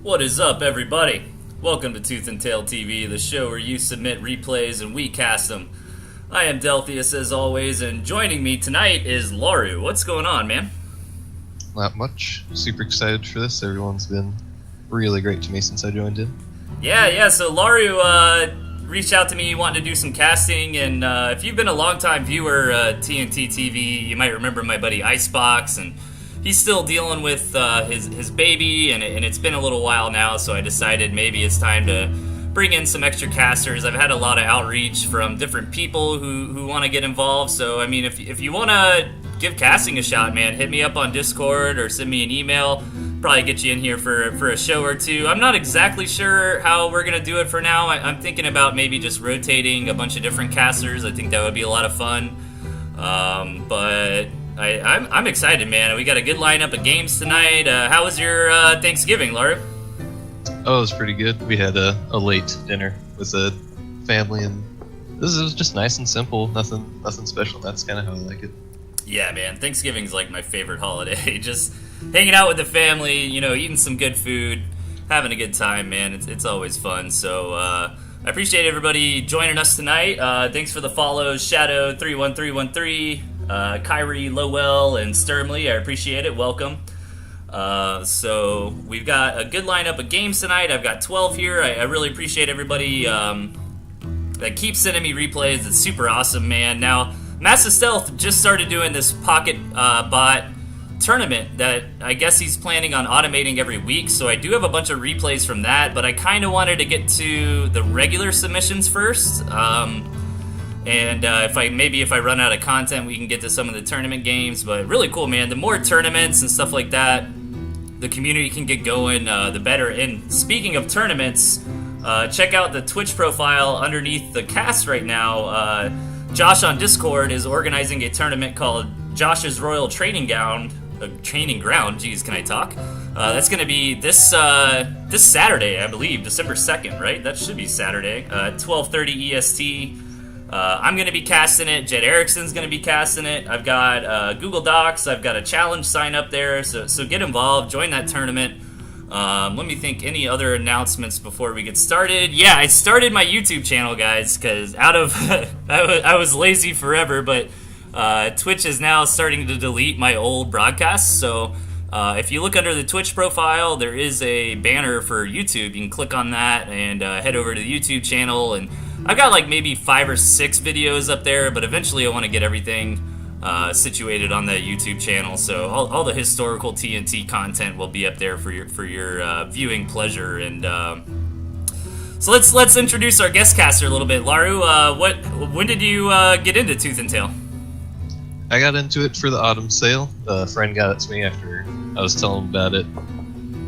What is up, everybody? Welcome to Toothandtailtv, the show where you submit replays and we cast them. I am Delthius, as always, and joining me tonight is Laru. What's going on, man? Not much. Super excited for this. Everyone's been really great to me since I joined in. Yeah, so Laru reached out to me wanting to do some casting, and if you've been a longtime viewer TnTTV, you might remember my buddy Icebox, and he's still dealing with his baby, and it's been a little while now, so I decided maybe it's time to bring in some extra casters. I've had a lot of outreach from different people who want to get involved, so I mean, if you want to give casting a shot, man, hit me up on Discord or send me an email. Probably get you in here for a show or two. I'm not exactly sure how we're going to do it for now. I'm thinking about maybe just rotating a bunch of different casters. I think that would be a lot of fun, but I'm excited, man. We got a good lineup of games tonight. How was your Thanksgiving, Laru? Oh, it was pretty good. We had a late dinner with the family, and this was just nice and simple. Nothing special. That's kind of how I like it. Yeah, man. Thanksgiving's like my favorite holiday. Just hanging out with the family, eating some good food, having a good time, man. It's always fun. So I appreciate everybody joining us tonight. Thanks for the follows, Shadow31313. Kyrie, Lowell, and Sturmley. I appreciate it. Welcome. So we've got a good lineup of games tonight. I've got 12 here. I really appreciate everybody that keeps sending me replays. It's super awesome, man. Now, Massive Stealth just started doing this Pocket Bot tournament that I guess he's planning on automating every week. So I do have a bunch of replays from that, but I kind of wanted to get to the regular submissions first. And if I run out of content, we can get to some of the tournament games. But really cool, man. The more tournaments and stuff like that the community can get going, the better. And speaking of tournaments, check out the Twitch profile underneath the cast right now. Josh on Discord is organizing a tournament called Josh's Royal Training Ground. Jeez, can I talk? That's going to be this Saturday, I believe, December 2nd, right? That should be Saturday, 12:30 EST. I'm going to be casting it. Jed Erickson's going to be casting it. I've got Google Docs. I've got a challenge sign up there. So get involved. Join that tournament. Let me think. Any other announcements before we get started? Yeah, I started my YouTube channel, guys, because I was lazy forever, but Twitch is now starting to delete my old broadcasts. So if you look under the Twitch profile, there is a banner for YouTube. You can click on that and head over to the YouTube channel, and I've got like maybe 5 or 6 videos up there, but eventually I want to get everything situated on that YouTube channel. So all the historical TNT content will be up there for your viewing pleasure. And so let's introduce our guest caster a little bit. Laru, when did you get into Tooth and Tail? I got into it for the autumn sale. A friend got it to me after I was telling him about it,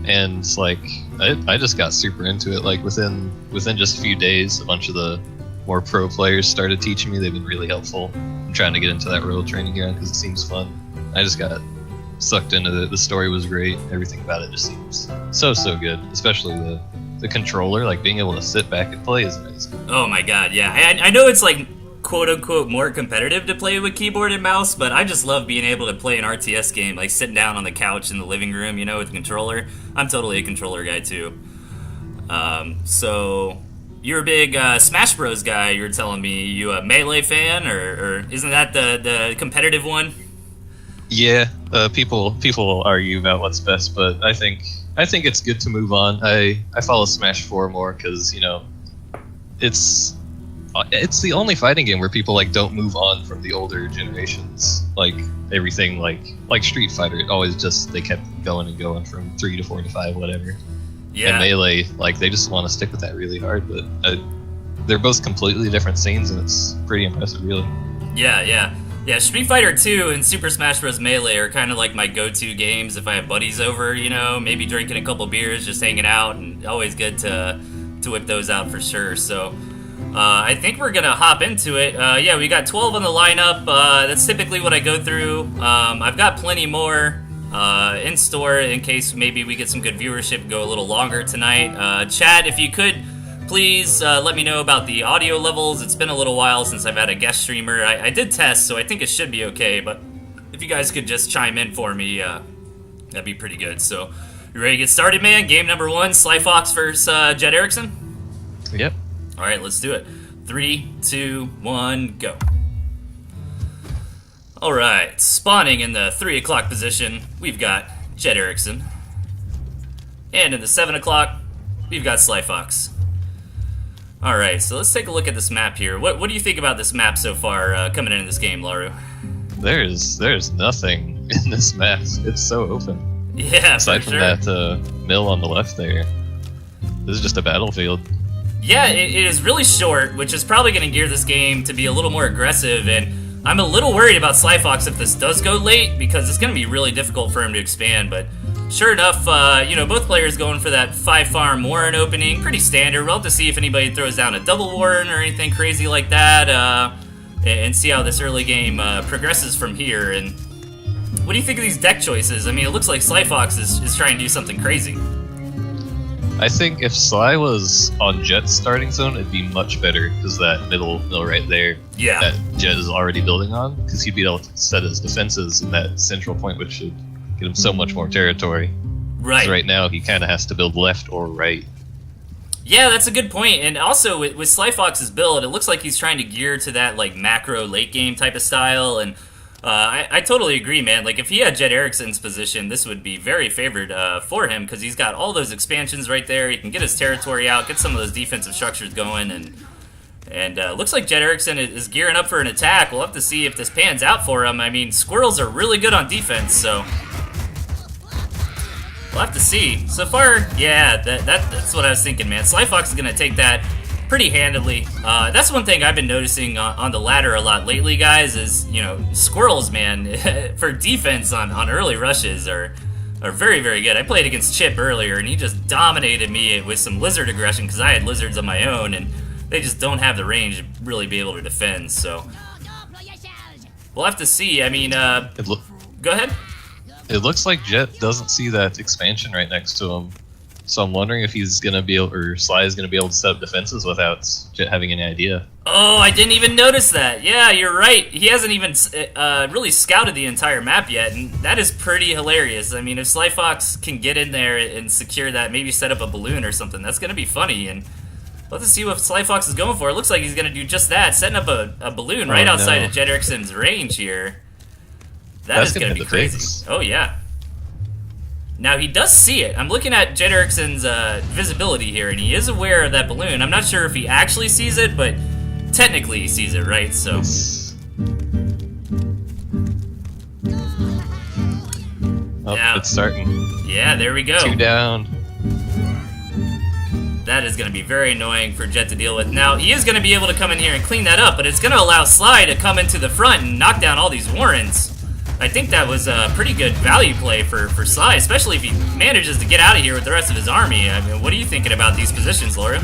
and it's like I just got super into it. Like within just a few days, a bunch of the more pro players started teaching me. They've been really helpful. I'm trying to get into that Royal Training Ground because it seems fun. I just got sucked into it. The story was great. Everything about it just seems so good. Especially the controller, like being able to sit back and play is amazing. Oh my god, yeah. I know it's like quote-unquote more competitive to play with keyboard and mouse, but I just love being able to play an RTS game, like sitting down on the couch in the living room, with a controller. I'm totally a controller guy too. So you're a big Smash Bros guy, you were telling me. You a Melee fan, or isn't that the competitive one? Yeah, people will argue about what's best, but I think it's good to move on. I follow Smash 4 more because it's the only fighting game where people don't move on from the older generations. Like everything, like Street Fighter, it always just they kept going and going from 3 to 4 to 5, whatever. Yeah. And Melee, they just want to stick with that really hard. But they're both completely different scenes, and it's pretty impressive, really. Yeah. Street Fighter 2 and Super Smash Bros. Melee are kind of like my go-to games if I have buddies over. Maybe drinking a couple beers, just hanging out, and always good to whip those out for sure. So. I think we're gonna hop into it. We got 12 on the lineup. That's typically what I go through. I've got plenty more in store in case maybe we get some good viewership and go a little longer tonight. Chad, if you could please let me know about the audio levels. It's been a little while since I've had a guest streamer. I did test, so I think it should be okay, but if you guys could just chime in for me, that'd be pretty good. So You ready to get started, man? Game number 1, Sly Fox versus Jet Erickson? Yep. Alright, let's do it. 3, 2, 1, go. Alright, spawning in the 3 o'clock position, we've got Jet Erickson. And in the 7 o'clock, we've got Sly Fox. Alright, so let's take a look at this map here. What do you think about this map so far coming into this game, Laru? There's nothing in this map. It's so open. Yeah, aside for from sure. that mill on the left there, this is just a battlefield. Yeah, it is really short, which is probably going to gear this game to be a little more aggressive, and I'm a little worried about Sly Fox if this does go late, because it's going to be really difficult for him to expand, but sure enough, you know, both players going for that 5-farm Warren opening, pretty standard. We'll have to see if anybody throws down a double Warren or anything crazy like that, and see how this early game progresses from here. And what do you think of these deck choices? I mean, it looks like Sly Fox is trying to do something crazy. I think if Sly was on Jet's starting zone, it'd be much better, because that middle mill right there, Yeah. that Jet is already building on, because he'd be able to set his defenses in that central point, which should get him so much more territory. Right. 'Cause right now, he kind of has to build left or right. Yeah, that's a good point. And also with Sly Fox's build, it looks like he's trying to gear to that like macro late game type of style. And I totally agree, man. Like if he had Jet Erickson's position, this would be very favored for him, because he's got all those expansions right there. He can get his territory out, get some of those defensive structures going, and looks like Jet Erickson is gearing up for an attack. We'll have to see if this pans out for him. I mean, squirrels are really good on defense, so we'll have to see. So far, yeah, that's what I was thinking, man. Sly Fox is going to take that pretty handily. That's one thing I've been noticing on the ladder a lot lately, guys, is, you know, squirrels, man, for defense on early rushes are very, very good. I played against Chip earlier, and he just dominated me with some lizard aggression, because I had lizards on my own, and they just don't have the range to really be able to defend, so we'll have to see. I mean, go ahead. It looks like Jet doesn't see that expansion right next to him, so I'm wondering if he's gonna be able, or Sly is gonna be able to set up defenses without Jet having any idea. Oh, I didn't even notice that. Yeah, you're right. He hasn't even really scouted the entire map yet, and that is pretty hilarious. I mean, if Sly Fox can get in there and secure that, maybe set up a balloon or something, that's gonna be funny. And let's see what Sly Fox is going for. It looks like he's gonna do just that, setting up a balloon right outside of Jet Erickson's range here. That's gonna be crazy. Fix. Oh yeah. Now he does see it. I'm looking at Jet Erickson's visibility here, and he is aware of that balloon. I'm not sure if he actually sees it, but technically he sees it, right? So. Oh, now, it's starting. Yeah, there we go. 2 down. That is going to be very annoying for Jet to deal with. Now, he is going to be able to come in here and clean that up, but it's going to allow Sly to come into the front and knock down all these Warrens. I think that was a pretty good value play for Sly, especially if he manages to get out of here with the rest of his army. I mean, what are you thinking about these positions, Laura?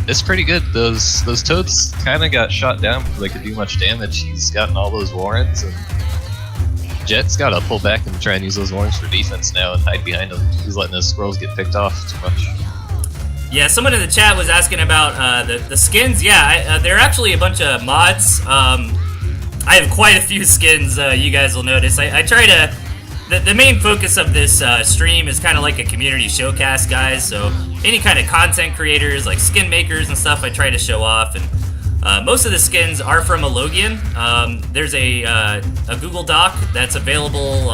It's pretty good. Those toads kind of got shot down before they could do much damage. He's gotten all those Warrens, and Jet's got to pull back and try and use those Warrens for defense now and hide behind them. He's letting his squirrels get picked off too much. Yeah, someone in the chat was asking about the skins. Yeah, they're actually a bunch of mods. I have quite a few skins, you guys will notice. I try to... The main focus of this stream is kind of like a community showcast, guys, so any kind of content creators, like skin makers and stuff, I try to show off, and most of the skins are from Alogian. There's a Google Doc that's available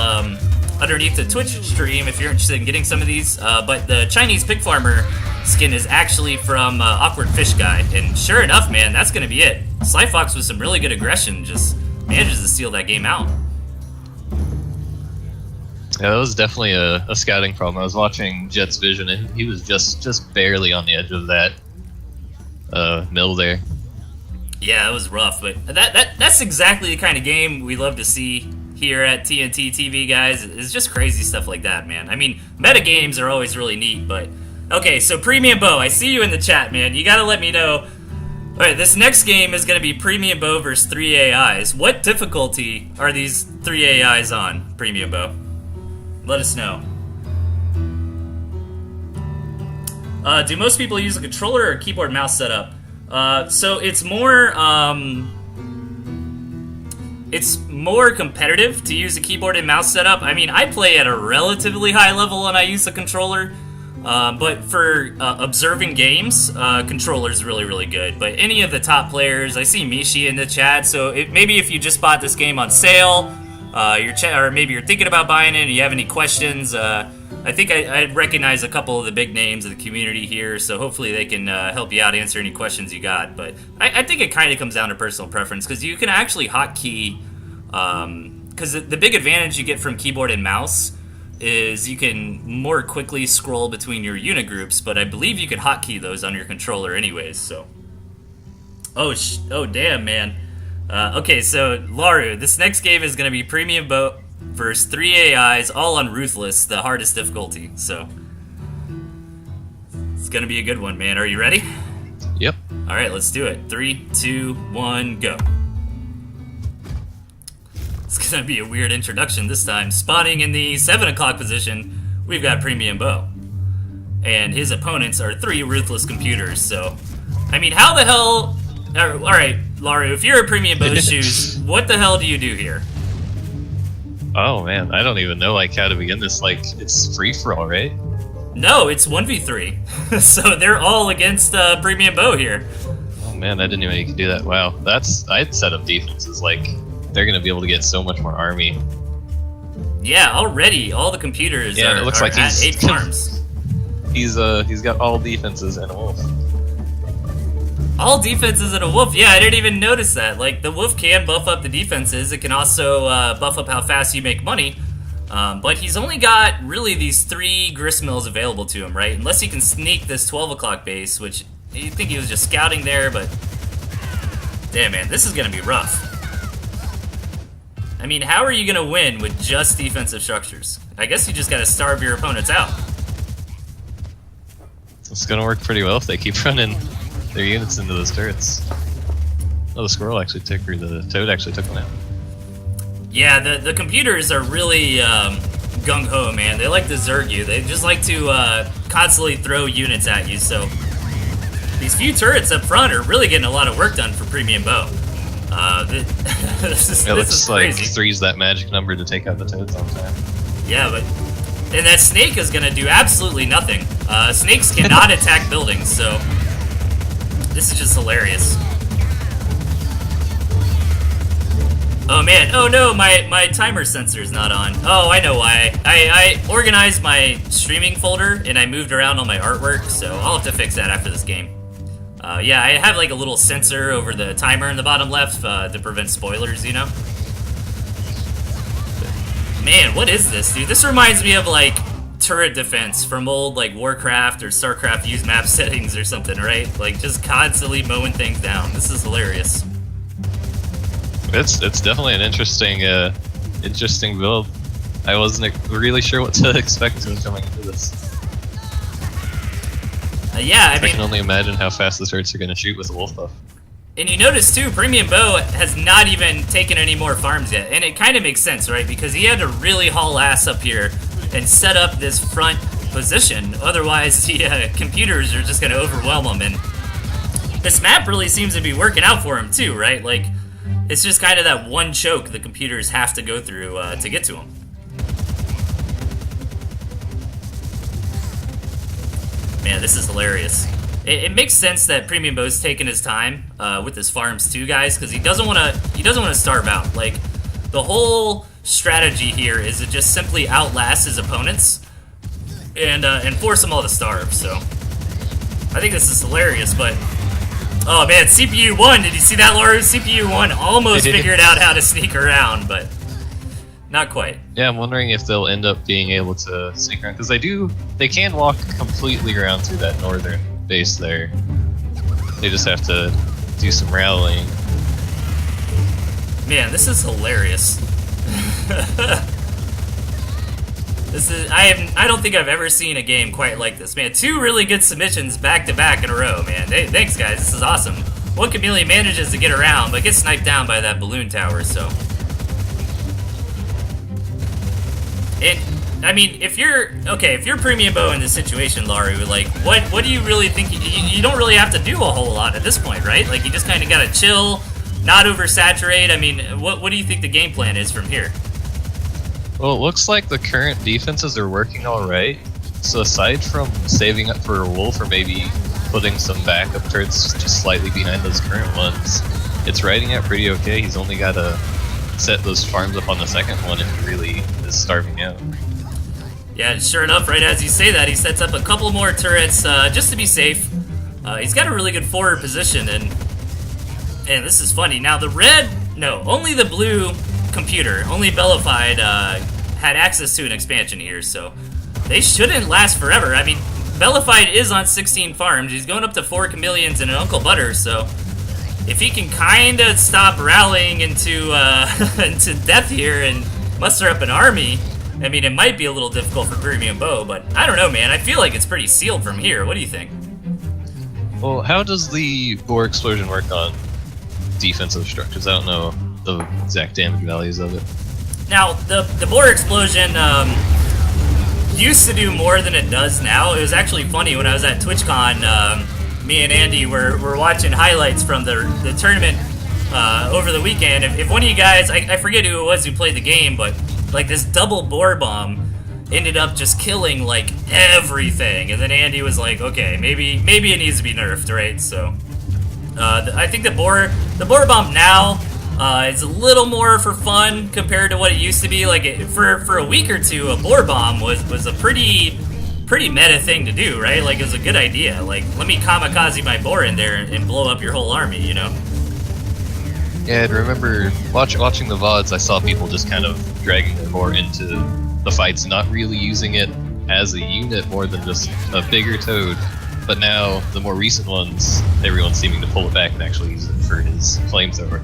underneath the Twitch stream if you're interested in getting some of these, but the Chinese Pig Farmer skin is actually from Awkward Fish Guy, and sure enough, man, that's going to be it. Sly Fox with some really good aggression just manages to steal that game out. Yeah, that was definitely a scouting problem. I was watching Jet's vision, and he was just barely on the edge of that mill there. Yeah, it was rough, but that's exactly the kind of game we love to see here at TnTTV, guys. It's just crazy stuff like that, man. I mean, meta games are always really neat, but... Okay, so Premium Bow, I see you in the chat, man. You gotta let me know. Alright, this next game is gonna be Premium Bow versus 3 AIs. What difficulty are these 3 AIs on, Premium Bow? Let us know. Do most people use a controller or keyboard mouse setup? So it's more, it's more competitive to use a keyboard and mouse setup. I mean, I play at a relatively high level and I use a controller. But for observing games, controller's really, really good. But any of the top players, I see Mishi in the chat, so maybe if you just bought this game on sale, or maybe you're thinking about buying it and you have any questions, I think I recognize a couple of the big names of the community here, so hopefully they can help you out, answer any questions you got. But I think it kind of comes down to personal preference, because you can actually hotkey, because the big advantage you get from keyboard and mouse is you can more quickly scroll between your unit groups, but I believe you can hotkey those on your controller anyways, so. Oh damn, man. Okay, so Laru, this next game is gonna be Premium Boat versus 3 AIs, all on Ruthless, the hardest difficulty, so. It's gonna be a good one, man. Are you ready? Yep. Alright, let's do it. 3, 2, 1, go. It's gonna be a weird introduction this time. Spawning in the 7 o'clock position, we've got Premium Bow. And his opponents are 3 Ruthless computers, so... I mean, how the hell... Alright, Laru, if you're a Premium Bow's shoes, what the hell do you do here? Oh man, I don't even know like how to begin this. Like, it's free-for-all, right? No, it's 1v3. So they're all against Premium Bow here. Oh man, I didn't even know you could do that. Wow, I'd set up defenses like... They're gonna be able to get so much more army. Yeah, already all the computers are, it looks are like at he's 8 farms. He's got all defenses and a wolf. All defenses and a wolf. Yeah, I didn't even notice that. Like, the wolf can buff up the defenses. It can also buff up how fast you make money. But he's only got really these 3 gristmills available to him, right? Unless he can sneak this 12 o'clock base, which you'd think he was just scouting there, but damn, man, this is gonna be rough. I mean, how are you gonna win with just defensive structures? I guess you just gotta starve your opponents out. It's gonna work pretty well if they keep running their units into those turrets. Oh, the squirrel actually took, or the toad actually took one out. Yeah, the computers are really gung-ho, man. They like to zerg you. They just like to constantly throw units at you, so... These few turrets up front are really getting a lot of work done for Premium Bow. This is like crazy. 3's that magic number to take out the toads on time. Yeah, but... And that snake is gonna do absolutely nothing. Snakes cannot attack buildings, so... This is just hilarious. Oh man, oh no, my timer sensor's not on. Oh, I know why. I organized my streaming folder and I moved around all my artwork, so I'll have to fix that after this game. Yeah, I have like a little sensor over the timer in the bottom left to prevent spoilers, you know? Man, what is this, dude? This reminds me of like turret defense from old like Warcraft or StarCraft used map settings or something, right? Like just constantly mowing things down. This is hilarious. It's definitely an interesting interesting build. I wasn't really sure what to expect when coming into this. Yeah, I mean, can only imagine how fast the turrets are going to shoot with a wolf buff. And you notice too, Premium Bow has not even taken any more farms yet, and it kind of makes sense, right? Because he had to really haul ass up here and set up this front position. Otherwise, the computers are just going to overwhelm him. And this map really seems to be working out for him too, right? Like, it's just kind of that one choke the computers have to go through to get to him. Man, this is hilarious. It makes sense that Premium Bow's taking his time with his farms too, guys, because he doesn't want to starve out. Like, the whole strategy here is to just simply outlast his opponents and force them all to starve. So I think this is hilarious, but oh man, CPU 1, did you see that, Laru? CPU 1 almost figured out how to sneak around, but not quite. Yeah, I'm wondering if they'll end up being able to sneak around, because they can walk completely around through that northern base there. They just have to do some rallying. Man, this is hilarious. I don't think I've ever seen a game quite like this, man. 2 really good submissions back to back in a row, man. Thanks, guys. This is awesome. One chameleon manages to get around, but gets sniped down by that balloon tower. So, I mean, if you're Premium Bow in this situation, Laru, like, what do you really think? You don't really have to do a whole lot at this point, right? Like, you just kind of gotta chill, not oversaturate? I mean, what do you think the game plan is from here? Well, it looks like the current defenses are working all right. So aside from saving up for a wolf or maybe putting some backup turrets just slightly behind those current ones, it's riding out pretty okay. He's only got to set those farms up on the second one if he really is starving out. Yeah, sure enough, right as you say that, he sets up a couple more turrets just to be safe. He's got a really good forward position, and this is funny. Now only the blue computer, only Bellified had access to an expansion here, so they shouldn't last forever. I mean, Bellified is on 16 farms. He's going up to 4 chameleons and an Uncle Butter, so if he can kind of stop rallying into into death here and muster up an army, I mean, it might be a little difficult for Premium Bow, but I don't know, man. I feel like it's pretty sealed from here. What do you think? Well, how does the Boar Explosion work on defensive structures? I don't know the exact damage values of it. Now, the Boar Explosion used to do more than it does now. It was actually funny when I was at TwitchCon. Me and Andy were watching highlights from the tournament over the weekend. If one of you guys, I forget who it was who played the game, but like this double boar bomb ended up just killing like everything, and then Andy was like, okay, maybe it needs to be nerfed, right? So I think the boar bomb now is a little more for fun compared to what it used to be. Like for a week or two, a boar bomb was a pretty meta thing to do, right? Like it was a good idea. Like, let me kamikaze my boar in there and blow up your whole army, you know? Yeah, I remember watching the VODs, I saw people just kind of dragging their boar into the fights, not really using it as a unit more than just a bigger toad. But now, the more recent ones, everyone's seeming to pull it back and actually use it for his flamethrower.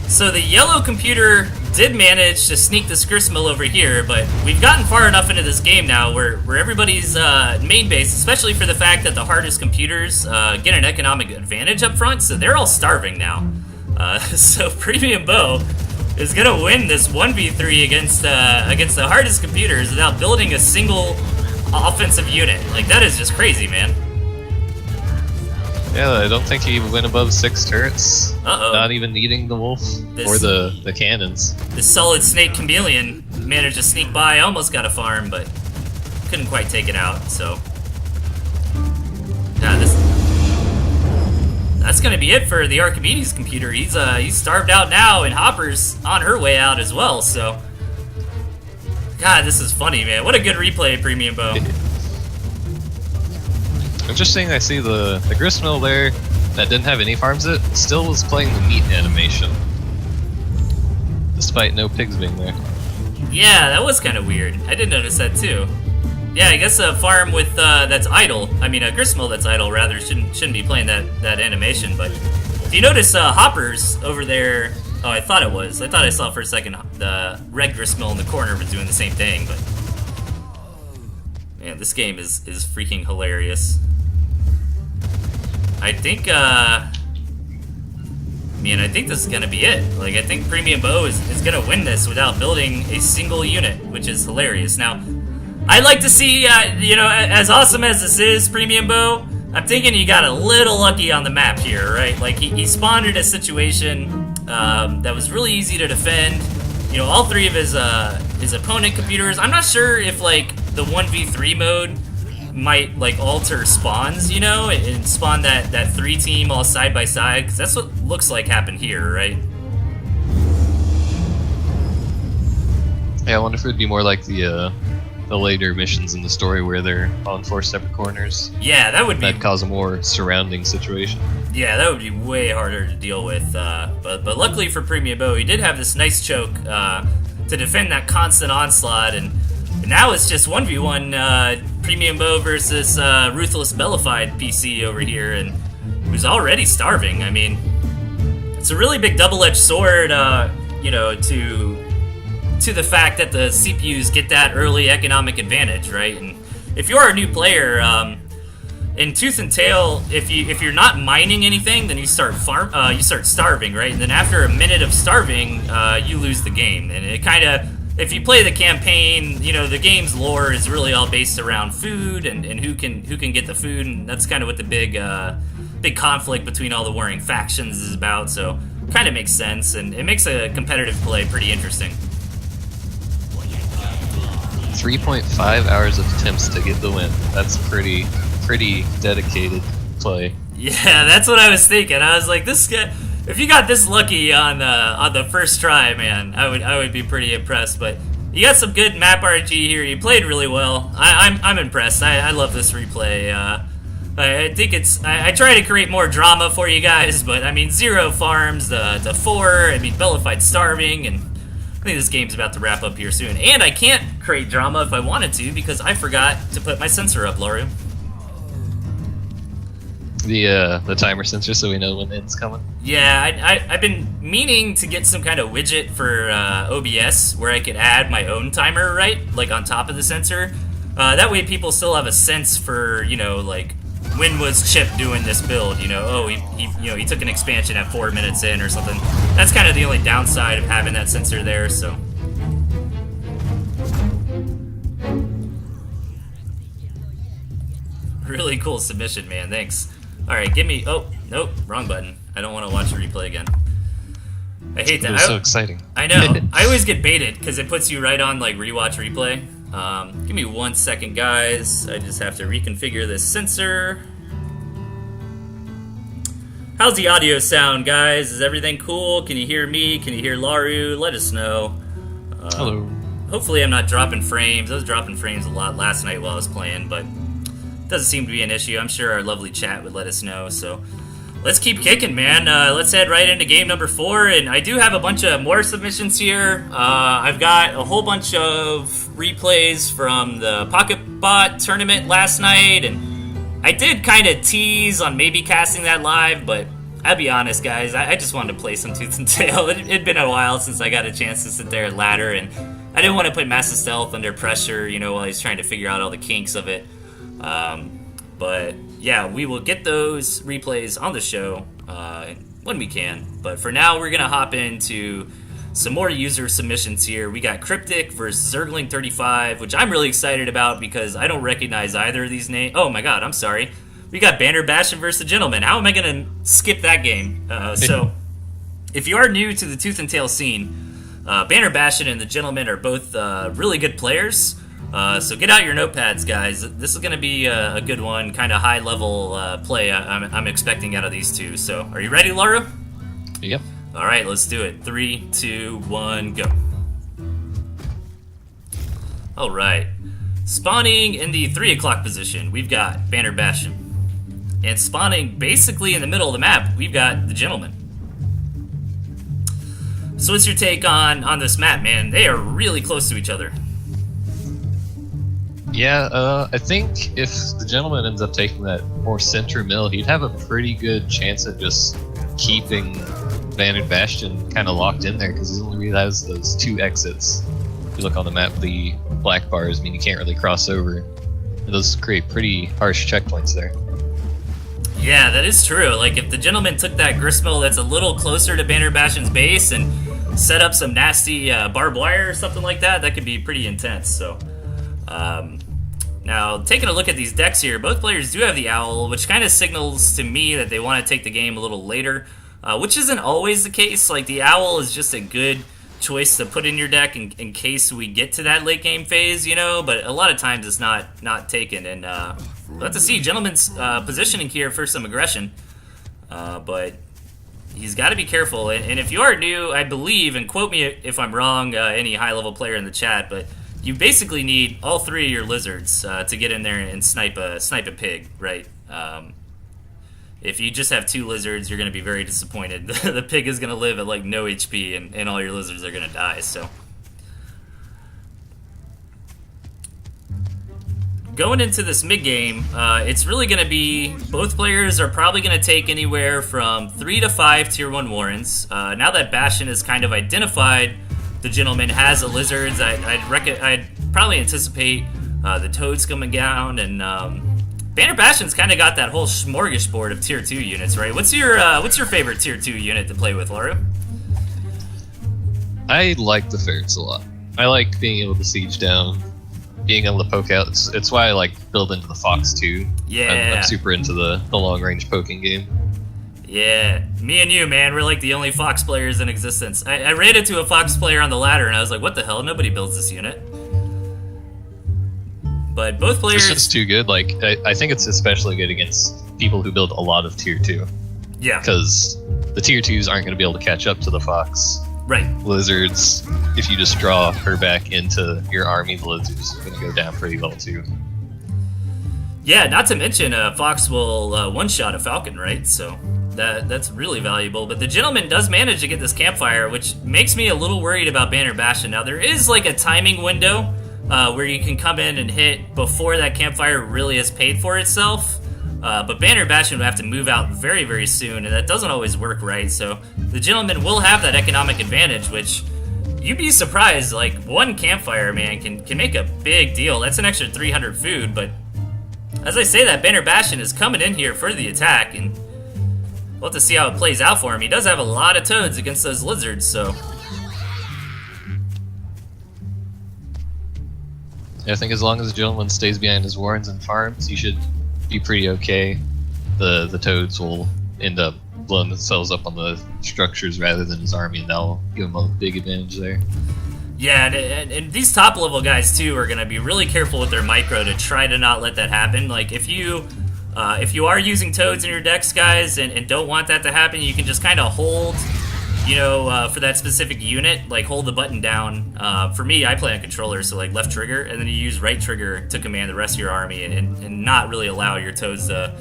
So the yellow computer did manage to sneak the Skrismill over here, but we've gotten far enough into this game now where everybody's main base, especially for the fact that the hardest computers get an economic advantage up front, so they're all starving now. So Premium Bow is gonna win this 1v3 against the hardest computers without building a single offensive unit. Like, that is just crazy, man. Yeah, I don't think he went above 6 turrets. Uh-oh. Not even needing the wolf or the cannons. This solid snake chameleon managed to sneak by, almost got a farm, but couldn't quite take it out, so. Yeah, that's gonna be it for the Archimedes computer. He's starved out now, and Hopper's on her way out as well, so. God, this is funny, man. What a good replay, Premium Bow. Interesting, I see the gristmill there that didn't have any farms it still was playing the meat animation. Despite no pigs being there. Yeah, that was kind of weird. I did notice that too. Yeah, I guess a farm with that's idle. I mean, a gristmill that's idle rather shouldn't be playing that animation. But if you notice, Hopper's over there. Oh, I thought it was. I thought I saw for a second the red gristmill in the corner was doing the same thing. But man, this game is freaking hilarious. I think I think this is gonna be it. Like, I think Premium Bow is gonna win this without building a single unit, which is hilarious. Now, I'd like to see, as awesome as this is, Premium Bow, I'm thinking he got a little lucky on the map here, right? Like, he spawned in a situation that was really easy to defend. You know, all three of his opponent computers. I'm not sure if, like, the 1v3 mode might, like, alter spawns, you know, and spawn that 3-team all side by side, because that's what looks like happened here, right? Yeah, I wonder if it would be more like the later missions in the story where they're on 4 separate corners. Yeah, that would be... That'd cause a more surrounding situation. Yeah, that would be way harder to deal with, but luckily for Premium Bow, he did have this nice choke to defend that constant onslaught, and now it's just 1v1 Premium Bow versus Ruthless Bellified PC over here, and who's already starving. I mean, it's a really big double-edged sword, to the fact that the CPUs get that early economic advantage, right? And if you're a new player, in Tooth and Tail, if you're not mining anything, then you start starving, right? And then after a minute of starving, you lose the game, and it kind of. If you play the campaign, you know, the game's lore is really all based around food and who can get the food, and that's kind of what the big big conflict between all the warring factions is about, so kind of makes sense, and it makes a competitive play pretty interesting. 3.5 hours of attempts to get the win. That's pretty dedicated play. Yeah, that's what I was thinking. I was like, this guy, if you got this lucky on the first try, man, I would be pretty impressed. But you got some good map RNG here. You played really well. I'm impressed. I love this replay. I think I try to create more drama for you guys, but I mean 0 farms to 4. I mean Bellified starving, and I think this game's about to wrap up here soon. And I can't create drama if I wanted to because I forgot to put my sensor up, Laru. The timer sensor, so we know when the end's coming. Yeah, I've been meaning to get some kind of widget for OBS where I could add my own timer, right? Like on top of the sensor. That way people still have a sense for, you know, like when was Chip doing this build? You know, oh, he took an expansion at 4 minutes in or something. That's kind of the only downside of having that sensor there. So. Really cool submission, man. Thanks. All right, give me. Oh, nope, wrong button. I don't want to watch the replay again. I hate that. It was so exciting. I know. I always get baited because it puts you right on like rewatch replay. Give me 1 second, guys. I just have to reconfigure this sensor. How's the audio sound, guys? Is everything cool? Can you hear me? Can you hear Laru? Let us know. Hello. Hopefully I'm not dropping frames. I was dropping frames a lot last night while I was playing, but it doesn't seem to be an issue. I'm sure our lovely chat would let us know, so let's keep kicking, man. Let's head right into game number 4, and I do have a bunch of more submissions here. I've got a whole bunch of replays from the Pocketbot tournament last night, and I did kind of tease on maybe casting that live, but I'll be honest, guys, I just wanted to play some Tooth and Tail. It'd been a while since I got a chance to sit there and ladder, and I didn't want to put Massive Stealth under pressure, you know, while he's trying to figure out all the kinks of it. But yeah, we will get those replays on the show when we can. But for now, we're going to hop into some more user submissions here. We got Cryptic versus Zergling35, which I'm really excited about because I don't recognize either of these names. Oh my god, I'm sorry. We got Banner Bastion versus the Gentleman. How am I going to skip that game? So, if you are new to the Tooth and Tail scene, Banner Bastion and the Gentleman are both really good players. So get out your notepads, guys. This is going to be a good one, kind of high-level play I'm expecting out of these two. So, are you ready, Laru? Yep. All right, let's do it. 3, 2, 1, go. All right. Spawning in the 3 o'clock position, we've got Banner Bastion. And spawning basically in the middle of the map, we've got the Gentleman. So what's your take on this map, man? They are really close to each other. Yeah, I think if the Gentleman ends up taking that more center mill, he'd have a pretty good chance at just keeping Banner Bastion kind of locked in there, because he only really has those 2 exits. If you look on the map, the black bars mean you can't really cross over. And those create pretty harsh checkpoints there. Yeah, that is true. Like, if the Gentleman took that gristmill that's a little closer to Banner Bastion's base and set up some nasty barbed wire or something like that, that could be pretty intense. So, now, taking a look at these decks here, both players do have the Owl, which kind of signals to me that they want to take the game a little later, which isn't always the case. Like, the Owl is just a good choice to put in your deck in case we get to that late game phase, you know, but a lot of times it's not taken, and we'll have to see. Gentleman's positioning here for some aggression, but he's got to be careful, and if you are new, I believe, and quote me if I'm wrong, any high-level player in the chat, but you basically need all 3 of your lizards to get in there and snipe a pig, right? If you just have 2 lizards, you're going to be very disappointed. The pig is going to live at like no HP, and all your lizards are going to die. So, going into this mid game, it's really going to be both players are probably going to take anywhere from 3 to 5 tier 1 warrens. Now that Bastion has kind of identified the Gentleman has the lizards, I'd probably anticipate the toads coming down, and Banner Bastion's kind of got that whole smorgasbord of tier 2 units, right? What's your favorite tier 2 unit to play with, Laru? I like the ferrets a lot. I like being able to siege down being able to poke out. It's why I like build into the fox too. Yeah. I'm super into the long range poking game. Yeah, me and you, man, we're like the only Fox players in existence. I ran into a Fox player on the ladder, and I was like, what the hell? Nobody builds this unit. But both players... It's just too good. Like, I think it's especially good against people who build a lot of Tier 2. Yeah. Because the Tier 2s aren't going to be able to catch up to the Fox. Right. Lizards, if you just draw her back into your army, the Lizards are going to go down pretty well, too. Yeah, not to mention, Fox will one-shot a Falcon, right? So... That's really valuable, but the gentleman does manage to get this campfire, which makes me a little worried about Banner Bastion. Now, there is like a timing window where you can come in and hit before that campfire really has paid for itself, but Banner Bastion will have to move out very, very soon, and that doesn't always work right, so the gentleman will have that economic advantage, which you'd be surprised, like, one campfire, man, can make a big deal. That's an extra 300 food, but as I say that, Banner Bastion is coming in here for the attack, and we'll have to see how it plays out for him. He does have a lot of toads against those lizards, so... Yeah, I think as long as the gentleman stays behind his warrens and farms, he should be pretty okay. The toads will end up blowing themselves up on the structures rather than his army, and that'll give him a big advantage there. Yeah, and these top-level guys, too, are going to be really careful with their micro to try to not let that happen. Like, if you are using toads in your decks, guys, and don't want that to happen, you can just kind of hold, you know, for that specific unit, like hold the button down. For me, I play on controller, so like left trigger, and then you use right trigger to command the rest of your army and not really allow your toads to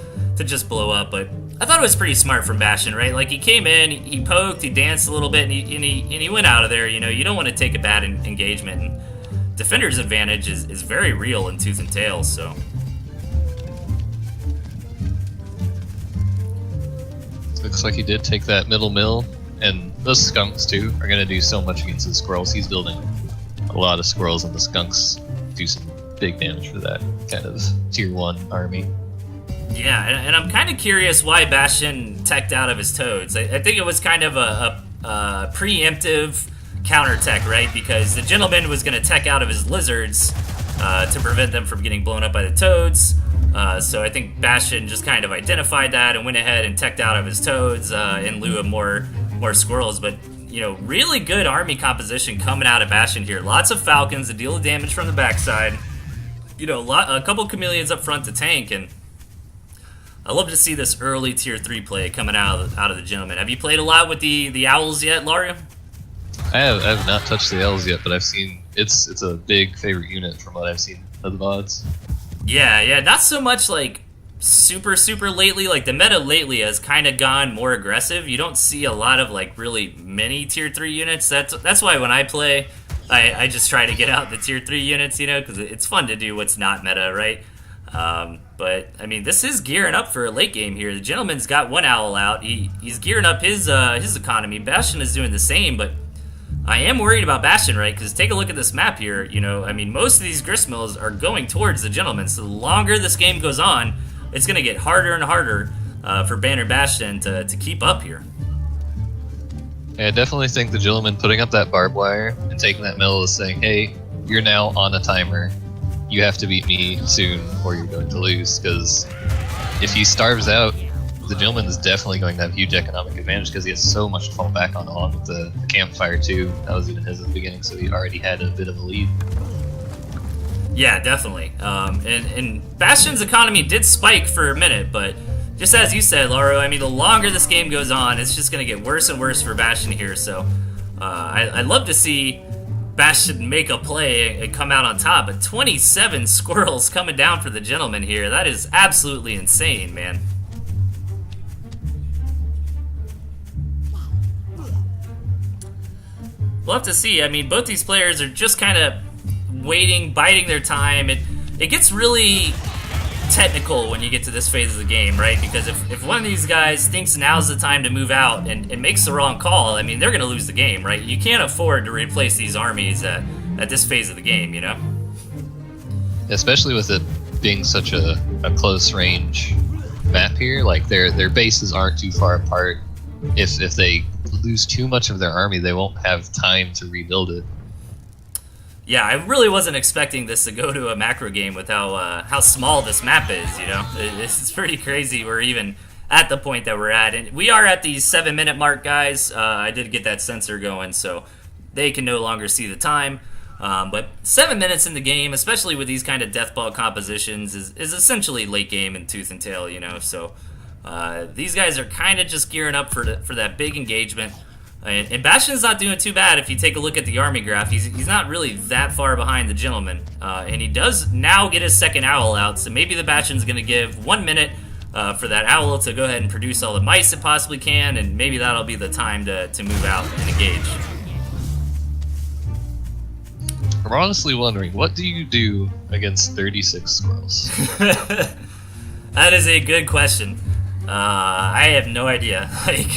just blow up. But I thought it was pretty smart from Bastion, right? Like, he came in, he poked, he danced a little bit, and he went out of there. You know, you don't want to take a bad engagement. And Defender's advantage is very real in Tooth and Tail, so... Looks like he did take that middle mill, and those skunks too are going to do so much against the squirrels. He's building a lot of squirrels, and the skunks do some big damage for that kind of tier 1 army. Yeah, and I'm kind of curious why Bastion teched out of his toads. I think it was kind of a preemptive counter tech, right? Because the gentleman was going to tech out of his lizards to prevent them from getting blown up by the toads. So I think Bastion just kind of identified that and went ahead and teched out of his toads in lieu of more squirrels. But, you know, really good army composition coming out of Bastion here. Lots of falcons to deal the damage from the backside. You know, a couple chameleons up front to tank, and I love to see this early tier 3 play coming out of the gentleman. Have you played a lot with the owls yet, Laru? I have not touched the elves yet, but I've seen it's a big favorite unit from what I've seen of the VODs. Yeah, not so much like super lately. Like, the meta lately has kind of gone more aggressive. You don't see a lot of like really many tier 3 units. That's why when I play, I just try to get out the tier 3 units, you know, because it's fun to do what's not meta, right? But I mean, this is gearing up for a late game here. The gentleman's got one owl out. He's gearing up his economy. Bastion is doing the same, but I am worried about Bastion, right? Because take a look at this map here. You know, I mean, most of these gristmills are going towards the gentleman. So the longer this game goes on, it's going to get harder and harder for Banner Bastion to keep up here. Yeah, I definitely think the gentleman putting up that barbed wire and taking that mill is saying, hey, you're now on a timer. You have to beat me soon or you're going to lose. Because if he starves out, the gentleman is definitely going to have huge economic advantage because he has so much to fall back on, along with the campfire too. That was even his at the beginning, so he already had a bit of a lead. Yeah, definitely. And Bastion's economy did spike for a minute, but just as you said, Laru, I mean, the longer this game goes on, it's just going to get worse and worse for Bastion here. So I'd love to see Bastion make a play and come out on top. But 27 squirrels coming down for the gentleman here. That is absolutely insane, man. We'll have to see. I mean, both these players are just kind of waiting, biding their time. It gets really technical when you get to this phase of the game, right? Because if one of these guys thinks now's the time to move out and makes the wrong call, I mean, they're going to lose the game, right? You can't afford to replace these armies at this phase of the game, you know? Especially with it being such a close range map here, like their bases aren't too far apart. If they lose too much of their army, they won't have time to rebuild it. Yeah, I really wasn't expecting this to go to a macro game with how small this map is, you know? It's pretty crazy we're even at the point that we're at. And we are at the 7-minute mark, guys. I did get that sensor going, so they can no longer see the time. But 7 minutes in the game, especially with these kind of deathball compositions, is essentially late game in Tooth and Tail, you know? So these guys are kind of just gearing up for that big engagement. And Bastion's not doing too bad if you take a look at the army graph. He's not really that far behind the gentleman. And he does now get his second owl out, so maybe the Bastion's going to give 1 minute for that owl to go ahead and produce all the mice it possibly can, and maybe that'll be the time to move out and engage. I'm honestly wondering, what do you do against 36 squirrels? That is a good question. I have no idea. Like,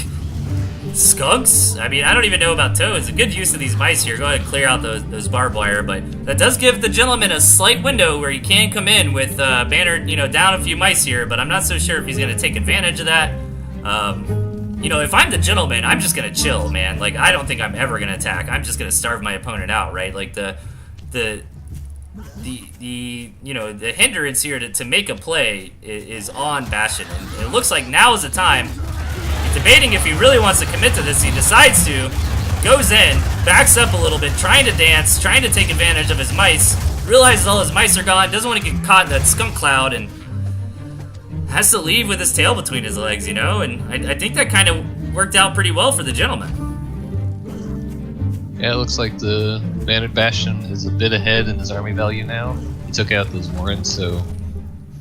skunks? I mean, I don't even know about toads. A good use of these mice here. Go ahead and clear out those barbed wire, but that does give the gentleman a slight window where he can come in with Banner, you know, down a few mice here, but I'm not so sure if he's going to take advantage of that. You know, if I'm the gentleman, I'm just going to chill, man. Like, I don't think I'm ever going to attack. I'm just going to starve my opponent out, right? Like, the you know, the hindrance here to make a play is on Bastion, and it looks like now is the time. He's debating if he really wants to commit to this. He decides to, goes in, backs up a little bit, trying to dance, trying to take advantage of his mice, realizes all his mice are gone, doesn't want to get caught in that skunk cloud, and has to leave with his tail between his legs, you know, and I think that kind of worked out pretty well for the gentleman. Yeah, it looks like the Bannered Bastion is a bit ahead in his army value now. He took out those warrants, so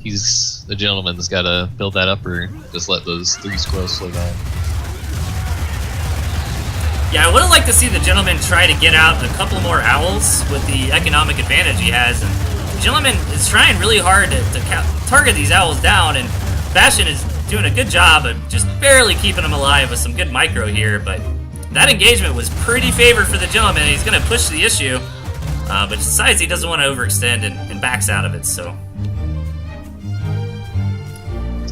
the gentleman's got to build that up or just let those 3 squirrels slow down. Yeah, I would have liked to see the gentleman try to get out a couple more owls with the economic advantage he has. And the gentleman is trying really hard to target these owls down, and Bastion is doing a good job of just barely keeping them alive with some good micro here, but that engagement was pretty favored for the gentleman. He's going to push the issue, but decides he doesn't want to overextend and backs out of it, so.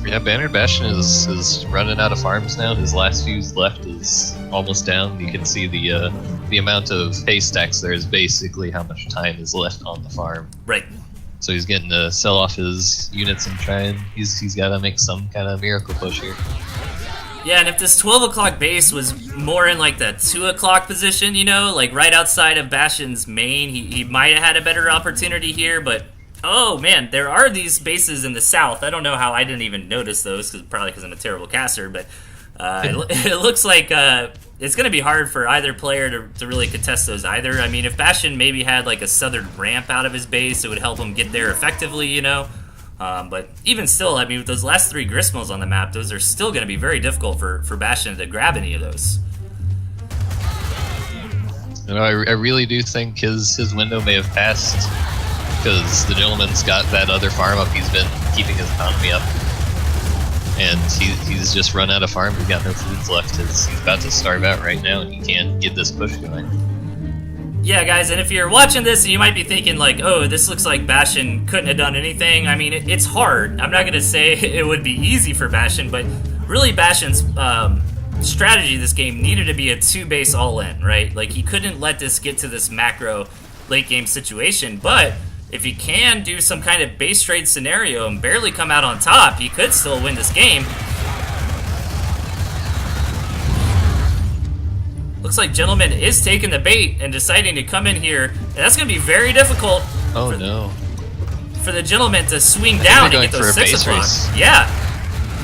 Yeah, Bannered Bastion is running out of farms now. His last fuse left is almost down. You can see the amount of haystacks there is basically how much time is left on the farm. Right. So he's getting to sell off his units and he's got to make some kind of miracle push here. Yeah, and if this 12 o'clock base was more in like that 2 o'clock position, you know, like right outside of Bastion's main, he might have had a better opportunity here, but oh man, there are these bases in the south. I don't know how I didn't even notice those, probably because I'm a terrible caster, but it looks like it's going to be hard for either player to really contest those either. I mean, if Bastion maybe had like a southern ramp out of his base, it would help him get there effectively, you know. But even still, I mean, with those last 3 Gristmils on the map, those are still going to be very difficult for Bastion to grab any of those. You know, I really do think his window may have passed because the gentleman's got that other farm up. He's been keeping his economy up, and he's just run out of farm. He's got no foods left. He's about to starve out right now, and he can't get this push going. Yeah, guys, and if you're watching this, you might be thinking, like, oh, this looks like Bastion couldn't have done anything. I mean, it's hard. I'm not going to say it would be easy for Bastion, but really Bastion's strategy this game needed to be a 2-base all-in, right? Like, he couldn't let this get to this macro late-game situation, but if he can do some kind of base trade scenario and barely come out on top, he could still win this game. Looks like Gentleman is taking the bait and deciding to come in here. And that's going to be very difficult for the Gentleman to swing down and get those 6 o'clock. Yeah.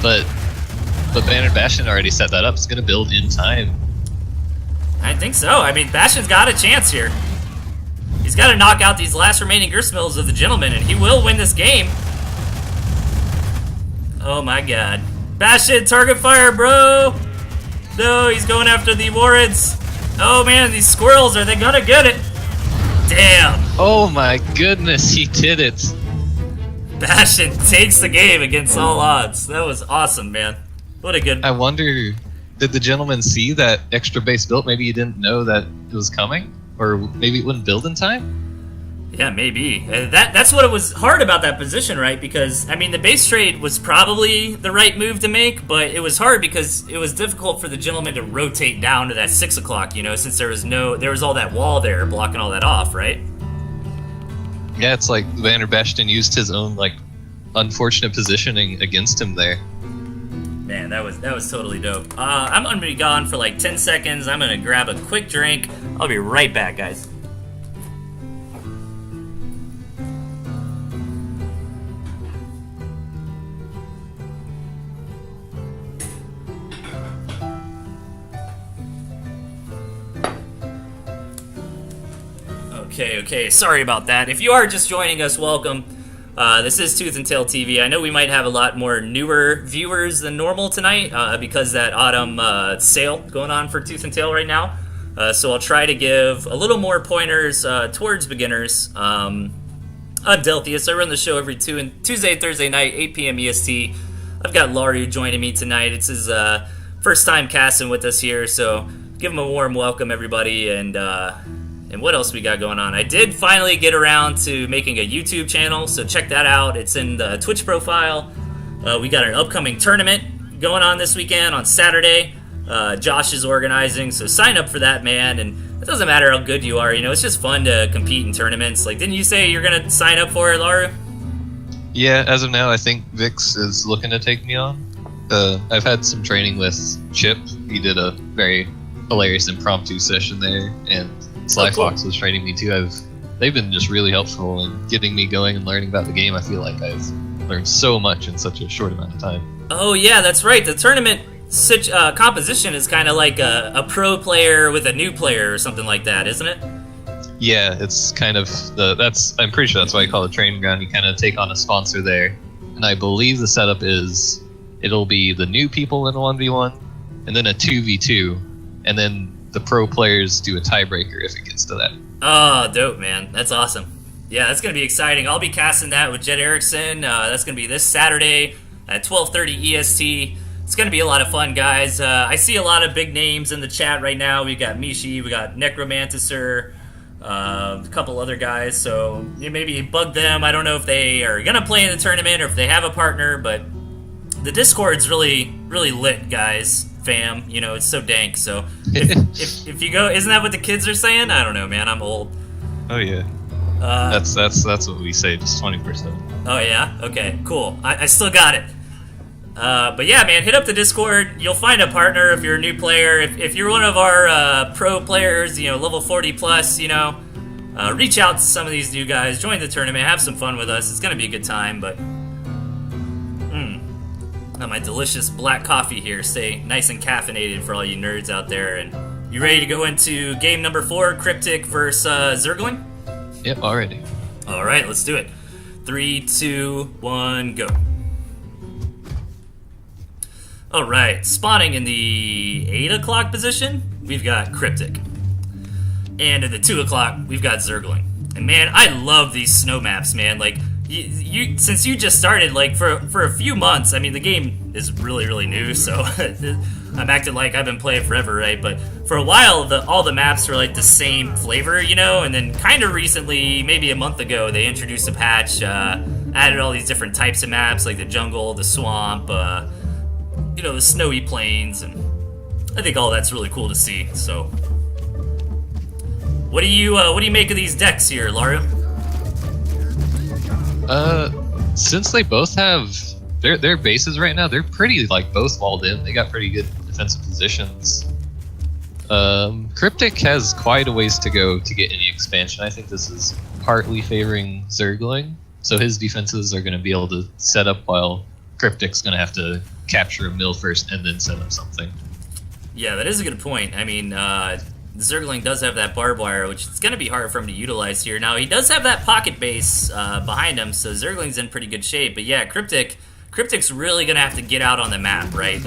But Bannered Bastion already set that up. It's going to build in time. I think so. I mean, Bastion's got a chance here. He's got to knock out these last remaining Gristmills of the Gentleman, and he will win this game. Oh my god. Bastion, target fire, bro! No, he's going after the warrants. Oh man, these squirrels, are they gonna get it? Damn. Oh my goodness, he did it. Bastion takes the game against all odds. That was awesome, man. What a good... I wonder, did the gentleman see that extra base built? Maybe he didn't know that it was coming? Or maybe it wouldn't build in time? Yeah, maybe. That's what it was hard about that position, right? Because, I mean, the base trade was probably the right move to make, but it was hard because it was difficult for the Gentleman to rotate down to that 6 o'clock, you know, since there was all that wall there blocking all that off, right? Yeah, it's like Vander Bastion used his own like unfortunate positioning against him there. Man, that was totally dope. I'm gonna be gone for like 10 seconds. I'm gonna grab a quick drink. I'll be right back, guys. Okay, sorry about that. If you are just joining us, welcome. This is Toothandtailtv. I know we might have a lot more newer viewers than normal tonight because that autumn sale going on for Tooth and Tail right now. So I'll try to give a little more pointers towards beginners. I'm Delthius. I run the show every Tuesday, Thursday night, 8 p.m. EST. I've got Laru joining me tonight. It's his first time casting with us here, so give him a warm welcome, everybody, and what else we got going on? I did finally get around to making a YouTube channel, so check that out. It's in the Twitch profile. We got an upcoming tournament going on this weekend on Saturday. Josh is organizing, so sign up for that, man. And it doesn't matter how good you are, it's just fun to compete in tournaments. Like, didn't you say you're gonna sign up for it, Laru? Yeah, as of now, I think Vix is looking to take me on. I've had some training with Chip. He did a very hilarious impromptu session there, and Sly Fox was training me too. They've been just really helpful in getting me going and learning about the game. I feel like I've learned so much in such a short amount of time. Oh yeah, that's right. The tournament composition is kind of like a pro player with a new player or something like that, isn't it? Yeah, it's kind of I'm pretty sure that's why I call it training ground. You kind of take on a sponsor there, and I believe the setup is it'll be the new people in a 1v1, and then a 2v2, and then the pro players do a tiebreaker if it gets to that. Oh, dope, man. That's awesome. Yeah, that's going to be exciting. I'll be casting that with Jed Erickson. That's going to be this Saturday at 12:30 EST. It's going to be a lot of fun, guys. I see a lot of big names in the chat right now. We got Mishi, we got Necromanticer, a couple other guys. So maybe bug them. I don't know if they are going to play in the tournament or if they have a partner, but the Discord's really, really lit, guys. Fam, it's so dank. So if you go, isn't that what the kids are saying? I don't know, man. I'm old. Oh yeah. That's what we say, just 20%. Oh yeah. Okay. Cool. I still got it. But yeah, man, hit up the Discord. You'll find a partner if you're a new player. If you're one of our pro players, level 40 plus, reach out to some of these new guys. Join the tournament. Have some fun with us. It's gonna be a good time. But got my delicious black coffee here. Stay nice and caffeinated for all you nerds out there. And you ready to go into game number 4, Cryptic versus Zergling? Yep, already. All right, let's do it. 3, 2, 1, go. All right, spawning in the 8 o'clock position, we've got Cryptic. And at the 2 o'clock, we've got Zergling. And man, I love these snow maps, man. Like, you since you just started, like, for a few months, I mean, the game is really, really new, so I'm acting like I've been playing forever, right? But for a while, all the maps were, like, the same flavor, and then kind of recently, maybe a month ago, they introduced a patch, added all these different types of maps, like the jungle, the swamp, the snowy plains, and I think all that's really cool to see, so. What do you make of these decks here, Laru? Since they both have their bases right now, they're pretty like both walled in. They got pretty good defensive positions. Cryptic has quite a ways to go to get any expansion. I think this is partly favoring Zergling, so his defenses are going to be able to set up while Cryptic's going to have to capture a mill first and then set up something. Yeah, that is a good point. I mean, Zergling does have that barbed wire, which is going to be hard for him to utilize here. Now, he does have that pocket base behind him, so Zergling's in pretty good shape. But yeah, Cryptic's really going to have to get out on the map, right,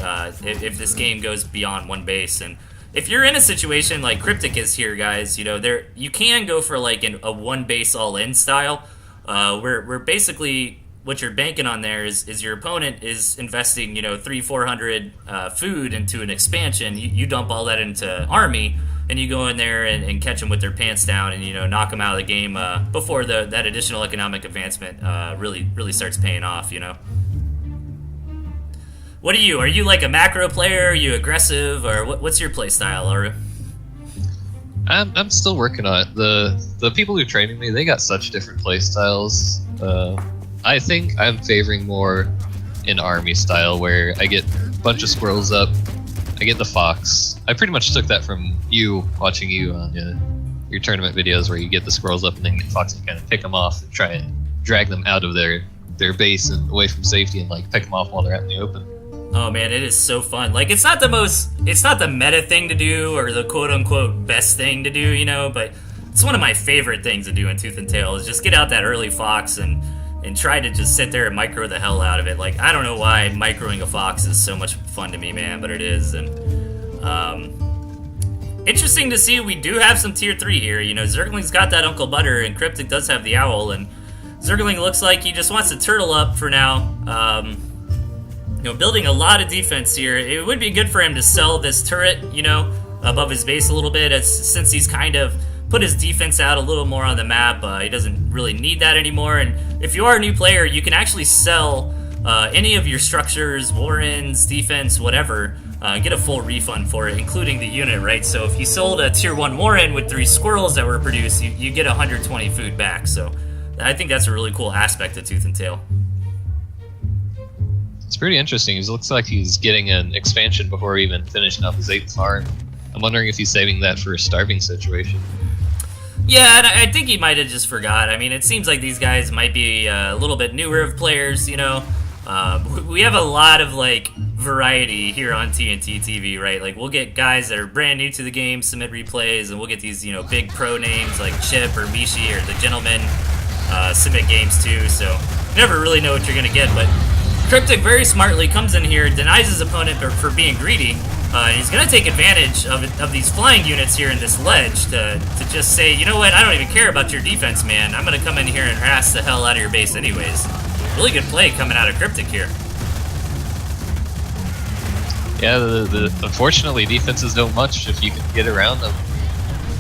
if this game goes beyond one base. And if you're in a situation like Cryptic is here, guys, you can go for like a one base all-in style, where basically what you're banking on there is your opponent is investing, 300-400 food into an expansion. You dump all that into army, and you go in there and catch them with their pants down and, knock them out of the game before that additional economic advancement really starts paying off, What are you? Are you like a macro player? Are you aggressive? Or what's your play style, Laru? I'm still working on it. The people who trained me, they got such different play styles. I think I'm favoring more an army style where I get a bunch of squirrels up, I get the fox. I pretty much took that from you, watching you on your tournament videos, where you get the squirrels up and then get the fox and kind of pick them off and try and drag them out of their base and away from safety and like pick them off while they're out in the open. Oh man, it is so fun. Like, it's not the meta thing to do or the quote-unquote best thing to do, you know, but it's one of my favorite things to do in Tooth and Tail is just get out that early fox and try to just sit there and micro the hell out of it. Like, I don't know why microing a fox is so much fun to me, man, but it is. And interesting to see we do have some tier 3 here. You know, Zergling's got that Uncle Butter, and Cryptic does have the Owl, and Zergling looks like he just wants to turtle up for now. You know, building a lot of defense here. It would be good for him to sell this turret, you know, above his base a little bit, since he's kind of put his defense out a little more on the map. He doesn't really need that anymore. And if you are a new player, you can actually sell any of your structures, warrens, defense, whatever, get a full refund for it, including the unit, right? So if you sold a tier 1 warren with 3 squirrels that were produced, you get 120 food back. So I think that's a really cool aspect of Tooth and Tail. It's pretty interesting. It looks like he's getting an expansion before even finishing up his 8th farm. I'm wondering if he's saving that for a starving situation. Yeah, and I think he might have just forgot. I mean, it seems like these guys might be a little bit newer of players, you know. We have a lot of, like, variety here on TnTTV, right? Like, we'll get guys that are brand new to the game submit replays, and we'll get these, you know, big pro names like Chip or Mishi or the Gentleman submit games too, so you never really know what you're going to get, but Cryptic very smartly comes in here, denies his opponent for being greedy. He's going to take advantage of these flying units here in this ledge to just say, you know what, I don't even care about your defense, man. I'm going to come in here and harass the hell out of your base anyways. Really good play coming out of Cryptic here. Yeah, unfortunately, defenses don't much if you can get around them.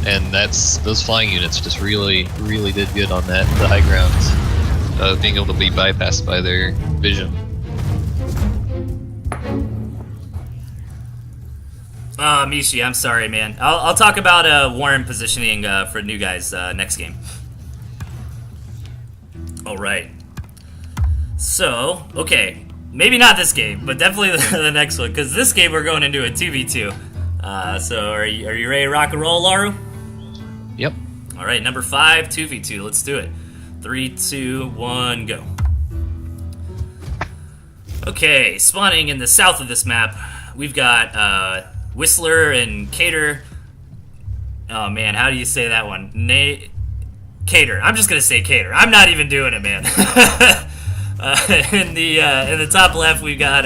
And those flying units just really, really did good on that, the high grounds. Being able to be bypassed by their vision. Mishi, I'm sorry, man. I'll talk about warren positioning for new guys next game. Alright. So, okay. Maybe not this game, but definitely the next one, because this game we're going into a 2v2. So, are you ready to rock and roll, Laru? Yep. Alright, number 5, 2v2. Let's do it. 3, 2, 1, go. Okay, spawning in the south of this map, we've got Whistler and Cater. Oh man, how do you say that one? Cater. I'm just gonna say Cater. I'm not even doing it, man. In the top left, we've got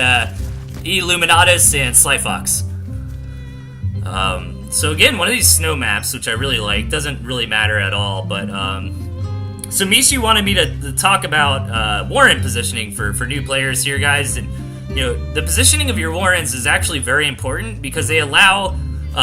Illuminatus and Slyfox. So again, one of these snow maps, which I really like, doesn't really matter at all, but so Mishi wanted me to talk about warren positioning for new players here, guys. And you know, the positioning of your warrens is actually very important because they allow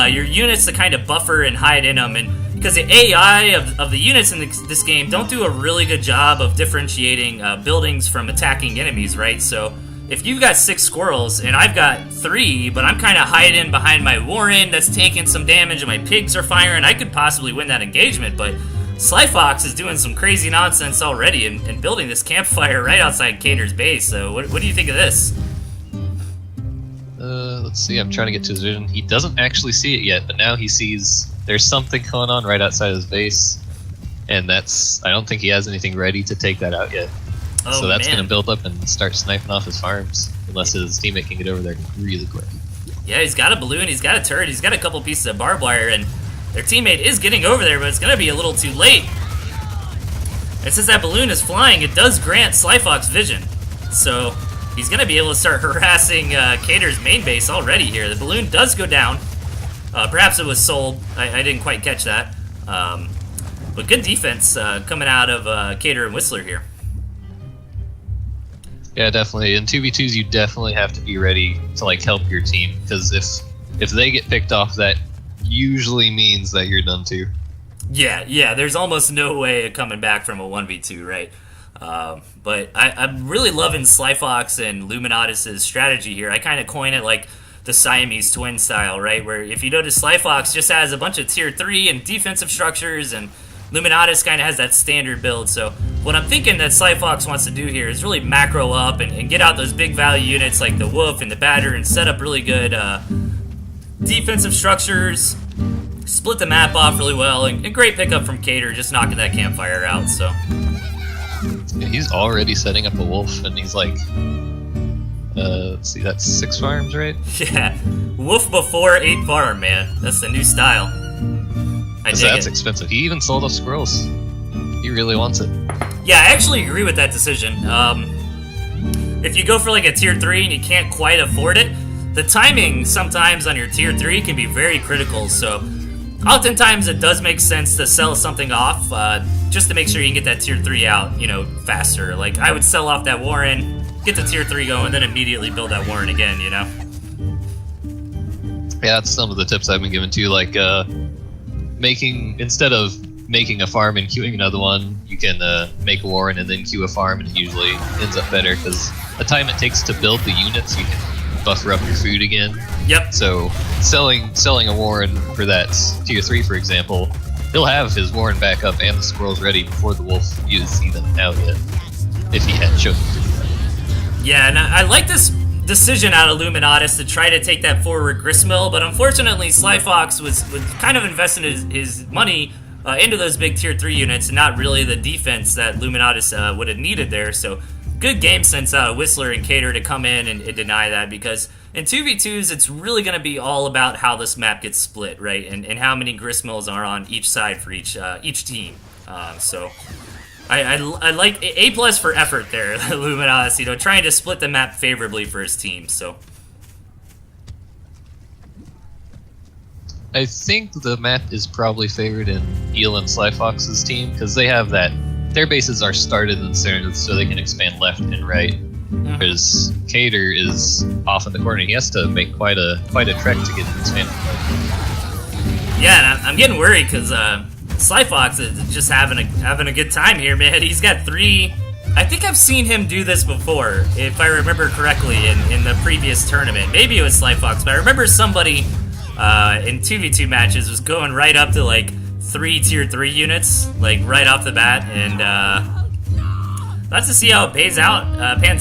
your units to kind of buffer and hide in them. And because the AI of the units in this game don't do a really good job of differentiating buildings from attacking enemies, right? So if you've got 6 squirrels and I've got 3, but I'm kind of hiding behind my warren that's taking some damage and my pigs are firing, I could possibly win that engagement, but Slyfox is doing some crazy nonsense already and building this campfire right outside Cater's base. So what do you think of this? Let's see, I'm trying to get to his vision. He doesn't actually see it yet, but now he sees there's something going on right outside his base. And I don't think he has anything ready to take that out yet. Oh, so that's man. going to build up and start sniping off his farms, unless his teammate can get over there really quick. Yeah, he's got a balloon, he's got a turret, he's got a couple pieces of barbed wire, and their teammate is getting over there, but it's going to be a little too late. And since that balloon is flying, it does grant Slyfox vision. So he's going to be able to start harassing Cater's main base already here. The balloon does go down. Perhaps it was sold. I didn't quite catch that. But good defense coming out of Cater and Whistler here. Yeah, definitely. In 2v2s, you definitely have to be ready to like help your team, because if they get picked off, that usually means that you're done too. Yeah, there's almost no way of coming back from a 1v2, right? But I'm really loving Slyfox and Luminatus' strategy here. I kind of coin it like the Siamese twin style, right? Where if you notice, Slyfox just has a bunch of tier 3 and defensive structures, and Luminatus kind of has that standard build. So what I'm thinking that Slyfox wants to do here is really macro up and get out those big value units like the Wolf and the Badger and set up really good defensive structures, split the map off really well, and great pickup from Cater, just knocking that campfire out. So yeah, he's already setting up a Wolf, and he's like, let's see, that's 6 farms, right? Yeah, Wolf before 8 farm, man. That's the new style. That's expensive. He even sold off squirrels. He really wants it. Yeah, I actually agree with that decision. If you go for like a tier 3 and you can't quite afford it, the timing sometimes on your tier 3 can be very critical. So oftentimes it does make sense to sell something off just to make sure you can get that tier 3 out, faster. Like I would sell off that Warren, get the tier 3 going, and then immediately build that Warren again, Yeah, that's some of the tips I've been given too, like instead of making a farm and queuing another one, you can make a Warren and then queue a farm, and it usually ends up better because the time it takes to build the units, you can buffer up your food again. Yep. So selling a Warren for that tier 3, for example, he'll have his Warren back up and the squirrels ready before the Wolf is even out yet, if he had chosen to do that. Yeah, and I like this decision out of Luminatus to try to take that forward gristmill, but unfortunately Slyfox was kind of investing his money into those big tier 3 units and not really the defense that Luminatus would have needed there. So good game sense out of Whistler and Cater to come in and deny that, because in 2v2s it's really going to be all about how this map gets split, right? And how many gristmills are on each side for each team. So I like A+ for effort there, Luminatus, trying to split the map favorably for his team. So I think the map is probably favored in Eel and Slyfox's team because they have that. Their bases are started and centered, so they can expand left and right. Whereas Cater is off in the corner. He has to make quite a trek to get expanded. Yeah, and I'm getting worried because Slyfox is just having a good time here, man. He's got 3. I think I've seen him do this before, if I remember correctly, in the previous tournament. Maybe it was Slyfox, but I remember somebody in 2v2 matches was going right up to like 3 tier 3 units, like right off the bat, and let's just see how it pans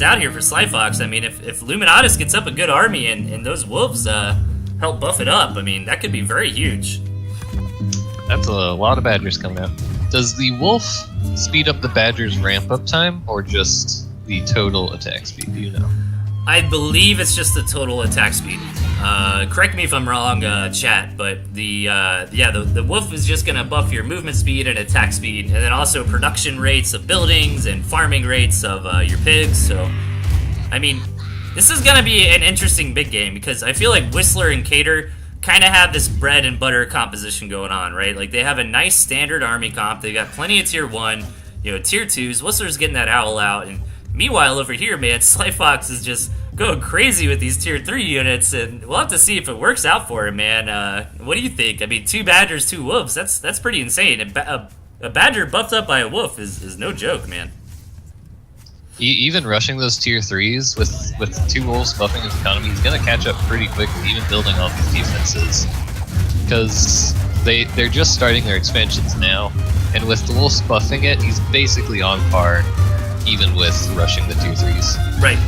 out here for Slyfox. I mean, if Luminatus gets up a good army and those Wolves help buff it up, I mean, that could be very huge. That's a lot of Badgers coming out. Does the Wolf speed up the Badgers' ramp-up time, or just the total attack speed? Do you know? I believe it's just the total attack speed. Correct me if I'm wrong, chat, but the Wolf is just gonna buff your movement speed and attack speed, and then also production rates of buildings and farming rates of your pigs. So, I mean, this is gonna be an interesting big game because I feel like Whistler and Cater kind of have this bread and butter composition going on, right? Like they have a nice standard army comp. They got plenty of tier 1, tier 2s. Whistler's getting that owl out, and meanwhile over here, man, Slyfox is just going crazy with these tier 3 units, and we'll have to see if it works out for him, man. What do you think? I mean, 2 Badgers, 2 Wolves. That's pretty insane. A Badger buffed up by a Wolf is no joke, man. Even rushing those tier 3s with 2 Wolves buffing his economy, he's going to catch up pretty quickly, even building all these defenses. Because they're just starting their expansions now, and with the Wolves buffing it, he's basically on par, even with rushing the tier 3s. Right.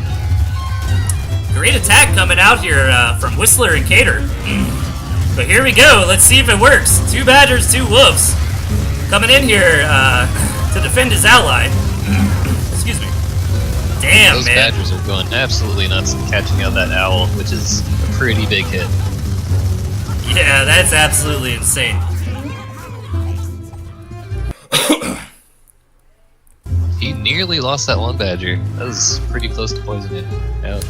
Great attack coming out here from Whistler and Cater. But here we go. Let's see if it works. 2 Badgers, 2 Wolves. Coming in here to defend his ally. Excuse me. Damn, those man. Badgers are going absolutely nuts and catching out that owl, which is a pretty big hit. Yeah, that's absolutely insane. He nearly lost that one Badger. That was pretty close to poisoning it out.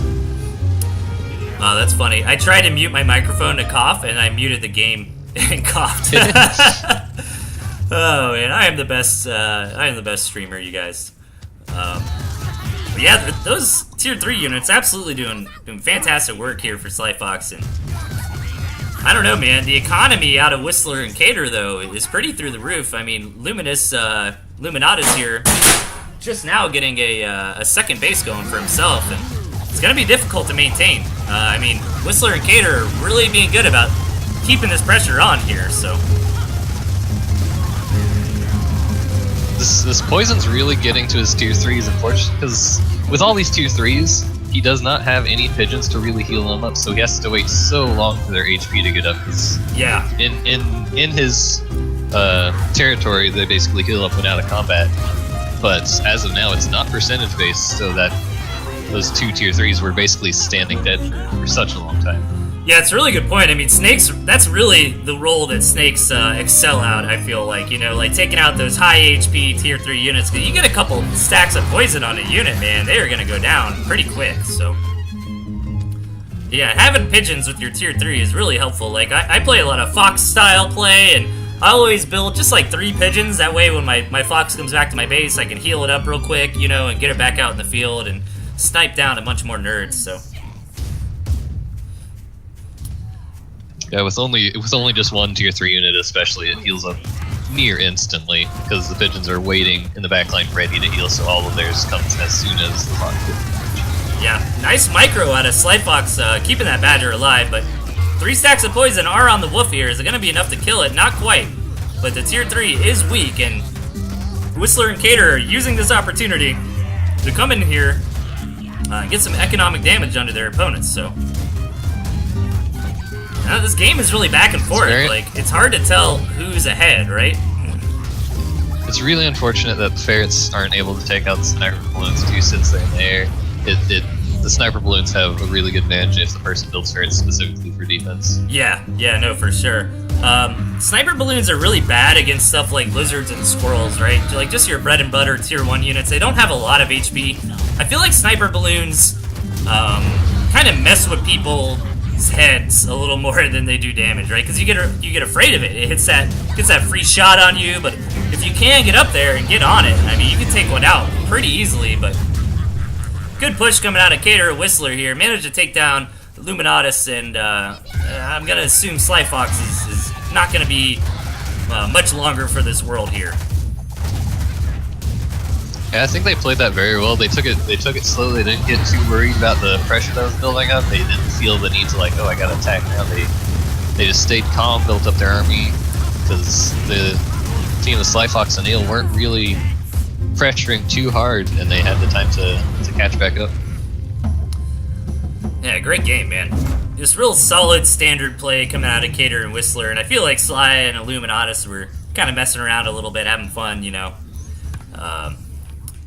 Oh, that's funny. I tried to mute my microphone to cough, and I muted the game and coughed. Oh man, I am the best. I am the best streamer, you guys. But yeah, those tier 3 units absolutely doing fantastic work here for Slyfox, and I don't know, man. The economy out of Whistler and Cater though is pretty through the roof. I mean, Luminatus here just now getting a second base going for himself, and it's going to be difficult to maintain. I mean, Whistler and Cater are really being good about keeping this pressure on here, so... This poison's really getting to his tier 3s, unfortunately, because with all these tier 3s, he does not have any pigeons to really heal them up, so he has to wait so long for their HP to get up. Cause yeah. In his territory, they basically heal up when out of combat. But as of now, it's not percentage based, so that those 2 tier 3s were basically standing dead for such a long time. Yeah, it's a really good point. I mean, snakes, that's really the role that snakes excel out, I feel like. You know, like taking out those high HP tier 3 units. 'Cause you get a couple stacks of poison on a unit, man, they are going to go down pretty quick, so... Yeah, having pigeons with your tier 3 is really helpful. Like, I play a lot of fox-style play, and I always build just like 3 pigeons. That way when my fox comes back to my base, I can heal it up real quick, you know, and get it back out in the field and snipe down a bunch more nerds, so... Yeah, with only just 1 tier 3 unit especially, it heals up near instantly, because the pigeons are waiting in the backline ready to heal, so all of theirs comes as soon as the fox gets damage. Yeah, nice micro out of Slyfox, keeping that badger alive, but 3 stacks of poison are on the wolf here. Is it going to be enough to kill it? Not quite, but the tier 3 is weak, and Whistler and Cater are using this opportunity to come in here and get some economic damage under their opponents, so... Now, this game is really back and forth. Like, it's hard to tell who's ahead, right? It's really unfortunate that the ferrets aren't able to take out the sniper balloons too, since they're in the air. The sniper balloons have a really good advantage if the person builds ferrets specifically for defense. Yeah, no, for sure. Sniper balloons are really bad against stuff like lizards and squirrels, right? Like, just your bread and butter tier 1 units. They don't have a lot of HP. I feel like sniper balloons kind of mess with people's heads a little more than they do damage, right? Because you get afraid of it. It gets that free shot on you, but if you can get up there and get on it, I mean, you can take one out pretty easily, but good push coming out of Cater Whistler here. Managed to take down Illuminatus, and I'm going to assume Slyfox is not going to be much longer for this world here. Yeah, I think they played that very well. They took it slowly. They didn't get too worried about the pressure that was building up. They didn't feel the need to, like, oh, I gotta attack now. They just stayed calm, built up their army, because the team of Slyfox and Eel weren't really pressuring too hard, and they had the time to catch back up. Yeah, great game, man. Just real solid standard play coming out of Cater and Whistler, and I feel like Sly and Illuminatus were kind of messing around a little bit, having fun, you know.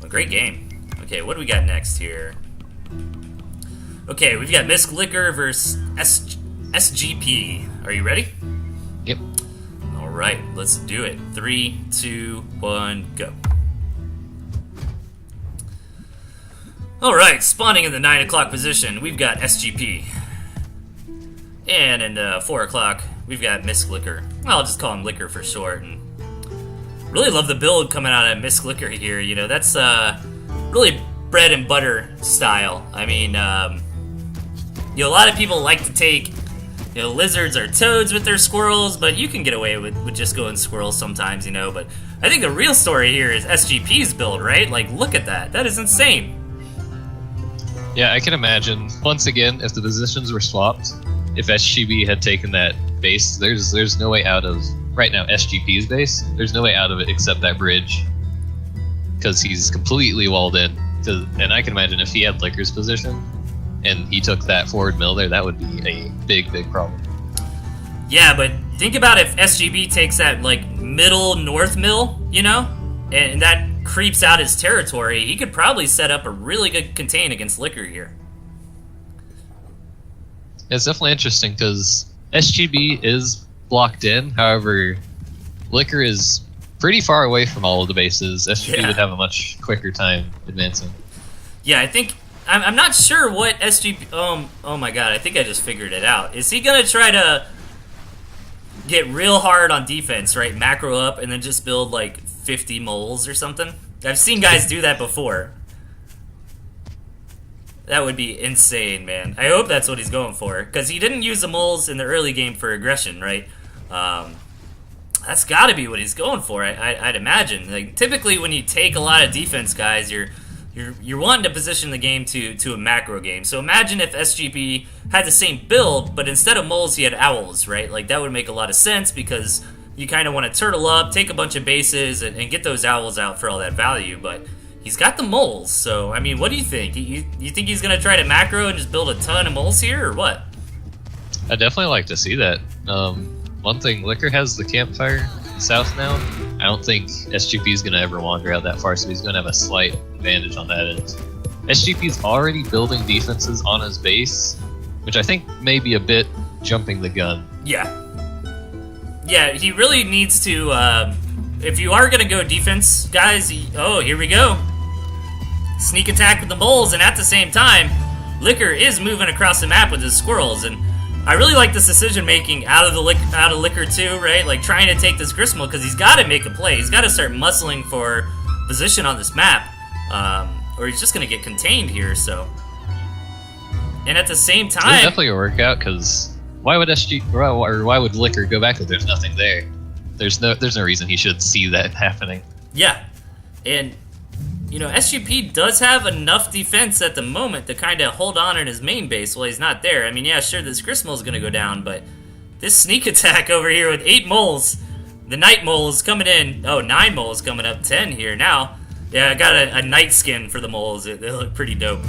A great game. Okay, what do we got next here? Okay, we've got Misk Liquor versus SGP. Are you ready? Yep. Alright, let's do it. 3, 2, 1, go. Alright, spawning in the 9 o'clock position, we've got SGP. And in 4 o'clock, we've got Misk Liquor. I'll just call him Liquor for short. And really love the build coming out of Misk Liquor here. You know, that's really bread and butter style. I mean, you know, a lot of people like to take, you know, lizards or toads with their squirrels, but you can get away with just going squirrels sometimes, you know. But I think the real story here is SGP's build, right? Like, look at that. That is insane. Yeah, I can imagine, once again, if the positions were swapped, if SGB had taken that base, there's no way out of, right now, SGP's base, there's no way out of it except that bridge, because he's completely walled in. And I can imagine if he had Liquor's position, and he took that forward mill there, that would be a big, big problem. Yeah, but think about if SGB takes that, like, middle north mill, you know, and that creeps out his territory, he could probably set up a really good contain against Liquor here. It's definitely interesting, because SGB is blocked in, however, Liquor is pretty far away from all of the bases. SGB would have a much quicker time advancing. Yeah, I think... I'm not sure what SGP... Oh my god, I think I just figured it out. Is he going to try to get real hard on defense, right? Macro up and then just build, like, 50 moles or something? I've seen guys do that before. That would be insane, man. I hope that's what he's going for, because he didn't use the moles in the early game for aggression, right? That's got to be what he's going for, I'd imagine. Like, typically when you take a lot of defense guys, you're you're wanting to position the game to a macro game. So imagine if SGP had the same build, but instead of moles, he had owls, right? Like, that would make a lot of sense because you kind of want to turtle up, take a bunch of bases, and get those owls out for all that value. But he's got the moles, so, I mean, what do you think? You think he's going to try to macro and just build a ton of moles here, or what? I definitely like to see that. One thing, Liquor has the campfire south now. I don't think SGP is going to ever wander out that far, so he's going to have a slight advantage on that end. SGP's already building defenses on his base, which I think may be a bit jumping the gun. Yeah. Yeah, he really needs to, if you are going to go defense, guys, oh, here we go. Sneak attack with the moles, and at the same time, Liquor is moving across the map with his squirrels, and I really like this decision-making out of Liquor too, right? Like, trying to take this Gristmill, because he's got to make a play. He's got to start muscling for position on this map, or he's just going to get contained here, so. And at the same time... It's definitely a workout, because why would why would Liquor go back if there's nothing there? There's no reason he should see that happening. Yeah, and, you know, SGP does have enough defense at the moment to kind of hold on in his main base while he's not there. I mean, yeah, sure, this Gristmill is going to go down, but this sneak attack over here with 8 moles, the Night Mole is coming in. Oh, 9 moles coming up, 10 here now. Yeah, I got a night skin for the moles. They look pretty dope.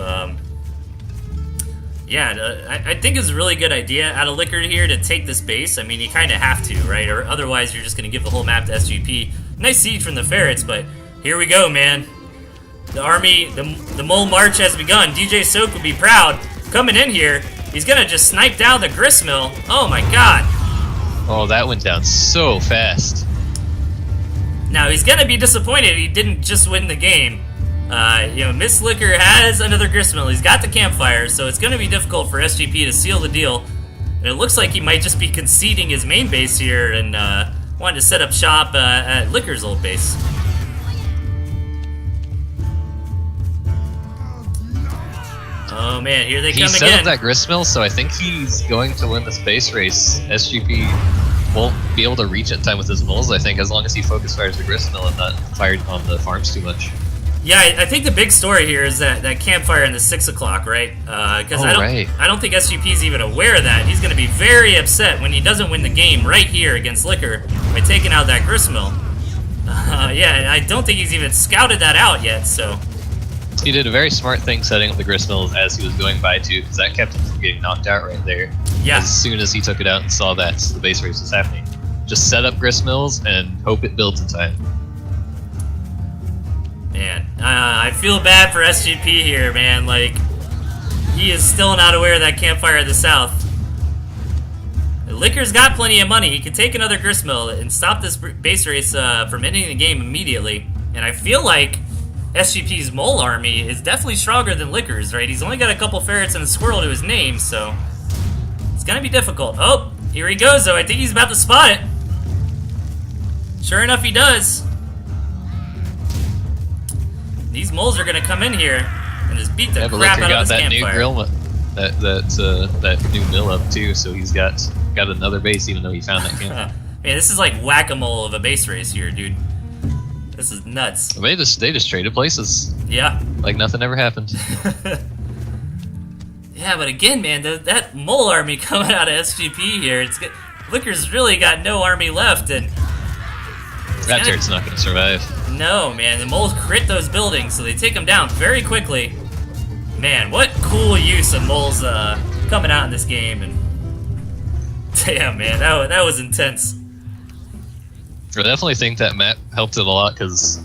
Yeah, I think it's a really good idea out of Liquor here to take this base. I mean, you kind of have to, right? Or otherwise, you're just going to give the whole map to SGP. Nice siege from the Ferrets, but here we go, man. The army, the mole march has begun. DJ Soak would be proud. Coming in here, he's going to just snipe down the Gristmill. Oh, my God. Oh, that went down so fast. Now, he's going to be disappointed he didn't just win the game. You know, Miss Liquor has another Gristmill. He's got the campfire, so it's going to be difficult for SGP to seal the deal. And it looks like he might just be conceding his main base here and wanting to set up shop at Liquor's old base. Oh man, here they come again. He set up that Gristmill, so I think he's going to win this base race. SGP won't be able to reach it in time with his moles, I think, as long as he focus fires the Gristmill and not fired on the farms too much. Yeah, I think the big story here is that campfire in the 6 o'clock, right? Because I don't think SGP's even aware of that. He's going to be very upset when he doesn't win the game right here against Liquor by taking out that Gristmill. Yeah, I don't think he's even scouted that out yet, so. He did a very smart thing setting up the Gristmill as he was going by, too, because that kept him from getting knocked out right there. Yeah. As soon as he took it out and saw that the base race was happening. Just set up Gristmills and hope it builds in time. Man, I feel bad for SGP here, man. Like, he is still not aware of that campfire in the south. Liquor's got plenty of money. He could take another Gristmill and stop this base race from ending the game immediately. And I feel like SGP's mole army is definitely stronger than Liquor's, right? He's only got a couple ferrets and a squirrel to his name, so it's gonna be difficult. Oh, here he goes, though. I think he's about to spot it. Sure enough, he does. These moles are gonna come in here and just beat the crap out of this campfire. New grill, that new mill up too, so he's got another base, even though he found that camp. Man, this is like whack-a-mole of a base race here, dude. This is nuts. They just traded places. Yeah. Like nothing ever happened. Yeah, but again, man, that mole army coming out of SGP here, Liquor's really got no army left, and that turret's not going to survive. No, man, the moles crit those buildings, so they take them down very quickly. Man, what cool use of moles coming out in this game, and damn, man, that was intense. I definitely think that map helped it a lot, because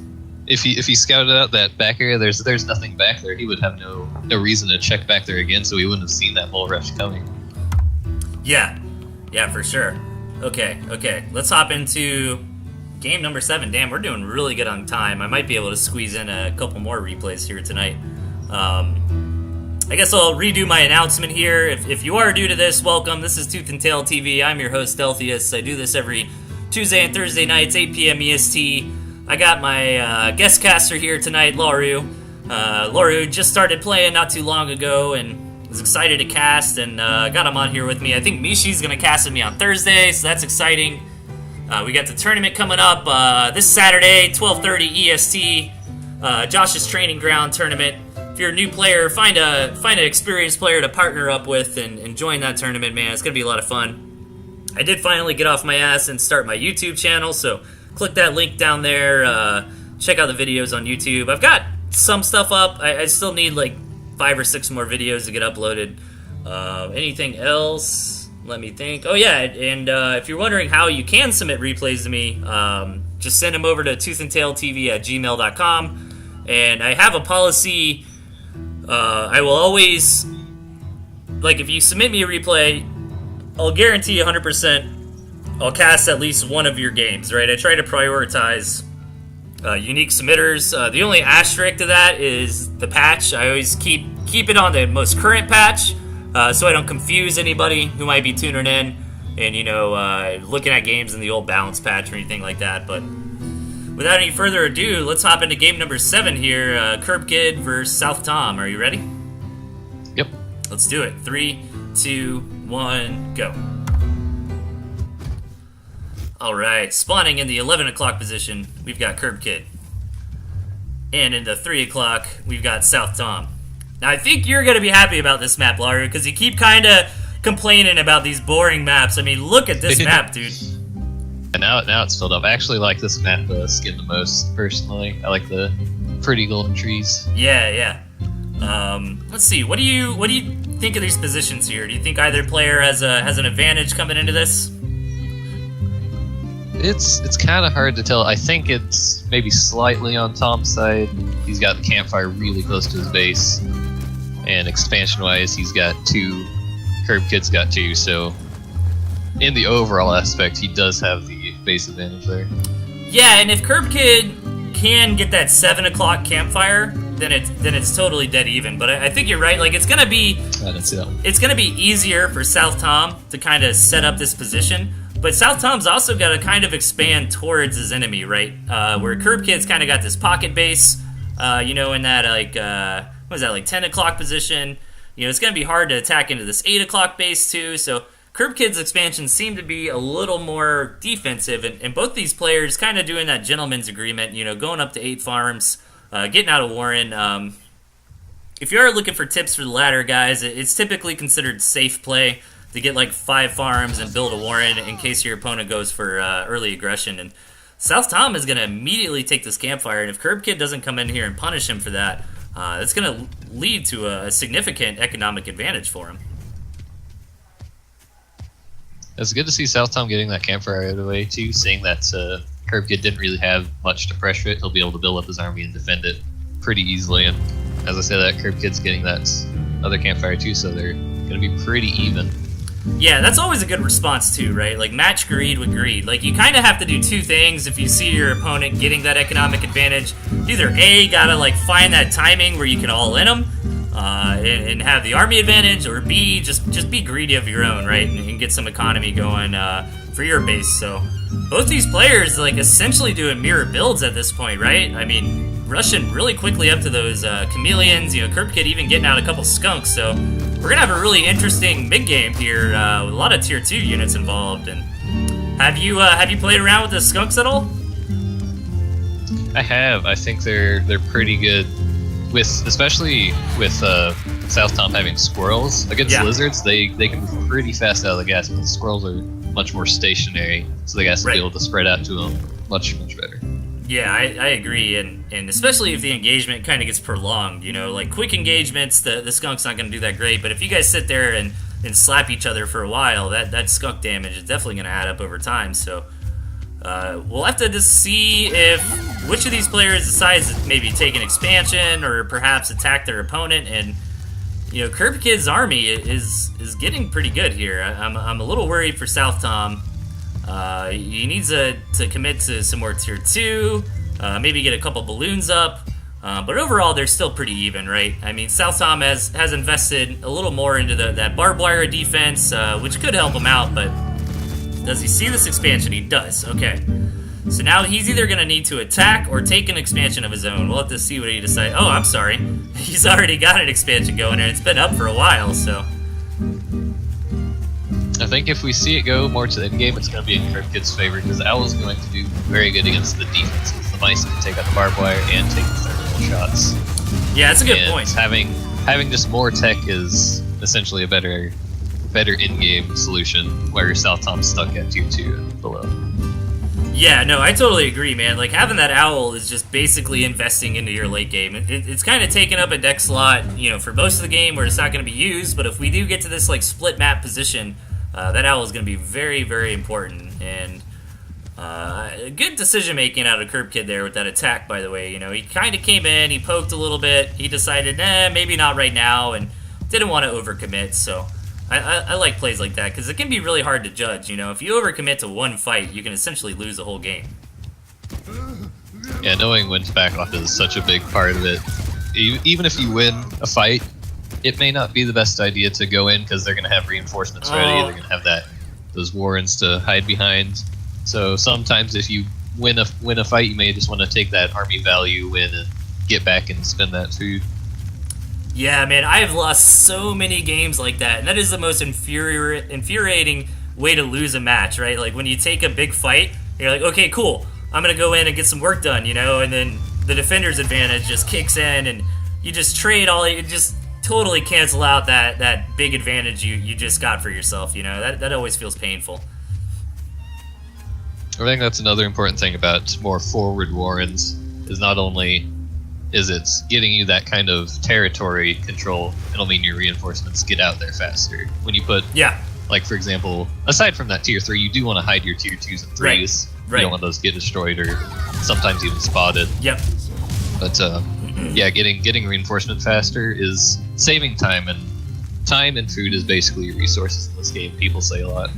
if he scouted out that back area, there's nothing back there. He would have no reason to check back there again, so he wouldn't have seen that mole rush coming. Yeah, for sure. Okay, let's hop into game number 7. Damn, we're doing really good on time. I might be able to squeeze in a couple more replays here tonight. I guess I'll redo my announcement here. If you are new to this, welcome. This is Toothandtailtv. I'm your host, Delthius. I do this every Tuesday and Thursday nights, 8 p.m. EST. I got my guest caster here tonight, Laru. Laru just started playing not too long ago and was excited to cast, and got him on here with me. I think Mishi's going to cast with me on Thursday, so that's exciting. We got the tournament coming up this Saturday, 12:30 EST. Josh's Training Ground tournament. If you're a new player, find an experienced player to partner up with and join that tournament, man. It's going to be a lot of fun. I did finally get off my ass and start my YouTube channel, so click that link down there. Check out the videos on YouTube. I've got some stuff up. I still need like 5 or 6 more videos to get uploaded. Anything else? Let me think. Oh yeah, and if you're wondering how you can submit replays to me, just send them over to toothandtailtv@gmail.com. And I have a policy. I will always, like, if you submit me a replay, I'll guarantee 100% I'll cast at least one of your games, right? I try to prioritize unique submitters. The only asterisk to that is the patch. I always keep it on the most current patch, so I don't confuse anybody who might be tuning in and, you know, looking at games in the old balance patch or anything like that. But without any further ado, let's hop into game number 7 here. Curb Kid versus South Tom. Are you ready? Yep. Let's do it. 3, 2, 1, go. Alright, spawning in the 11 o'clock position, we've got Curb Kid. And in the 3 o'clock, we've got South Tom. Now, I think you're going to be happy about this map, Laru, because you keep kind of complaining about these boring maps. I mean, look at this map, dude. And now it's filled up. I actually like this map skin the most, personally. I like the pretty golden trees. Yeah. Let's see. What do you think of these positions here? Do you think either player has an advantage coming into this? It's kind of hard to tell. I think it's maybe slightly on Tom's side. He's got the campfire really close to his base, and expansion-wise, he's got 2. Curb Kid's got 2. So, in the overall aspect, he does have the base advantage there. Yeah, and if Curb Kid can get that 7 o'clock campfire, then it's totally dead even. But I think you're right. Like, it's gonna be easier for South Tom to kind of set up this position. But South Tom's also got to kind of expand towards his enemy, right? Where Curb Kid's kind of got this pocket base, you know, in that, like, what is that, like 10 o'clock position. You know, it's going to be hard to attack into this 8 o'clock base, too. So Curb Kid's expansions seem to be a little more defensive. And both these players kind of doing that gentleman's agreement, you know, going up to 8 farms, getting out of Warren. If you are looking for tips for the ladder, guys, it's typically considered safe play to get like 5 farms and build a Warren in case your opponent goes for early aggression. And South Tom is going to immediately take this campfire, and if Curb Kid doesn't come in here and punish him for that, that's going to lead to a significant economic advantage for him. It's good to see South Tom getting that campfire out of the way, too, seeing that Curb Kid didn't really have much to pressure it. He'll be able to build up his army and defend it pretty easily, and as I said, that Curb Kid's getting that other campfire, too, so they're going to be pretty even. Yeah, that's always a good response too, right? Like, match greed with greed. Like, you kind of have to do 2 things if you see your opponent getting that economic advantage. Either A, gotta like find that timing where you can all in them and have the army advantage, or B, just be greedy of your own, right? And get some economy going for your base. So both these players like essentially doing mirror builds at this point, right? I mean, rushing really quickly up to those chameleons. You know, Curb Kid even getting out a couple skunks. So we're gonna have a really interesting mid game here with a lot of tier 2 units involved. And have you played around with the skunks at all? I have. I think they're pretty good, especially with South Tom having squirrels against lizards. They can move pretty fast out of the gas, but the squirrels are much more stationary, so the gas will be able to spread out to them much better. Yeah, I agree, and especially if the engagement kind of gets prolonged, you know, like quick engagements, the skunk's not going to do that great, but if you guys sit there and slap each other for a while, that skunk damage is definitely going to add up over time. So we'll have to just see which of these players decides to maybe take an expansion or perhaps attack their opponent. And you know, Curb Kid's army is getting pretty good here. I'm a little worried for South Tom. He needs to commit to some more tier 2, maybe get a couple balloons up, but overall they're still pretty even, right? I mean, South Tom has invested a little more into that barbed wire defense, which could help him out, but does he see this expansion? He does. Okay. So now he's either going to need to attack or take an expansion of his own. We'll have to see what he decides. Oh, I'm sorry. He's already got an expansion going, and it's been up for a while, so... I think if we see it go more to the end game, it's going to be in Curb Kid's favor, because Owl's going to do very good against the defenses. The mice can take out the barbed wire and take the thermal. shots. Yeah, that's a good And point. having just more tech is essentially a better in-game solution where South Tom's stuck at tier 2 and below. Yeah, no, I totally agree, man. Like, having that owl is just basically investing into your late game. It's kind of taking up a deck slot, you know, for most of the game where it's not going to be used, but if we do get to this, like, split map position, that owl is going to be very, very important. And good decision-making out of Curb Kid there with that attack, by the way. You know, he kind of came in, he poked a little bit, he decided, maybe not right now, and didn't want to overcommit, so... I like plays like that, because it can be really hard to judge, you know? If you overcommit to one fight, you can essentially lose the whole game. Yeah, knowing when to back off is such a big part of it. Even if you win a fight, it may not be the best idea to go in, because they're going to have reinforcements ready, they're going to have those warrens to hide behind. So sometimes if you win a fight, you may just want to take that army value win and get back and spend that food. Yeah, man, I have lost so many games like that, and that is the most infuriating way to lose a match, right? Like, when you take a big fight, you're like, okay, cool, I'm going to go in and get some work done, you know, and then the defender's advantage just kicks in, and you just trade you just totally cancel out that big advantage you just got for yourself, you know? That always feels painful. I think that's another important thing about more forward warrens, is not only... is it's getting you that kind of territory control. It'll mean your reinforcements get out there faster. When you put, like, for example, aside from that tier 3, you do want to hide your tier 2s and 3s. Right. You don't want those to get destroyed or sometimes even spotted. Yep. But, yeah, getting reinforcement faster is saving time, and food is basically resources in this game. People say a lot.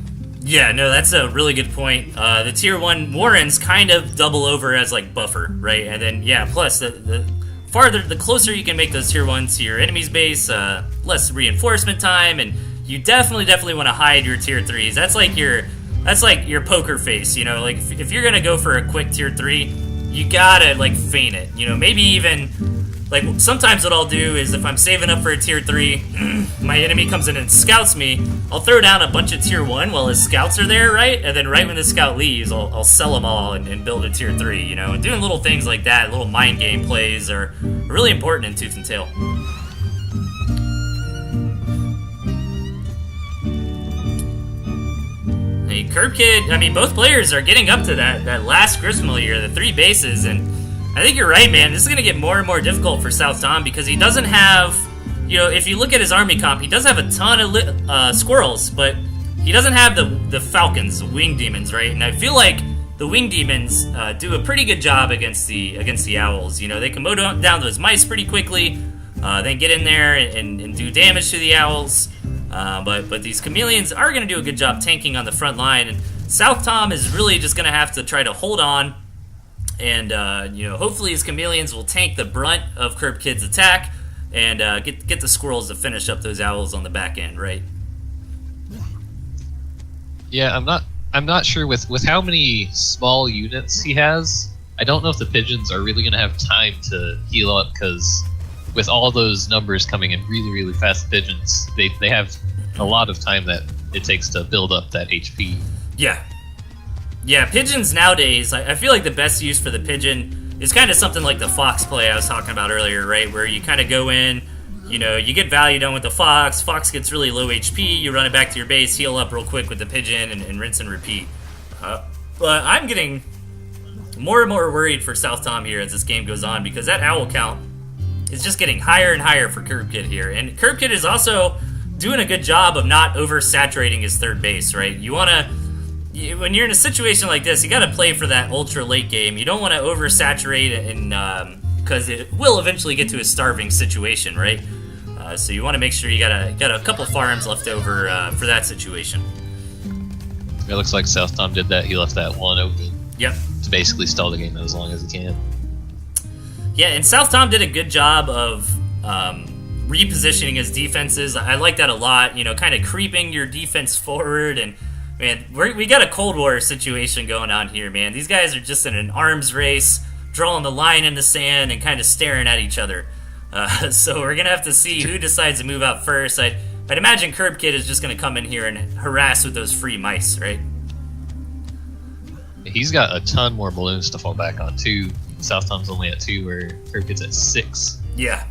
Yeah, no, that's a really good point. The tier 1 warrens kind of double over as, like, buffer, right? And then, yeah, plus the closer you can make those tier 1s to your enemy's base, less reinforcement time, and you definitely want to hide your tier 3s. That's like your poker face, you know? Like, if you're gonna go for a quick tier 3, you gotta, like, feint it, you know? Maybe even, like, sometimes what I'll do is if I'm saving up for a tier 3, my enemy comes in and scouts me, I'll throw down a bunch of tier 1 while his scouts are there, right? And then right when the scout leaves, I'll sell them all and build a tier 3, you know? And doing little things like that, little mind game plays are really important in Tooth and Tail. Hey, Curb Kid, I mean, both players are getting up to that last Gristmill here, the 3 bases, and I think you're right, man. This is going to get more and more difficult for South Tom because he doesn't have, you know, if you look at his army comp, he does have a ton of squirrels, but he doesn't have the falcons, the winged demons, right? And I feel like the winged demons do a pretty good job against the owls. You know, they can mow down those mice pretty quickly, then get in there and do damage to the owls. But these chameleons are going to do a good job tanking on the front line, and South Tom is really just going to have to try to hold on. And, you know, hopefully his chameleons will tank the brunt of Curb Kid's attack and get the squirrels to finish up those owls on the back end, right? Yeah, I'm not sure with how many small units he has. I don't know if the pigeons are really going to have time to heal up, because with all those numbers coming in really fast pigeons, they have a lot of time that it takes to build up that HP. Yeah, pigeons nowadays, I feel like the best use for the pigeon is kind of something like the fox play I was talking about earlier, right? Where you kind of go in, you know, you get value done with the fox gets really low HP, you run it back to your base, heal up real quick with the pigeon, and rinse and repeat. But I'm getting more and more worried for South Tom here as this game goes on, because that owl count is just getting higher and higher for Curb Kid here. And Curb Kid is also doing a good job of not oversaturating his third base, right? You want to... when you're in a situation like this, you got to play for that ultra late game. You don't want to oversaturate, and because it will eventually get to a starving situation, right? So you want to make sure you got a couple farms left over for that situation. It looks like South Tom did that. He left that one open. Yep. To basically stall the game as long as he can. Yeah, and South Tom did a good job of repositioning his defenses. I like that a lot. You know, kind of creeping your defense forward. And man, we got a Cold War situation going on here, man. These guys are just in an arms race, drawing the line in the sand and kind of staring at each other. So we're going to have to see who decides to move out first. I'd imagine Curb Kid is just going to come in here and harass with those free mice, right? He's got a ton more balloons to fall back on, too. South Tom's only at 2, where Curb Kid's at 6. Yeah.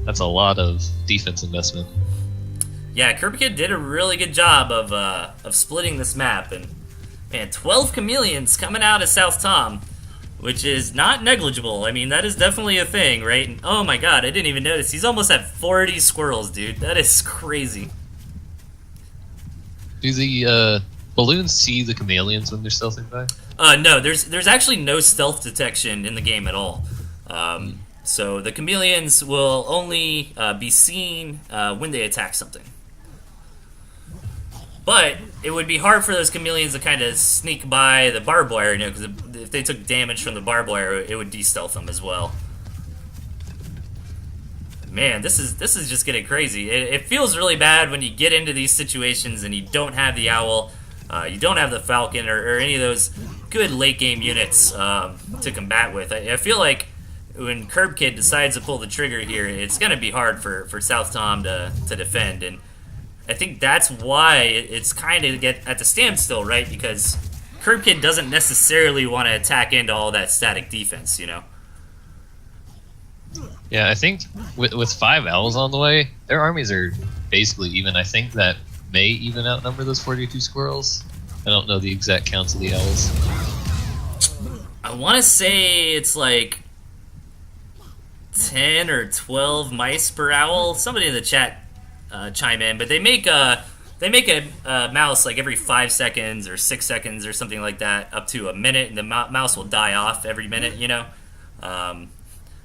That's a lot of defense investment. Yeah, Curb Kid did a really good job of splitting this map, and man, 12 chameleons coming out of South Tom, which is not negligible. I mean, that is definitely a thing, right? And, oh my god, I didn't even notice. He's almost at 40 squirrels, dude. That is crazy. Do the balloons see the chameleons when they're stealthing by? No, there's actually no stealth detection in the game at all. So the chameleons will only be seen when they attack something. But it would be hard for those chameleons to kind of sneak by the barbed wire, you know, because if they took damage from the barbed wire, it would de-stealth them as well. Man, this is just getting crazy. It feels really bad when you get into these situations and you don't have the owl, you don't have the falcon, or any of those good late game units to combat with. I feel like when Curb Kid decides to pull the trigger here, it's going to be hard for South Tom to defend, and I think that's why it's kind of at the standstill, right? Because Curb Kid doesn't necessarily want to attack into all that static defense, you know? Yeah, I think with 5 owls on the way, their armies are basically even. I think that may even outnumber those 42 squirrels. I don't know the exact counts of the owls. I want to say it's like 10 or 12 mice per owl. Somebody in the chat chime in, but they make a mouse like every 5 seconds or 6 seconds or something like that, up to a minute, and the mouse will die off every minute, you know.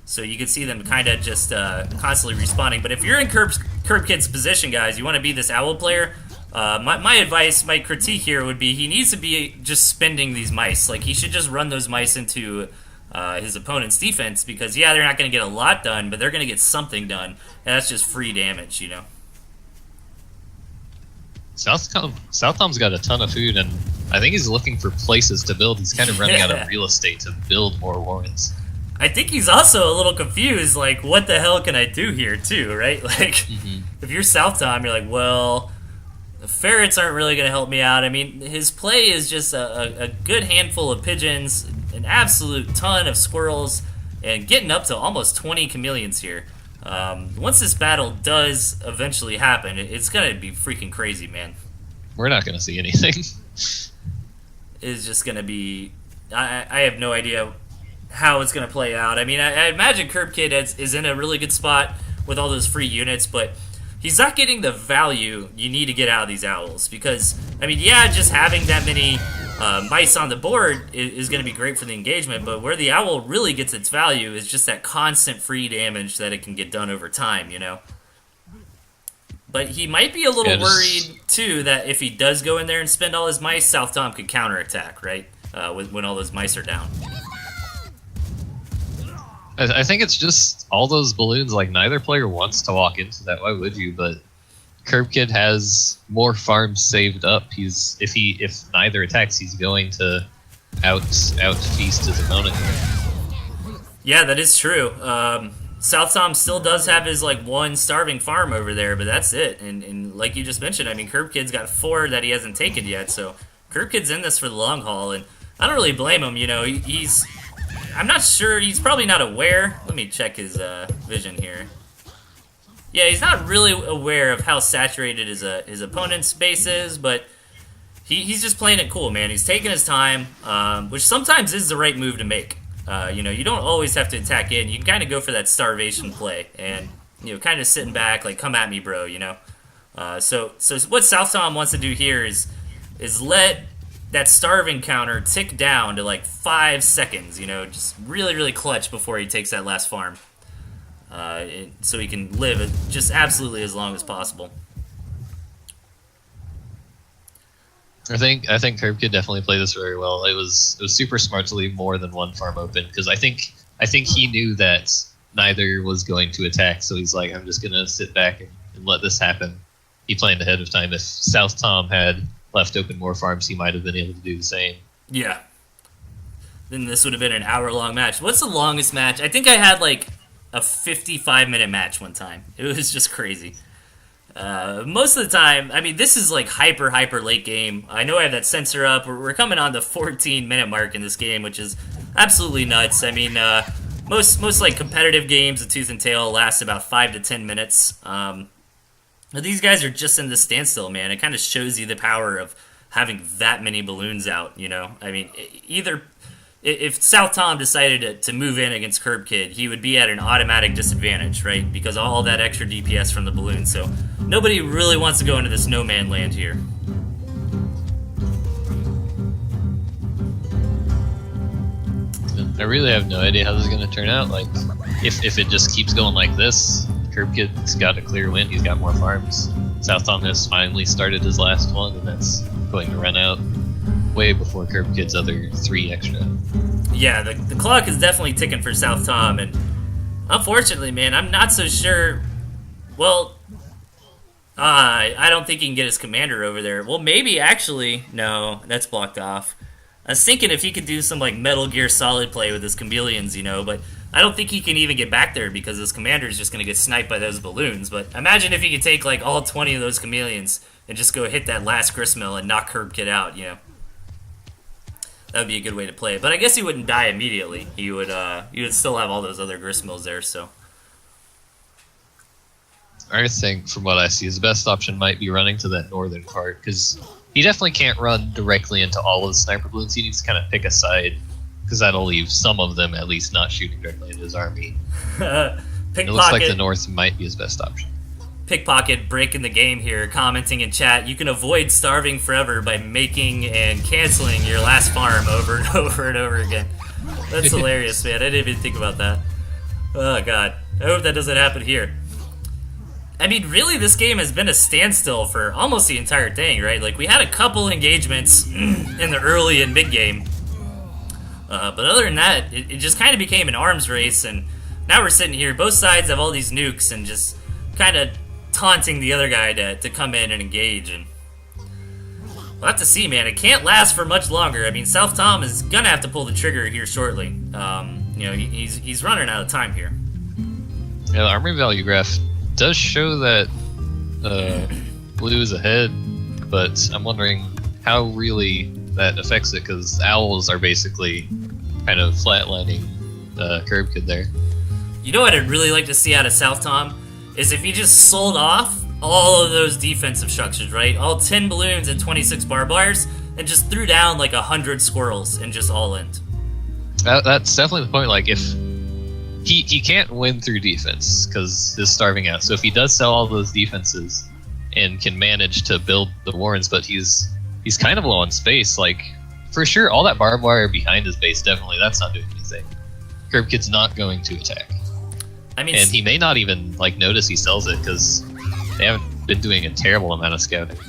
So you can see them kind of just constantly respawning. But if you're in Curb Kid's position, guys, you want to be this owl player. My advice, my critique here would be he needs to be just spending these mice. Like, he should just run those mice into his opponent's defense, because yeah, they're not going to get a lot done, but they're going to get something done, and that's just free damage, you know. South Tom's got a ton of food, and I think he's looking for places to build. He's kind of running out of real estate to build more warrens. I think he's also a little confused, like, what the hell can I do here, too, right? Like, if you're South Tom, you're like, well, the ferrets aren't really going to help me out. I mean, his play is just a good handful of pigeons, an absolute ton of squirrels, and getting up to almost 20 chameleons here. Once this battle does eventually happen, it's going to be freaking crazy, man. We're not going to see anything. It's just going to be... I have no idea how it's going to play out. I mean, I imagine Curb Kid is in a really good spot with all those free units, but he's not getting the value you need to get out of these owls, because, I mean, yeah, just having that many mice on the board is going to be great for the engagement, but where the owl really gets its value is just that constant free damage that it can get done over time, you know? But he might be a little worried, too, that if he does go in there and spend all his mice, South Tom could counterattack, right? When all those mice are down. I think it's just all those balloons. Like, neither player wants to walk into that. Why would you? But Curb Kid has more farms saved up. If neither attacks, he's going to out feast his opponent. Yeah, that is true. South Tom still does have his like one starving farm over there, but that's it. And like you just mentioned, I mean, Curb Kid's got 4 that he hasn't taken yet. So Curb Kid's in this for the long haul, and I don't really blame him. You know, I'm not sure. He's probably not aware. Let me check his vision here. Yeah, he's not really aware of how saturated his opponent's base is, but he's just playing it cool, man. He's taking his time, which sometimes is the right move to make. You know, you don't always have to attack in. You can kind of go for that starvation play and, you know, kind of sitting back, like, come at me, bro, you know. So what South Tom wants to do here is let that starving counter tick down to like 5 seconds, you know, just really, really clutch before he takes that last farm. So he can live just absolutely as long as possible. I think Curb Kid definitely played this very well. It was super smart to leave more than one farm open, because I think he knew that neither was going to attack, so he's like, I'm just gonna sit back and let this happen. He planned ahead of time. If South Tom had left open more farms, he might have been able to do the same. Yeah. Then this would have been an hour-long match. What's the longest match? I think I had like a 55-minute match one time. It was just crazy. Most of the time, I mean, this is like hyper late game. I know I have that sensor up. We're coming on the 14-minute mark in this game, which is absolutely nuts. I mean, most like competitive games of Tooth and Tail last about 5 to 10 minutes. But these guys are just in the standstill, man. It kind of shows you the power of having that many balloons out. You know, I mean, either if South Tom decided to move in against Curb Kid, he would be at an automatic disadvantage, right? Because of all that extra DPS from the balloons. So nobody really wants to go into this no man land here. I really have no idea how this is going to turn out. Like, if it just keeps going like this, Curb Kid's got a clear win. He's got more farms. South Tom has finally started his last one, and that's going to run out way before Curb Kid's other 3 extra. Yeah, the clock is definitely ticking for South Tom, and unfortunately, man, I'm not so sure. Well, I don't think he can get his commander over there. Well, maybe, actually. No, that's blocked off. I was thinking if he could do some like Metal Gear Solid play with his chameleons, you know, but I don't think he can even get back there because his commander is just going to get sniped by those balloons. But imagine if he could take like all 20 of those chameleons and just go hit that last gristmill and knock Curb Kid out, you know. That would be a good way to play it. But I guess he wouldn't die immediately. He would still have all those other gristmills there, so. I think, from what I see, his best option might be running to that northern part, because he definitely can't run directly into all of the sniper balloons. He needs to kind of pick a side, because that'll leave some of them at least not shooting directly into his army. It looks like the north might be his best option. Pickpocket breaking the game here, commenting in chat, you can avoid starving forever by making and canceling your last farm over and over and over again. That's hilarious, man. I didn't even think about that. Oh, God. I hope that doesn't happen here. I mean, really, this game has been a standstill for almost the entire thing, right? Like, we had a couple engagements in the early and mid-game. But other than that, it just kind of became an arms race, and now we're sitting here, both sides have all these nukes, and just kind of taunting the other guy to come in and engage, and we'll have to see, man. It can't last for much longer. I mean, South Tom is gonna have to pull the trigger here shortly. You know, he's running out of time here. Yeah, the army value graph does show that blue is ahead, but I'm wondering how really that affects it, because owls are basically kind of flatlining Curb Kid there. You know what I'd really like to see out of South Tom is if he just sold off all of those defensive structures, right? All 10 balloons and 26 barbed wires, and just threw down like 100 squirrels and just all in. That's definitely the point. Like, if he can't win through defense because he's starving out. So if he does sell all those defenses and can manage to build the warrens, but he's kind of low on space. Like, for sure, all that barbed wire behind his base, definitely, that's not doing anything. Curb Kid's not going to attack. I mean, and he may not even like notice he sells it because they haven't been doing a terrible amount of scouting.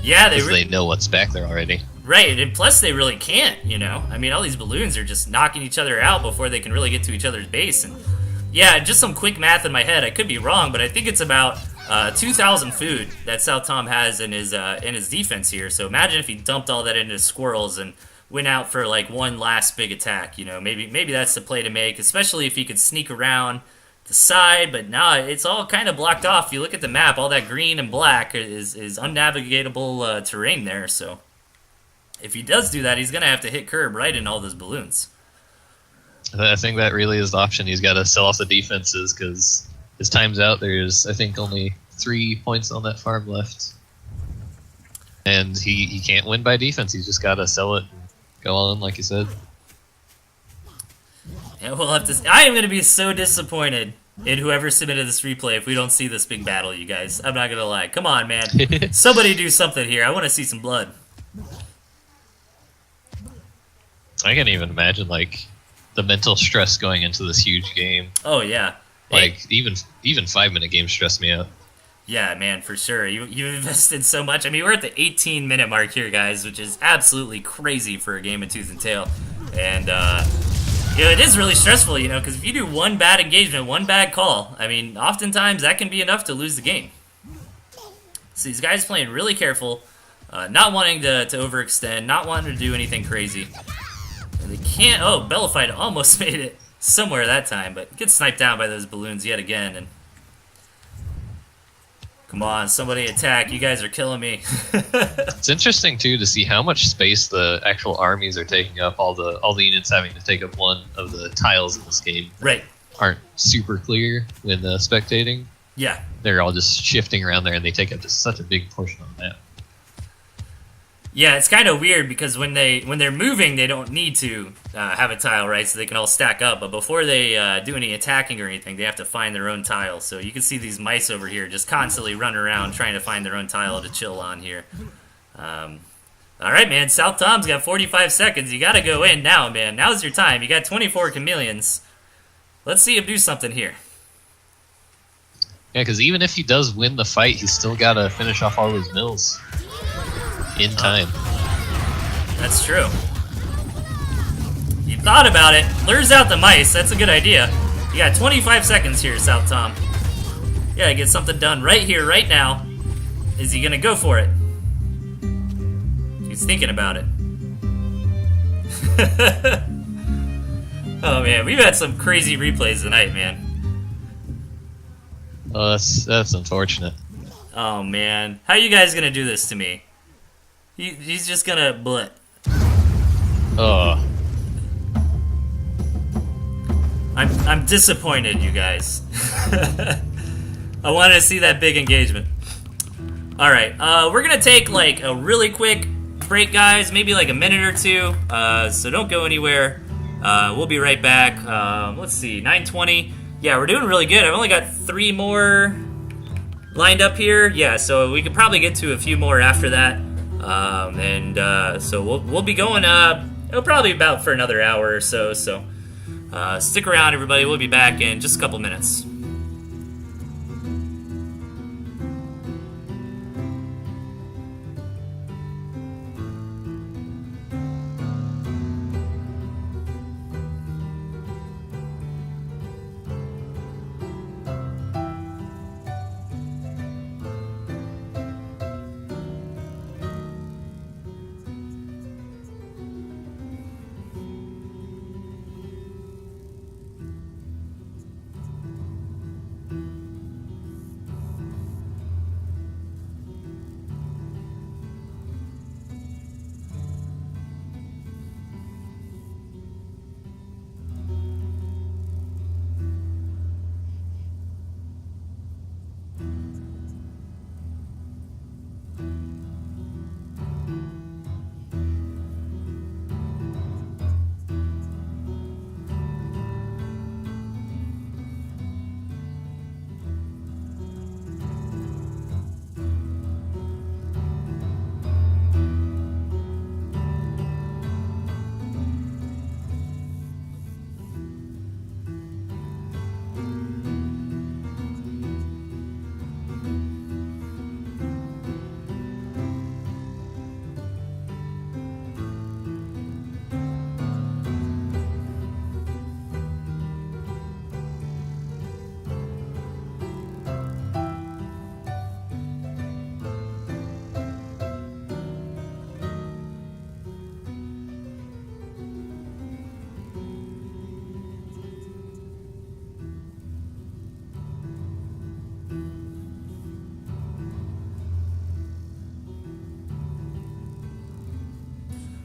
Yeah, they know what's back there already. Right, and plus they really can't, you know. I mean, all these balloons are just knocking each other out before they can really get to each other's base. And yeah, just some quick math in my head. I could be wrong, but I think it's about 2,000 food that South Tom has in his defense here. So imagine if he dumped all that into squirrels and went out for like one last big attack. You know, maybe that's the play to make, especially if he could sneak around the side, but nah, it's all kind of blocked off. If you look at the map, all that green and black is unnavigatable terrain there, so if he does do that, he's going to have to hit Curb right in all those balloons. I think that really is the option. He's got to sell off the defenses because his time's out. There's, I think, only 3 points on that farm left. And he can't win by defense. He's just got to sell it and go on, like you said. Yeah, we'll have to. I am going to be so disappointed in whoever submitted this replay if we don't see this big battle, you guys. I'm not going to lie. Come on, man. Somebody do something here. I want to see some blood. I can't even imagine, like, the mental stress going into this huge game. Oh, yeah. Like, even 5-minute games stress me out. Yeah, man, for sure. You've invested so much. I mean, we're at the 18-minute mark here, guys, which is absolutely crazy for a game of Tooth and Tail. And, you know, it is really stressful, you know, because if you do one bad engagement, one bad call, I mean, oftentimes that can be enough to lose the game. So these guys playing really careful, not wanting to overextend, not wanting to do anything crazy. And they can't. Oh, Bellified almost made it somewhere that time, but gets sniped down by those balloons yet again. And Come on, somebody attack. You guys are killing me. It's interesting too to see how much space the actual armies are taking up. All the units having to take up one of the tiles in this game. Right. Aren't super clear when spectating. Yeah. They're all just shifting around there, and they take up just such a big portion of the map. Yeah, it's kind of weird because when they're moving, they don't need to have a tile, right? So they can all stack up. But before they do any attacking or anything, they have to find their own tile. So you can see these mice over here just constantly run around trying to find their own tile to chill on here. All right, man. South Tom's got 45 seconds. You got to go in now, man. Now's your time. You got 24 chameleons. Let's see him do something here. Yeah, because even if he does win the fight, he's still got to finish off all his mills in time. That's true. You thought about it. Lures out the mice. That's a good idea. You got 25 seconds here, South Tom. You gotta get something done right here, right now. Is he gonna go for it? He's thinking about it. Oh man, we've had some crazy replays tonight, man. Oh, that's unfortunate. Oh man, how you guys gonna do this to me? He's just gonna blit. Oh. I'm disappointed, you guys. I wanted to see that big engagement. All right, we're gonna take like a really quick break, guys. Maybe like a minute or two. So don't go anywhere. We'll be right back. Let's see, 9:20. Yeah, we're doing really good. I've only got 3 more lined up here. Yeah, so we could probably get to a few more after that. So we'll be going probably about for another hour or so. So stick around, everybody. We'll be back in just a couple minutes.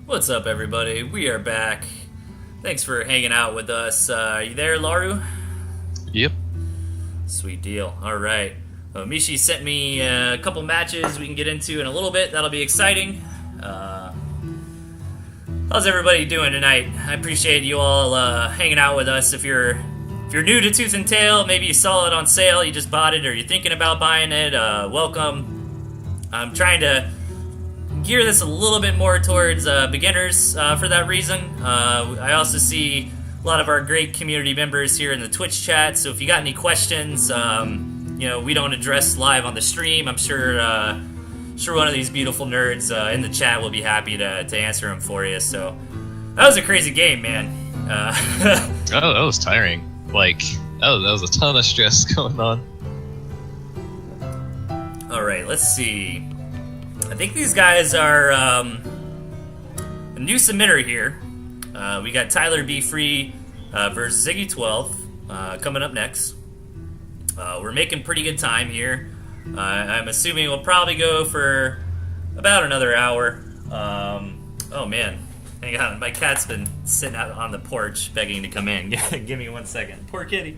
What's up, everybody? We are back. Thanks for hanging out with us. Are you there, Laru? Yep. Sweet deal. All right. Mishi sent me a couple matches we can get into in a little bit. That'll be exciting. How's everybody doing tonight? I appreciate you all hanging out with us. If you're new to Tooth and Tail, maybe you saw it on sale, you just bought it, or you're thinking about buying it, welcome. I'm trying to gear this a little bit more towards beginners for that reason. I also see a lot of our great community members here in the Twitch chat, so if you got any questions, we don't address live on the stream, I'm sure one of these beautiful nerds in the chat will be happy to answer them for you. So that was a crazy game, man. Oh, that was tiring. Like, that was a ton of stress going on. All right, let's see. I think these guys are a new submitter here. We got Tyler B. Free versus Ziggy 12 coming up next. We're making pretty good time here. I'm assuming we'll probably go for about another hour. Oh man, hang on, my cat's been sitting out on the porch begging to come in. Give me 1 second. Poor kitty.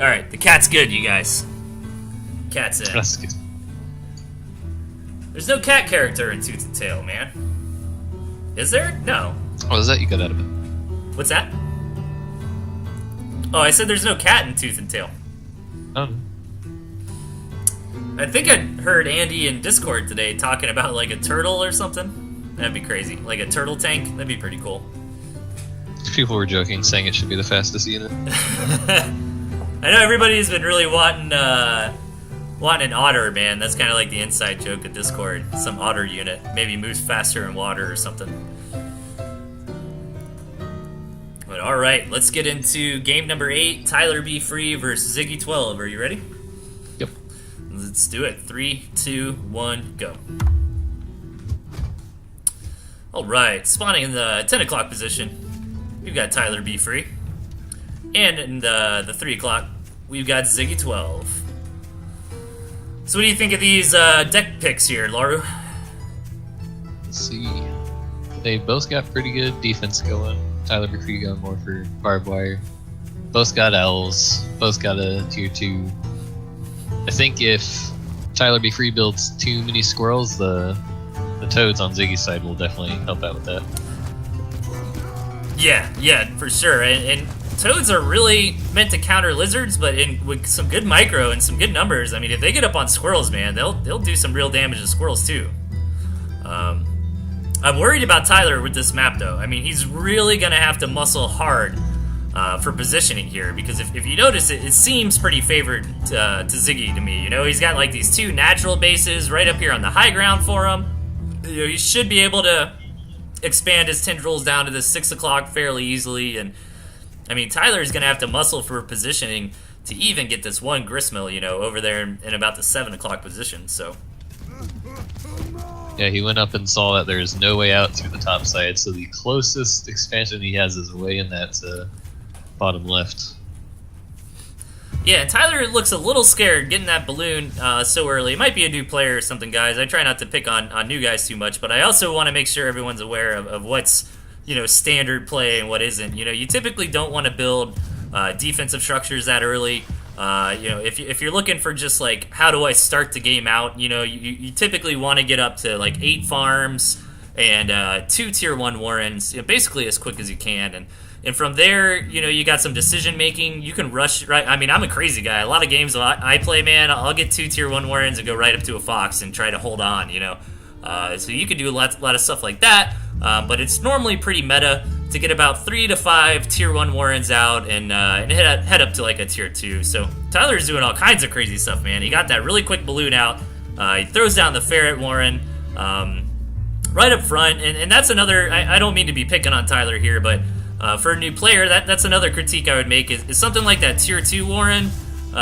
All right. The cat's good, you guys. Cat's in. That's good. There's no cat character in Tooth and Tail, man. Is there? No. What was that you got out of it? What's that? Oh, I said there's no cat in Tooth and Tail. Oh. I think I heard Andy in Discord today talking about like a turtle or something. That'd be crazy. Like a turtle tank. That'd be pretty cool. People were joking, saying it should be the fastest unit. I know everybody's been really wanting an otter, man. That's kind of like the inside joke of Discord. Some otter unit. Maybe moves faster in water or something. But alright, let's get into game number 8. Tyler Be Free versus Ziggy 12. Are you ready? Yep. Let's do it. 3, 2, 1, go. Alright, spawning in the 10 o'clock position, we've got Tyler Be Free. And in the 3 o'clock, we've got Ziggy 12. So what do you think of these deck picks here, Laru? Let's see. They both got pretty good defense going. Tyler Be Free going more for barbed wire. Both got owls. Both got a tier 2. I think if Tyler Be Free builds too many squirrels, the toads on Ziggy's side will definitely help out with that. Yeah, for sure. And toads are really meant to counter lizards, but with some good micro and some good numbers, I mean, if they get up on squirrels, man, they'll do some real damage to squirrels too. I'm worried about Tyler with this map, though. I mean, he's really going to have to muscle hard for positioning here, because if you notice, it seems pretty favored to Ziggy to me. You know, he's got like these 2 natural bases right up here on the high ground for him. You know, he should be able to expand his tendrils down to the 6 o'clock fairly easily, and I mean, Tyler's going to have to muscle for positioning to even get this one gristmill, you know, over there in about the 7 o'clock position, so. Yeah, he went up and saw that there's no way out through the top side, so the closest expansion he has is way in that bottom left. Yeah, Tyler looks a little scared getting that balloon so early. It might be a new player or something, guys. I try not to pick on new guys too much, but I also want to make sure everyone's aware of what's, you know, standard play and what isn't. You know, you typically don't want to build defensive structures that early. You know, if you're looking for just like, how do I start the game out, you know, you typically want to get up to like 8 farms and 2 tier 1 warrens, you know, basically as quick as you can. And from there, you know, you got some decision making. You can rush, right? I mean, I'm a crazy guy. A lot of games I play, man, I'll get 2 tier 1 warrens and go right up to a fox and try to hold on, you know. So you can do a lot of stuff like that, but it's normally pretty meta to get about 3 to 5 tier 1 warrens out and head up to like a tier 2. So Tyler's doing all kinds of crazy stuff, man. He got that really quick balloon out. He throws down the ferret warren right up front, and that's another. I don't mean to be picking on Tyler here, but for a new player, that's another critique I would make is something like that tier 2 warren.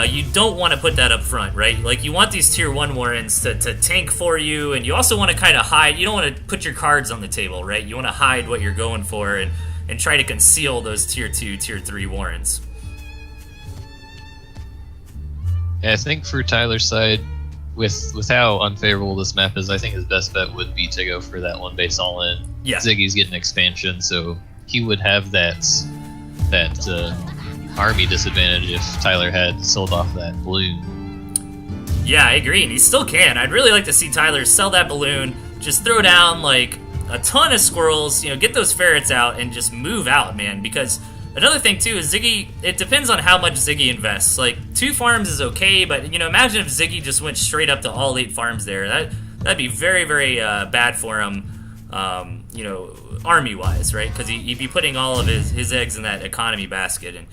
You don't want to put that up front, right? Like, you want these tier 1 warrens to tank for you, and you also want to kind of hide. You don't want to put your cards on the table, right? You want to hide what you're going for and try to conceal those tier 2, tier 3 warrens. Yeah, I think for Tyler's side, with how unfavorable this map is, I think his best bet would be to go for that 1 base all in. Yeah. Ziggy's getting expansion, so he would have that army disadvantage if Tyler had sold off that balloon. Yeah, I agree, and he still can. I'd really like to see Tyler sell that balloon, just throw down like a ton of squirrels, you know, get those ferrets out and just move out, man. Because another thing too is Ziggy, it depends on how much Ziggy invests. Like 2 farms is okay, but you know, imagine if Ziggy just went straight up to all 8 farms there. That'd be very, very bad for him, you know, army-wise, right? Because he'd be putting all of his eggs in that economy basket. And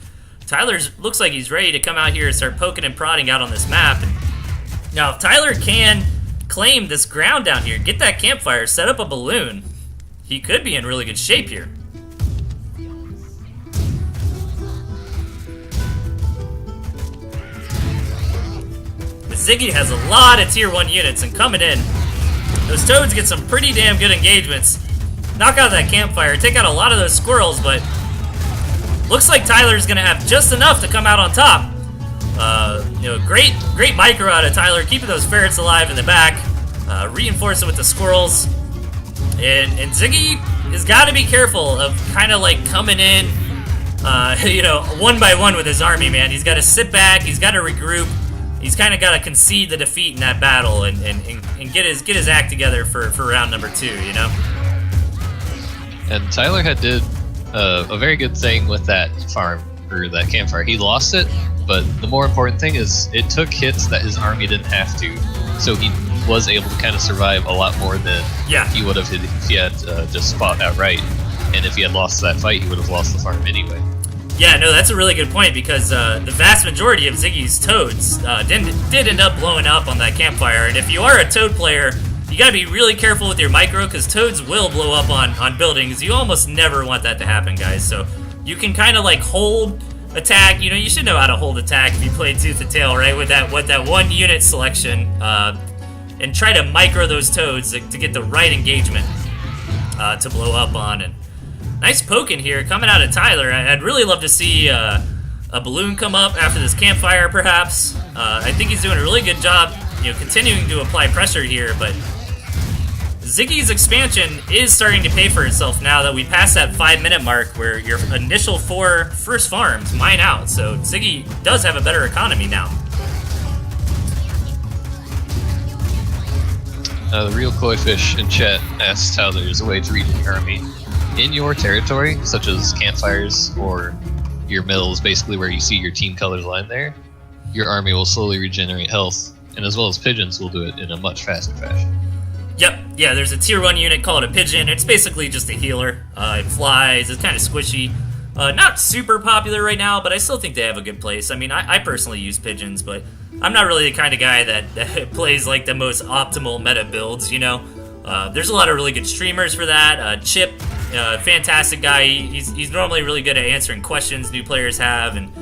Tyler looks like he's ready to come out here and start poking and prodding out on this map. And now, if Tyler can claim this ground down here, get that campfire, set up a balloon, he could be in really good shape here. Ziggy has a lot of tier 1 units, and coming in, those toads get some pretty damn good engagements. Knock out that campfire, take out a lot of those squirrels, but looks like Tyler's gonna have just enough to come out on top. Great micro out of Tyler, keeping those ferrets alive in the back, reinforcing with the squirrels, and Ziggy has got to be careful of kind of like coming in, one by one with his army, man. He's got to sit back, he's got to regroup, he's kind of got to concede the defeat in that battle and get his act together for round number 2, you know? And Tyler did a very good thing with that farm, or that campfire. He lost it, but the more important thing is it took hits that his army didn't have to, so he was able to kind of survive a lot more than he would have if he had just fought outright. And if he had lost that fight, he would have lost the farm anyway. Yeah, no, that's a really good point, because the vast majority of Ziggy's toads did end up blowing up on that campfire, and if you are a toad player, you gotta be really careful with your micro, because toads will blow up on buildings. You almost never want that to happen, guys, so you can kind of like hold attack. You know, you should know how to hold attack if you play Tooth and Tail, right, with that 1 unit selection, and try to micro those toads to get the right engagement to blow up on. And nice poking here coming out of Tyler. I'd really love to see a balloon come up after this campfire, perhaps. I think he's doing a really good job, continuing to apply pressure here, but Ziggy's expansion is starting to pay for itself now that we passed that 5-minute mark where your initial 4 first farms mine out. So Ziggy does have a better economy now. The real koi fish in chat asks how there's a way to regen your army in your territory, such as campfires or your mills, basically where you see your team colors line there. Your army will slowly regenerate health, and as well as pigeons will do it in a much faster fashion. Yep, yeah, there's a tier 1 unit called a pigeon. It's basically just a healer. It flies, it's kind of squishy. Not super popular right now, but I still think they have a good place. I mean, I personally use pigeons, but I'm not really the kind of guy that plays like the most optimal meta builds, There's a lot of really good streamers for that. Chip, fantastic guy. He's normally really good at answering questions new players have and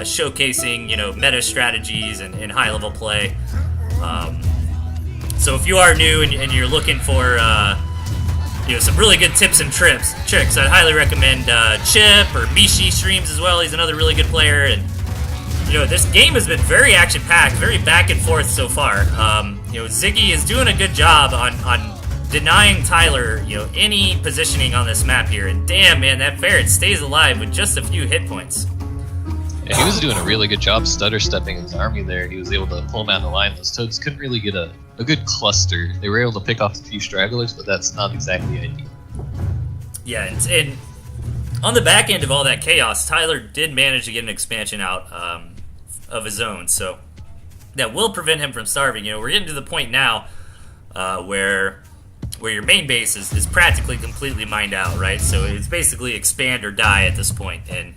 showcasing, meta strategies and high-level play. So if you are new and you're looking for some really good tips and tricks, I'd highly recommend Chip or Mishi streams as well. He's another really good player, and this game has been very action-packed, very back and forth so far. Ziggy is doing a good job on denying Tyler any positioning on this map here, and damn, man, that ferret stays alive with just a few hit points. Yeah, he was doing a really good job stutter stepping his army there. He was able to pull him out of the line. Those toads couldn't really get a good cluster. They were able to pick off a few stragglers, but that's not exactly ideal. Yeah, and on the back end of all that chaos, Tyler did manage to get an expansion out of his own, so that will prevent him from starving. We're getting to the point now where your main base is practically completely mined out, right? So it's basically expand or die at this point, and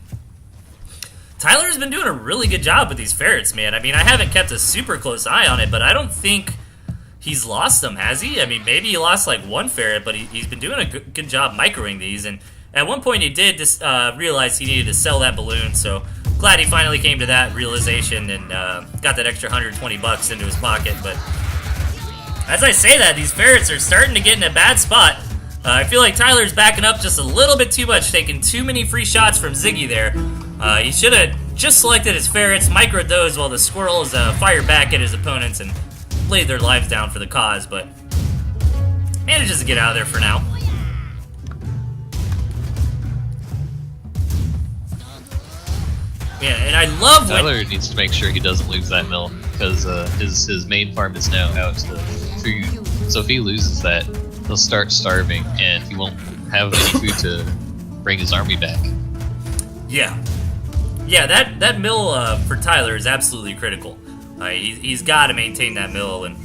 Tyler's been doing a really good job with these ferrets, man. I mean, I haven't kept a super close eye on it, but I don't think he's lost them, has he? I mean, maybe he lost like 1 ferret, but he's been doing a good job microing these, and at one point he did just realize he needed to sell that balloon, so glad he finally came to that realization and got that extra $120 into his pocket. But as I say that, these ferrets are starting to get in a bad spot. I feel like Tyler's backing up just a little bit too much, taking too many free shots from Ziggy there. He should have just selected his ferrets, microed those while the squirrels fired back at his opponents and laid their lives down for the cause, but manages to get out of there for now. Yeah, and I love Tyler needs to make sure he doesn't lose that mill, because his main farm is now out to food. So if he loses that, he'll start starving, and he won't have any food to bring his army back. Yeah, that mill for Tyler is absolutely critical. He's got to maintain that mill, and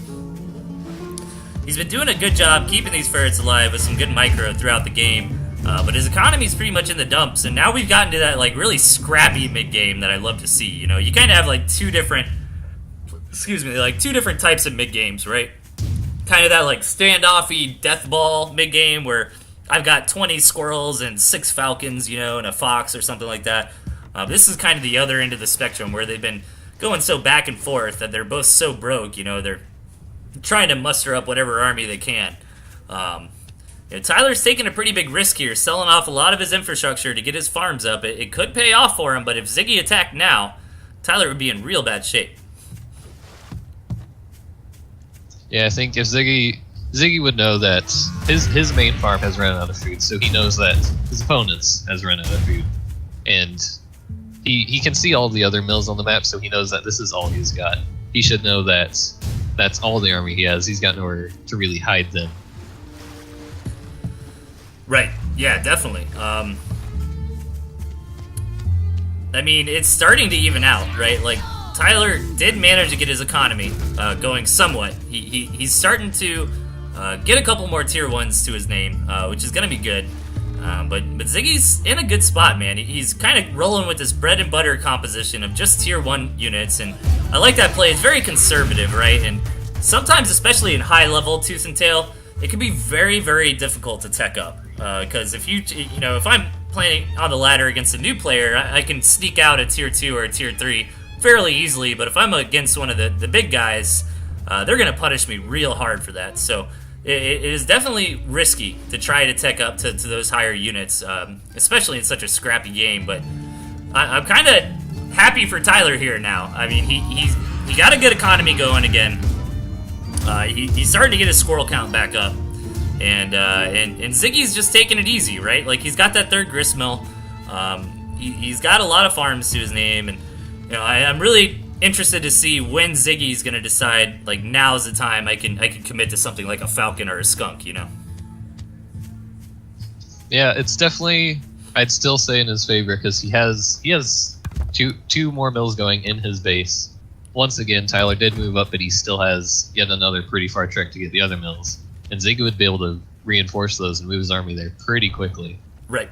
he's been doing a good job keeping these ferrets alive with some good micro throughout the game. But his economy's pretty much in the dumps, and now we've gotten to that like really scrappy mid game that I love to see. You kind of have like two different types of mid games, right? Kind of that like standoffy death ball mid game where I've got 20 squirrels and 6 falcons, and a fox or something like that. This is kind of the other end of the spectrum where they've been going so back and forth that they're both so broke. You know, they're trying to muster up whatever army they can. Tyler's taking a pretty big risk here, selling off a lot of his infrastructure to get his farms up. It could pay off for him, but if Ziggy attacked now, Tyler would be in real bad shape. Yeah, I think if Ziggy would know that his main farm has run out of food, so he knows that his opponent's has run out of food. And he can see all the other mills on the map, so he knows that this is all he's got. He should know that that's all the army he has. He's got nowhere to really hide them. Right, yeah, definitely. I mean, it's starting to even out, right? Like, Tyler did manage to get his economy going somewhat. He's starting to get a couple more tier 1s to his name, which is going to be good. But Ziggy's in a good spot, man. He's kind of rolling with this bread and butter composition of just tier 1 units, and I like that play. It's very conservative, right? And sometimes, especially in high level Tooth and Tail, it can be very, very difficult to tech up. Because if if I'm playing on the ladder against a new player, I can sneak out a tier 2 or a tier 3 fairly easily, but if I'm against one of the big guys, they're going to punish me real hard for that. So it is definitely risky to try to tech up to those higher units, especially in such a scrappy game. But I'm kind of happy for Tyler here now. I mean, he got a good economy going again. He's starting to get his squirrel count back up. And Ziggy's just taking it easy, right? Like, he's got that third gristmill. He's got a lot of farms to his name, and I'm really interested to see when Ziggy's gonna decide, like, now's the time I can commit to something like a falcon or a skunk, Yeah, it's definitely, I'd still say, in his favor, because he has two more mills going in his base. Once again, Tyler did move up, but he still has yet another pretty far trek to get the other mills. And Ziggy would be able to reinforce those and move his army there pretty quickly. Right.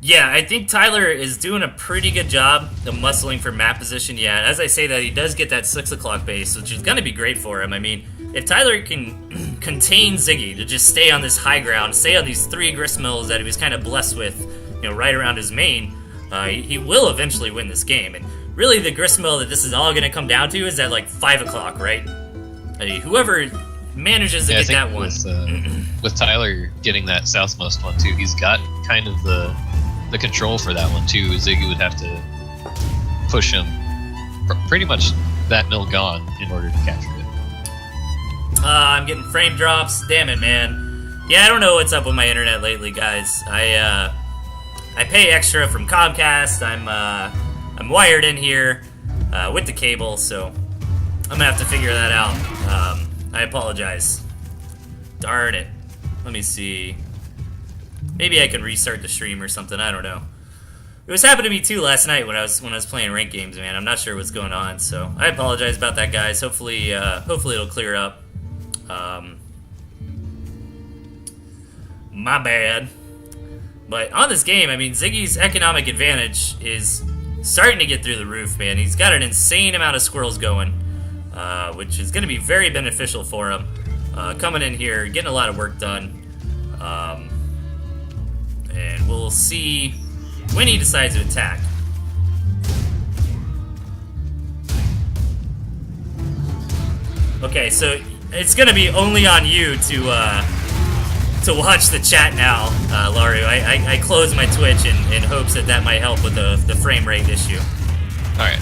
Yeah, I think Tyler is doing a pretty good job of muscling for map position. Yeah, as I say that, he does get that 6 o'clock base, which is going to be great for him. I mean, if Tyler can contain Ziggy to just stay on this high ground, stay on these 3 gristmills that he was kind of blessed with, right around his main, he will eventually win this game. And really, the gristmill that this is all going to come down to is at, like, 5 o'clock, right? I mean, whoever manages to get that one. With Tyler getting that southmost one too, he's got kind of the control for that one too. Ziggy would have to push him pretty much that mill gone in order to capture it. I'm getting frame drops. Damn it, man. Yeah, I don't know what's up with my internet lately, guys. I pay extra from Comcast. I'm wired in here with the cable, so I'm gonna have to figure that out. I apologize. Darn it. Let me see. Maybe I can restart the stream or something. I don't know. It was happening to me too last night when I was playing ranked games, man. I'm not sure what's going on, so I apologize about that, guys. Hopefully it'll clear up. My bad. But on this game, I mean, Ziggy's economic advantage is starting to get through the roof, man. He's got an insane amount of squirrels going. Which is going to be very beneficial for him. Coming in here, getting a lot of work done. And we'll see when he decides to attack. Okay, so it's going to be only on you to watch the chat now, Laru. I closed my Twitch in hopes that might help with the frame rate issue. Alright.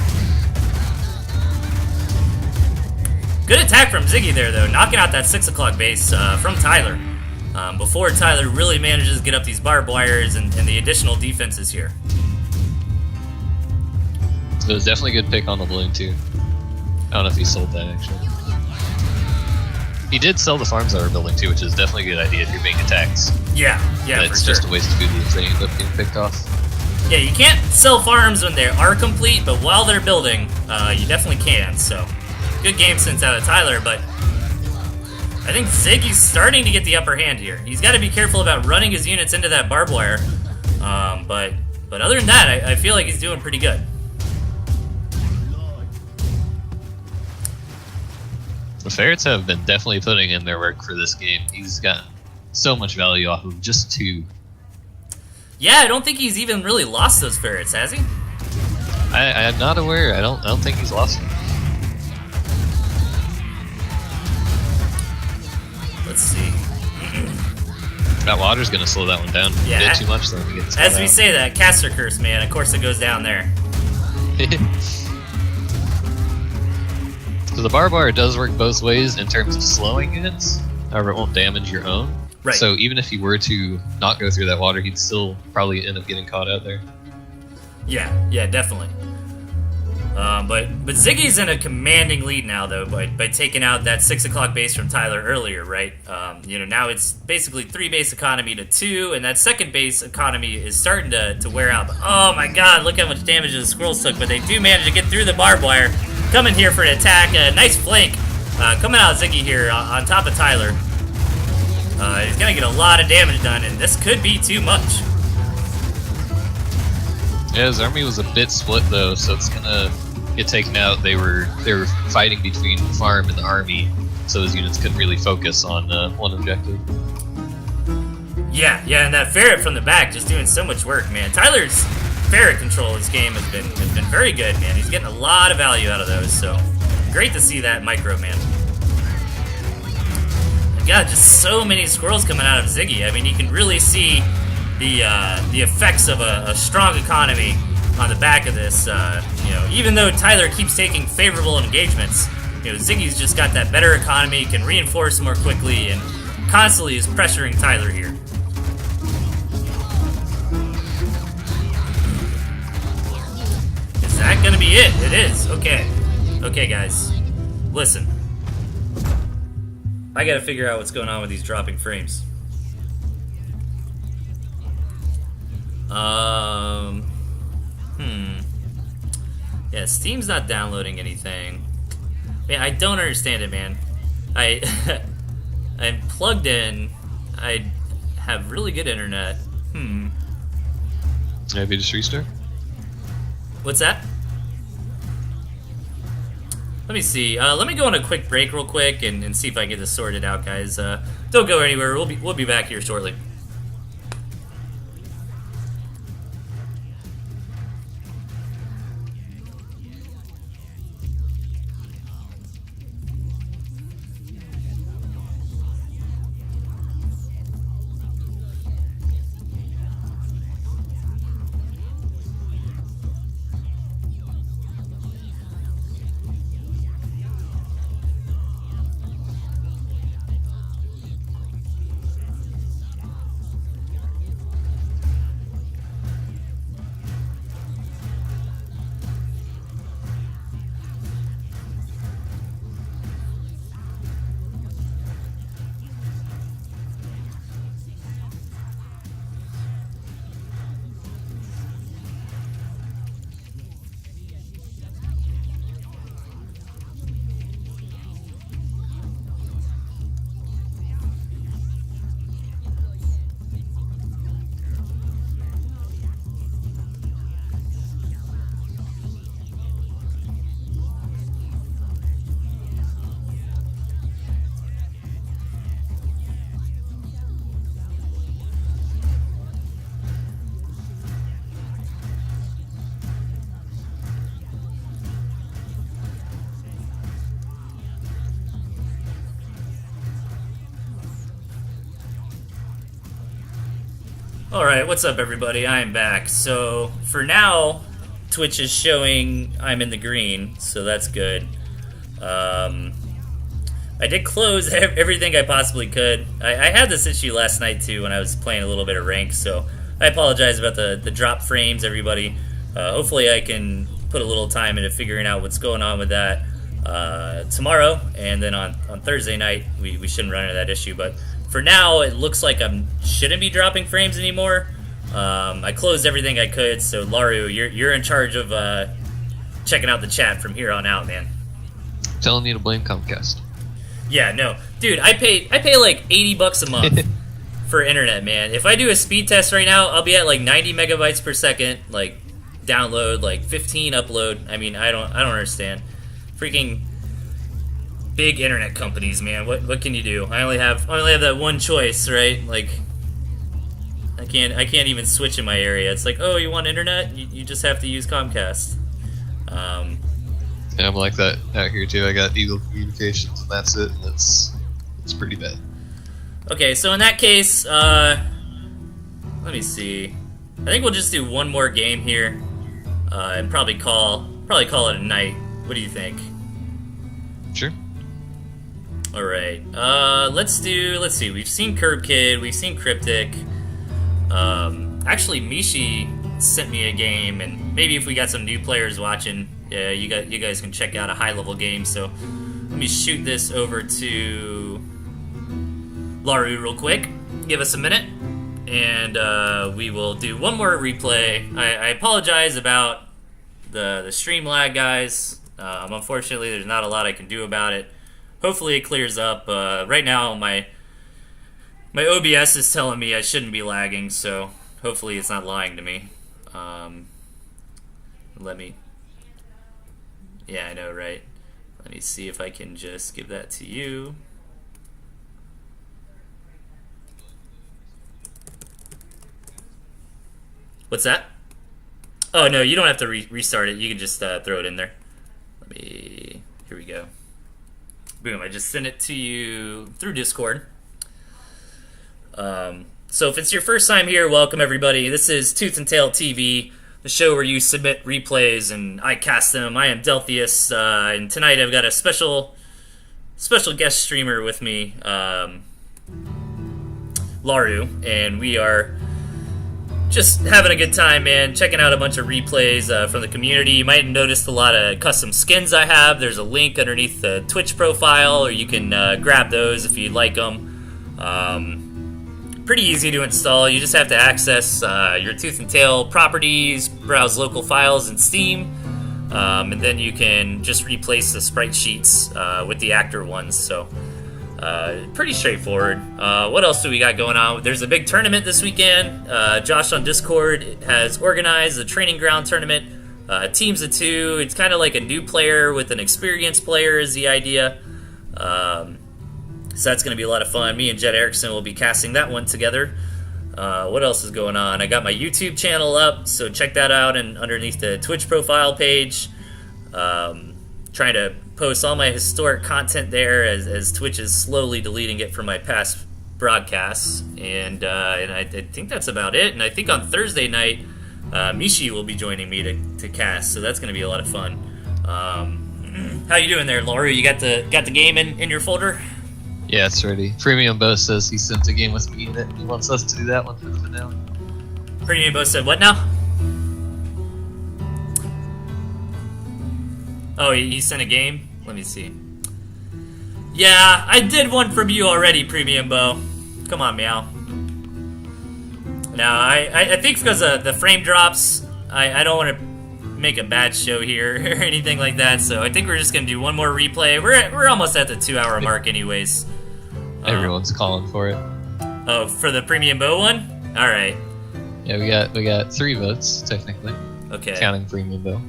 Good attack from Ziggy there, though, knocking out that 6 o'clock base from Tyler. Before Tyler really manages to get up these barbed wires and the additional defenses here. It was definitely a good pick on the balloon, too. I don't know if he sold that, actually. He did sell the farms that were building, too, which is definitely a good idea if you're being attacked. Yeah, it's just a waste of food if they end up getting picked off. Yeah, you can't sell farms when they are complete, but while they're building, you definitely can, so... Good game sense out of Tyler, but I think Ziggy's starting to get the upper hand here. He's got to be careful about running his units into that barbed wire. But other than that, I feel like he's doing pretty good. The ferrets have been definitely putting in their work for this game. He's got so much value off of just 2. Yeah, I don't think he's even really lost those ferrets, has he? I'm not aware. I don't think he's lost him. Let's see. That water's gonna slow that one down a bit too much, then he gets as we out. say that, caster curse, man. Of course, it goes down there. So the barbed wire does work both ways in terms of slowing units. However, it won't damage your own. Right. So even if he were to not go through that water, he'd still probably end up getting caught out there. Yeah, definitely. But Ziggy's in a commanding lead now, though, by taking out that 6 o'clock base from Tyler earlier, right? Now it's basically 3 base economy to 2, and that second base economy is starting to wear out. But, oh my god, look how much damage the squirrels took, but they do manage to get through the barbed wire. Coming here for an attack, a nice flank coming out of Ziggy here on top of Tyler. He's gonna get a lot of damage done, and this could be too much. Yeah, his army was a bit split though, so it's gonna get taken out. They were fighting between the farm and the army, so his units couldn't really focus on one objective. Yeah, and that ferret from the back just doing so much work, man. Tyler's ferret control of this game has been very good, man. He's getting a lot of value out of those, so great to see that micro, man. God, just so many squirrels coming out of Ziggy. I mean, you can really see the effects of a strong economy on the back of this. Even though Tyler keeps taking favorable engagements, Ziggy's just got that better economy, can reinforce more quickly, and constantly is pressuring Tyler here. Is that gonna be it? It is. Okay, guys. Listen. I gotta figure out what's going on with these dropping frames. Yeah, Steam's not downloading anything. Man, I don't understand it, man. I'm plugged in. I have really good internet. Maybe just restart? What's that? Let me see. Let me go on a quick break real quick and see if I can get this sorted out, guys. Don't go anywhere. We'll be back here shortly. Alright, what's up everybody? I am back. So, for now, Twitch is showing I'm in the green, so that's good. I did close everything I possibly could. I had this issue last night too when I was playing a little bit of rank, so I apologize about the drop frames, everybody. Hopefully I can put a little time into figuring out what's going on with that tomorrow, and then on Thursday night we shouldn't run into that issue, but for now, it looks like I shouldn't be dropping frames anymore. I closed everything I could, so Laru, you're in charge of checking out the chat from here on out, man. Telling you to blame Comcast. Yeah, no, dude, I pay like $80 a month for internet, man. If I do a speed test right now, I'll be at like 90 megabytes per second, like download, like 15 upload. I mean, I don't understand. Freaking big internet companies, man. What can you do? I only have that one choice, right? Like, I can't even switch in my area. It's like, oh, you want internet? You just have to use Comcast. Yeah, I'm like that out here too. I got Eagle Communications, and that's it, and it's pretty bad. Okay, so in that case, let me see. I think we'll just do one more game here, and probably call it a night. What do you think? Sure. All right. Let's see. We've seen Curb Kid. We've seen Cryptic. Actually, Mishi sent me a game, and maybe if we got some new players watching, you guys can check out a high-level game. So let me shoot this over to Laru real quick. Give us a minute, and we will do one more replay. I apologize about the stream lag, guys. Unfortunately, there's not a lot I can do about it. Hopefully it clears up. Right now, my OBS is telling me I shouldn't be lagging, so hopefully it's not lying to me. Yeah, I know, right? Let me see if I can just give that to you. What's that? Oh, no, you don't have to restart it. You can just throw it in there. Here we go. Boom, I just sent it to you through Discord. So if it's your first time here, welcome everybody. This is TnTTV, the show where you submit replays and I cast them. I am Delthius, and tonight I've got a special guest streamer with me, Laru, and we are just having a good time, man. Checking out a bunch of replays from the community. You might have noticed a lot of custom skins I have. There's a link underneath the Twitch profile, or you can grab those if you'd like them. Pretty easy to install. You just have to access your Tooth and Tail properties, browse local files in Steam, and then you can just replace the sprite sheets with the actor ones. So pretty straightforward. What else do we got going on? There's a big tournament this weekend. Josh on Discord has organized a training ground tournament. Teams of 2. It's kind of like a new player with an experienced player is the idea. So that's going to be a lot of fun. Me and Jed Erickson will be casting that one together. What else is going on? I got my YouTube channel up, so check that out, and underneath the Twitch profile page. Trying to post all my historic content there as Twitch is slowly deleting it from my past broadcasts. And I think that's about it. And I think on Thursday night, Mishi will be joining me to cast, so that's going to be a lot of fun. How you doing there, Laura? You got the game in your folder? Yeah, it's ready. Premium Bo says he sent a game with me in it. He wants us to do that one for the finale. Premium Bo said what now? Oh, he sent a game? Let me see. Yeah, I did one from you already, Premium Bo. Come on, Meow. Now, I think because of the frame drops, I don't want to make a bad show here or anything like that, so I think we're just going to do one more replay. We're almost at the 2-hour mark anyways. Everyone's calling for it. Oh, for the Premium Bo one? Alright. Yeah, we got 3 votes, technically. Okay. Counting Premium Bo.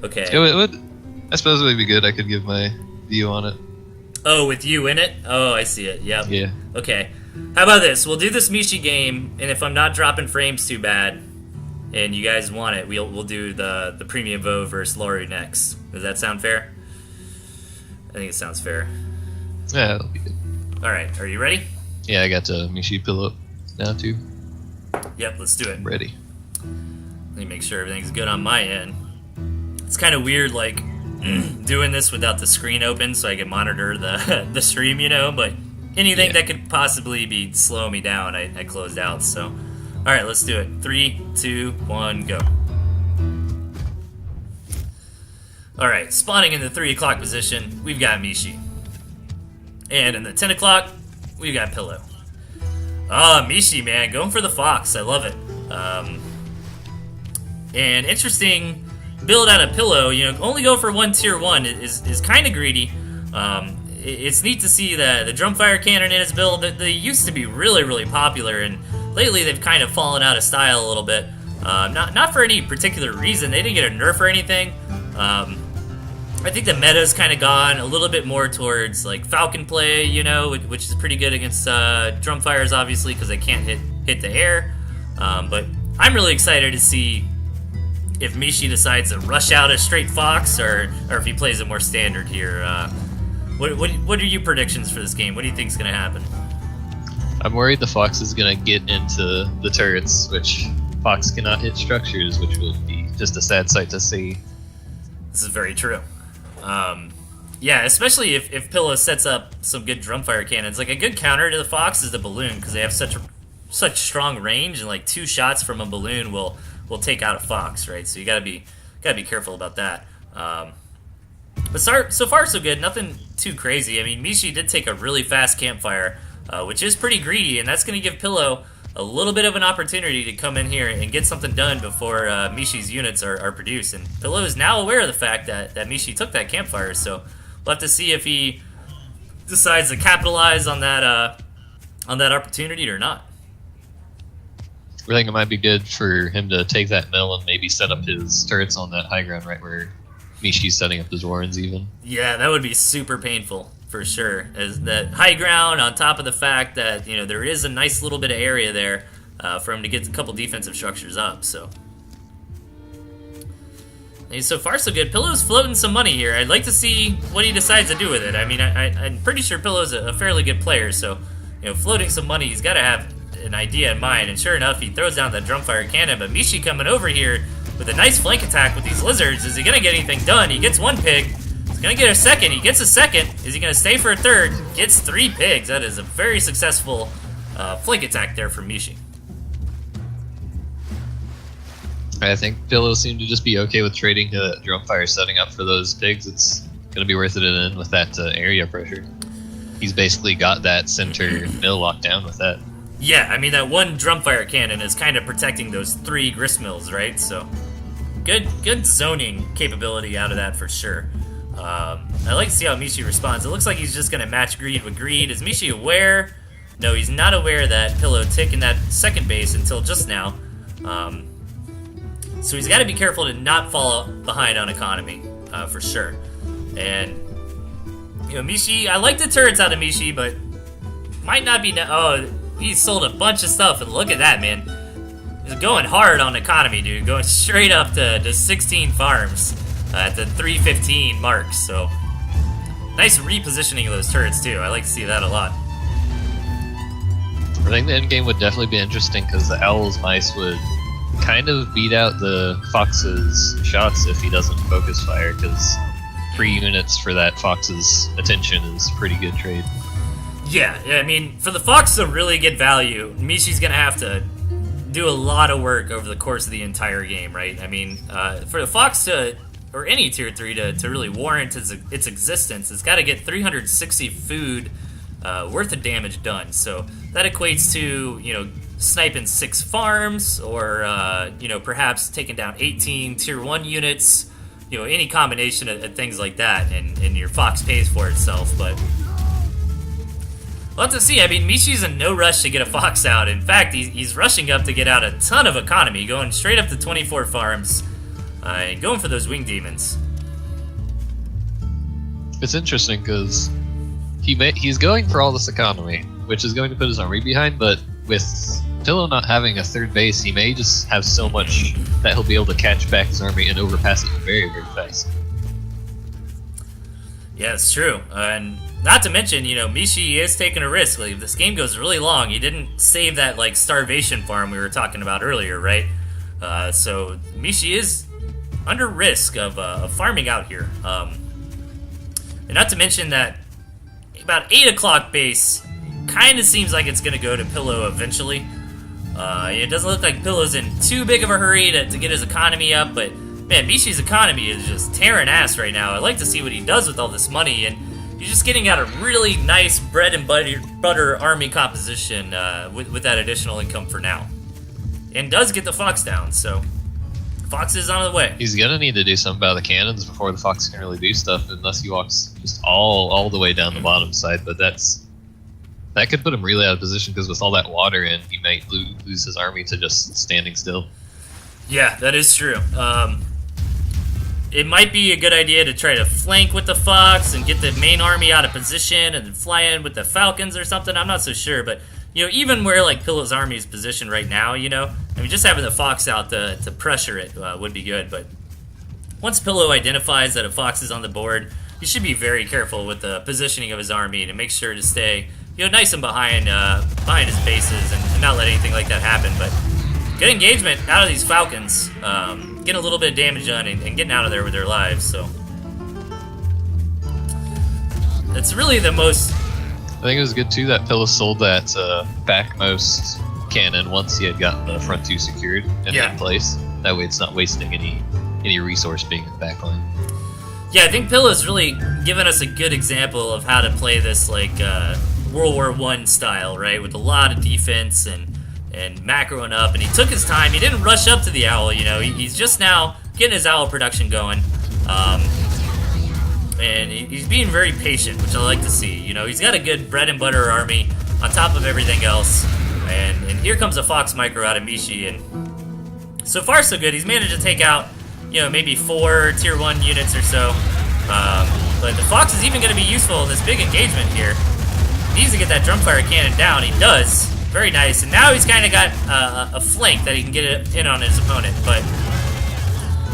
Okay. I suppose it would be good. I could give my view on it. Oh, with you in it? Oh, I see it. Yep. Yeah. Okay. How about this? We'll do this Mishi game, and if I'm not dropping frames too bad, and you guys want it, we'll do the Premium Vo versus Laru next. Does that sound fair? I think it sounds fair. Yeah, that'll be good. Alright, are you ready? Yeah, I got Mishi pillow up now too. Yep, let's do it. Ready. Let me make sure everything's good on my end. It's kind of weird, like, doing this without the screen open so I can monitor the stream, but anything that could possibly be slowing me down, I closed out, so. Alright, let's do it. 3, 2, 1, go. Alright, spawning in the 3 o'clock position, we've got Mishi. And in the 10 o'clock, we've got Pillow. Mishi, man, going for the Fox. I love it. And interesting build out of Pillow, only go for 1 tier 1 is kind of greedy. It's neat to see the Drumfire Cannon in his build. They used to be really, really popular, and lately they've kind of fallen out of style a little bit. Not for any particular reason. They didn't get a nerf or anything. I think the meta's kind of gone a little bit more towards like Falcon play, which is pretty good against Drumfires, obviously, because they can't hit the air. But I'm really excited to see if Mishi decides to rush out a straight fox or if he plays it more standard here. What are your predictions for this game? What do you think is going to happen? I'm worried the fox is going to get into the turrets, which fox cannot hit structures, which will be just a sad sight to see. This is very true. Yeah, especially if Pillow sets up some good drumfire cannons. Like, a good counter to the fox is the balloon, because they have such strong range, and like 2 shots from a balloon will take out a fox, right? So you gotta be careful about that. But so far so good, nothing too crazy. I mean, Mishi did take a really fast campfire, which is pretty greedy, and that's gonna give Pillow a little bit of an opportunity to come in here and get something done before Mishi's units are produced. And Pillow is now aware of the fact that Mishi took that campfire, so we'll have to see if he decides to capitalize on that opportunity or not. I think it might be good for him to take that mill and maybe set up his turrets on that high ground right where Mishi's setting up his warrens even. Yeah, that would be super painful for sure. As that high ground on top of the fact that, there is a nice little bit of area there for him to get a couple defensive structures up. So far so good. Pillow's floating some money here. I'd like to see what he decides to do with it. I mean, I'm pretty sure Pillow's a fairly good player, so floating some money, he's got to have an idea in mind. And sure enough, he throws down the drumfire cannon. But Mishi coming over here with a nice flank attack with these lizards. Is he gonna get anything done? He gets 1 pig. He's gonna get a second. He gets a second. Is he gonna stay for a third? Gets 3 pigs. That is a very successful flank attack there from Mishi. I think Pillow seemed to just be okay with trading the drumfire setting up for those pigs. It's going to be worth it in with that area pressure. He's basically got that center mill locked down with that. Yeah, I mean, that 1 drumfire cannon is kind of protecting those 3 grist mills, right? So good zoning capability out of that for sure. I like to see how Mishi responds. It looks like he's just going to match greed with greed. Is Mishi aware? No, he's not aware that Pillow taken that second base until just now. So he's got to be careful to not fall behind on economy, for sure. And, Mishi, I like the turrets out of Mishi, but might not be... he sold a bunch of stuff, and look at that, man. He's going hard on economy, dude. Going straight up to 16 farms at the 315 mark, so... Nice repositioning of those turrets, too. I like to see that a lot. I think the endgame would definitely be interesting, because the Owl's Mice would kind of beat out the Fox's shots if he doesn't focus fire, because 3 units for that Fox's attention is pretty good trade. Yeah, I mean, for the Fox to really get value, Mishi's going to have to do a lot of work over the course of the entire game, right? I mean, for the Fox to, or any Tier 3 to really warrant its existence, it's got to get 360 food worth of damage done. So that equates to, sniping 6 farms, or, perhaps taking down 18 Tier 1 units, any combination of things like that, and your Fox pays for itself, but... We'll have to see. I mean, Mishi's in no rush to get a Fox out. In fact, he's rushing up to get out a ton of economy, going straight up to 24 farms, and going for those wing demons. It's interesting, because he's going for all this economy, which is going to put his army behind, but with Pillow not having a third base, he may just have so much that he'll be able to catch back his army and overpass it very, very fast. Yeah, it's true. And not to mention, Mishi is taking a risk. Like, if this game goes really long, he didn't save that, starvation farm we were talking about earlier, right? So Mishi is under risk of farming out here. And not to mention that about 8 o'clock base kind of seems like it's going to go to Pillow eventually. It doesn't look like Pillow's in too big of a hurry to get his economy up, but man, Mishi's economy is just tearing ass right now. I'd like to see what he does with all this money, and he's just getting out a really nice bread and butter army composition with that additional income for now. And does get the Fox down, so Fox is on the way. He's gonna need to do something about the cannons before the Fox can really do stuff, unless he walks just all the way down the bottom side, but that could put him really out of position, because with all that water in, he might lose his army to just standing still. Yeah, that is true. It might be a good idea to try to flank with the Fox and get the main army out of position and then fly in with the Falcons or something. I'm not so sure, but even where Pillow's army is positioned right now, I mean, just having the Fox out to pressure it would be good, but once Pillow identifies that a Fox is on the board, he should be very careful with the positioning of his army to make sure to stay, nice and behind his bases and not let anything like that happen. But good engagement out of these Falcons, getting a little bit of damage done and getting out of there with their lives. So it's really the most. I think it was good too that Pillow sold that backmost cannon once he had gotten the front two secured and in place. That way, it's not wasting any resource being in the backline. Yeah, I think Pillow's really given us a good example of how to play this like World War I style, right? With a lot of defense and macroing up, and he took his time. He didn't rush up to the owl, he's just now getting his owl production going. And he's being very patient, which I like to see. He's got a good bread and butter army on top of everything else. And here comes a Fox Micro out of Mishi, and so far so good. He's managed to take out maybe 4 tier 1 units or so. But the Fox is even going to be useful in this big engagement here. He needs to get that drumfire cannon down. He does. Very nice. And now he's kind of got a flank that he can get in on his opponent. But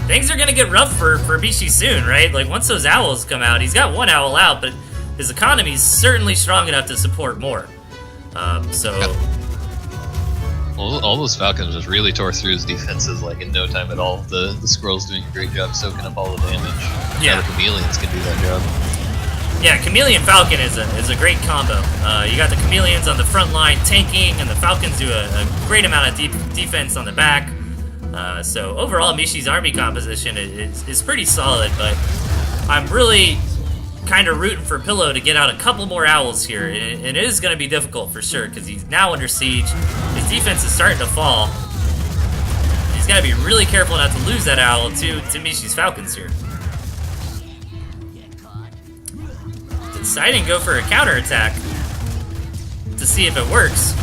things are going to get rough for Mishi soon, right? Like, once those owls come out, he's got one owl out, but his economy is certainly strong enough to support more. All those Falcons just really tore through his defenses like in no time at all. The Squirrels doing a great job soaking up all the damage. Yeah, now the Chameleons can do that job. Yeah, Chameleon Falcon is a great combo. You got the Chameleons on the front line tanking, and the Falcons do a great amount of defense on the back. So overall, Mishi's army composition is pretty solid, but I'm really kind of rooting for Pillow to get out a couple more owls here, and it is going to be difficult for sure because he's now under siege. His defense is starting to fall. He's got to be really careful not to lose that owl to Mishi's Falcons here. Deciding to go for a counterattack to see if it works.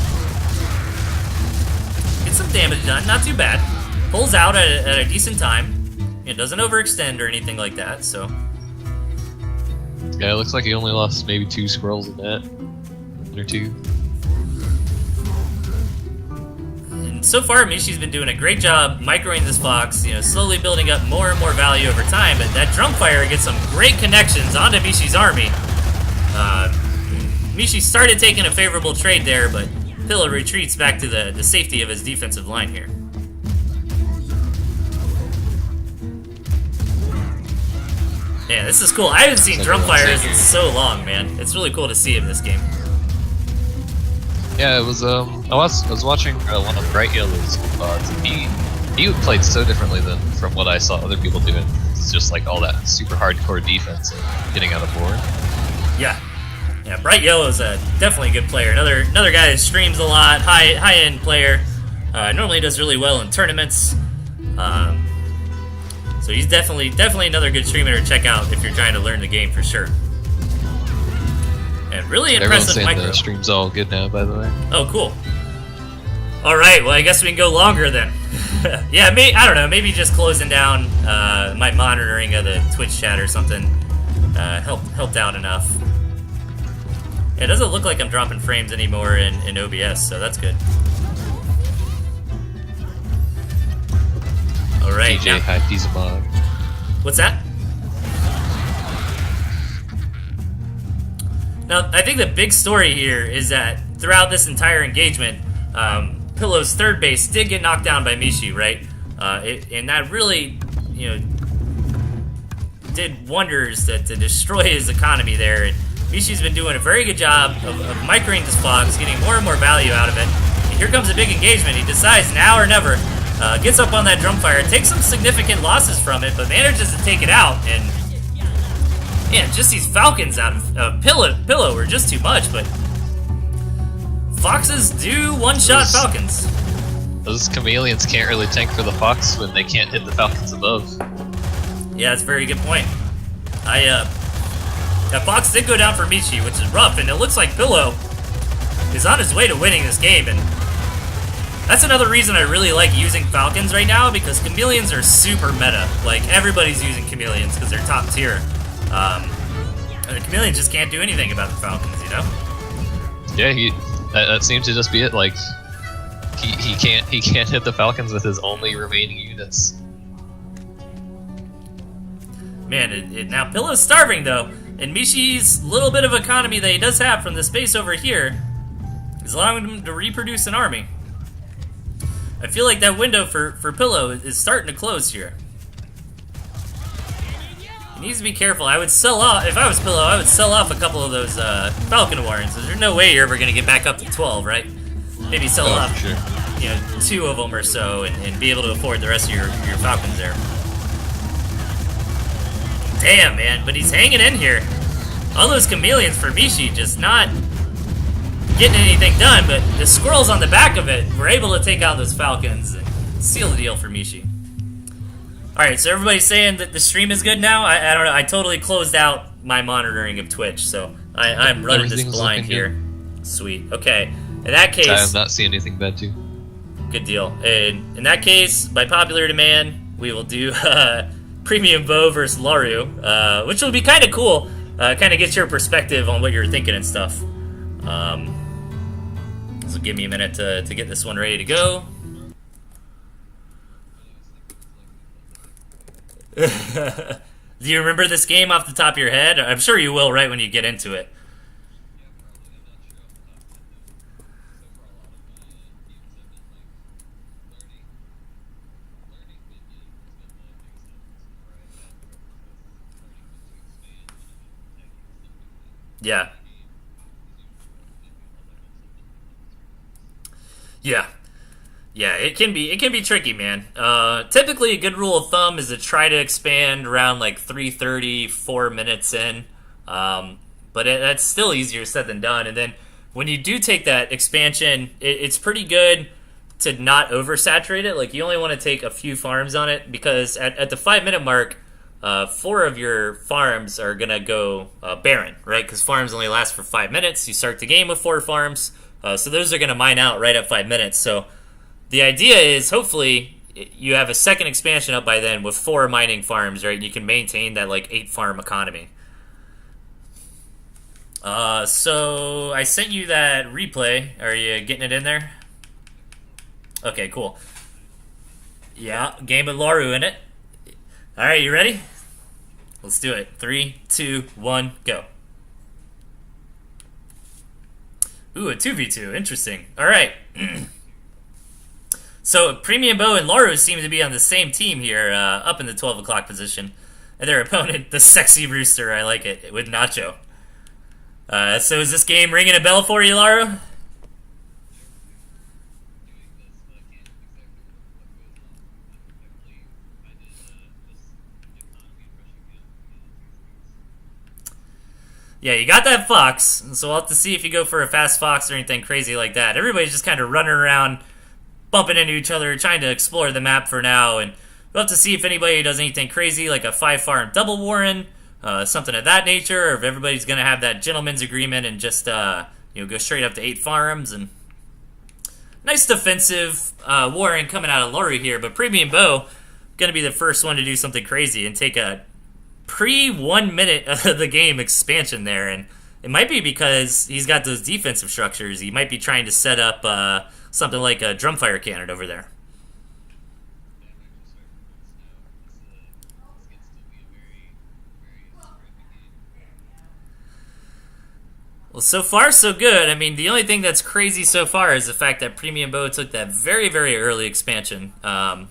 Get some damage done, not too bad. Pulls out at a decent time. It doesn't overextend or anything like that, so. Yeah, it looks like he only lost maybe 2 squirrels in that. 1 or 2. And so far, Mishi's been doing a great job microing this Fox, slowly building up more and more value over time, but that Drumfire gets some great connections onto Mishi's army. Mishi started taking a favorable trade there, but Pillow retreats back to the safety of his defensive line here. Man, this is cool. I haven't seen Drumfires in so long, man. It's really cool to see in this game. Yeah, it was. I was watching one of Bright Yellow's VODs, and he played so differently than from what I saw other people doing. It's just like all that super hardcore defense and getting out of board. Yeah, Bright Yellow's definitely a good player. Another guy that streams a lot, high end player. Normally does really well in tournaments. So he's definitely another good streamer to check out if you're trying to learn the game for sure. And really impressive saying micro. The stream's all good now, by the way. Oh, cool. All right, well, I guess we can go longer then. Yeah, I don't know, maybe just closing down my monitoring of the Twitch chat or something helped out enough. It doesn't look like I'm dropping frames anymore in OBS, so that's good. All right, DJ Hypezamog. What's that? Now, I think the big story here is that throughout this entire engagement, Pillow's third base did get knocked down by Mishi, right? And that really, did wonders to destroy his economy there. And Mishi's been doing a very good job of microing this Fox, getting more and more value out of it. And here comes a big engagement. He decides now or never. Gets up on that Drumfire, takes some significant losses from it, but manages to take it out. And yeah, just these Falcons out of Pillow were just too much, but Foxes do one-shot Falcons. Those Chameleons can't really tank for the Fox when they can't hit the Falcons above. Yeah, that's a very good point. That Fox did go down for Michi, which is rough, and it looks like Pillow is on his way to winning this game, and that's another reason I really like using Falcons right now, because Chameleons are super meta. Like, everybody's using Chameleons because they're top tier. And the Chameleons just can't do anything about the Falcons, Yeah, that seems to just be it. Like, he can't hit the Falcons with his only remaining units. Man, now Pillow's starving though, and Mishi's little bit of economy that he does have from the space over here is allowing him to reproduce an army. I feel like that window for Pillow is starting to close here. He needs to be careful. I would sell off, if I was Pillow, I would sell off a couple of those Falcon Warrens. There's no way you're ever going to get back up to 12, right? Maybe sell off, sure. 2 of them or so and be able to afford the rest of your Falcons there. Damn, man, but he's hanging in here. All those chameleons for Mishi just not getting anything done, but the squirrels on the back of it were able to take out those Falcons and seal the deal for Mishi. Alright, so everybody's saying that the stream is good now? I don't know, I totally closed out my monitoring of Twitch, so I'm running this blind here. Sweet, okay. In that case... I'm not seeing anything bad too. Good deal. And in that case, by popular demand, we will do Premium Bow versus Laru, which will be kind of cool. Kind of get your perspective on what you're thinking and stuff. So give me a minute to get this one ready to go. Do you remember this game off the top of your head? I'm sure you will right when you get into it. Yeah. Yeah, it can be tricky, man. Typically, a good rule of thumb is to try to expand around like 3:30, 4 minutes in. But that's still easier said than done. And then when you do take that expansion, it's pretty good to not oversaturate it. Like, you only want to take a few farms on it because at the 5-minute mark, 4 of your farms are going to go barren, right? Because farms only last for 5 minutes. You start the game with 4 farms. So those are going to mine out right at 5 minutes. So the idea is hopefully you have a second expansion up by then with 4 mining farms, right? And you can maintain that like 8-farm economy. So I sent you that replay. Are you getting it in there? Okay, cool. Yeah, game with Laru in it. All right, you ready? Let's do it. 3, 2, 1, go. Ooh, a 2v2. Interesting. All right. So, Premium Bow and Laru seem to be on the same team here, up in the 12 o'clock position. And their opponent, the Sexy Rooster, I like it, with Nacho. So is this game ringing a bell for you, Laru? Yeah, you got that fox, so we'll have to see if you go for a fast fox or anything crazy like that. Everybody's just kind of running around, bumping into each other, trying to explore the map for now, and we'll have to see if anybody does anything crazy like a 5-farm double warren, something of that nature, or if everybody's going to have that gentleman's agreement and just go straight up to 8 farms. And nice defensive warren coming out of Laru here, but Premium Bow going to be the first one to do something crazy and take a pre-1 minute of the game expansion there, and it might be because he's got those defensive structures. He might be trying to set up something like a drumfire cannon over there. Well, so far so good. I mean, the only thing that's crazy so far is the fact that Premium Bow took that very, very early expansion, and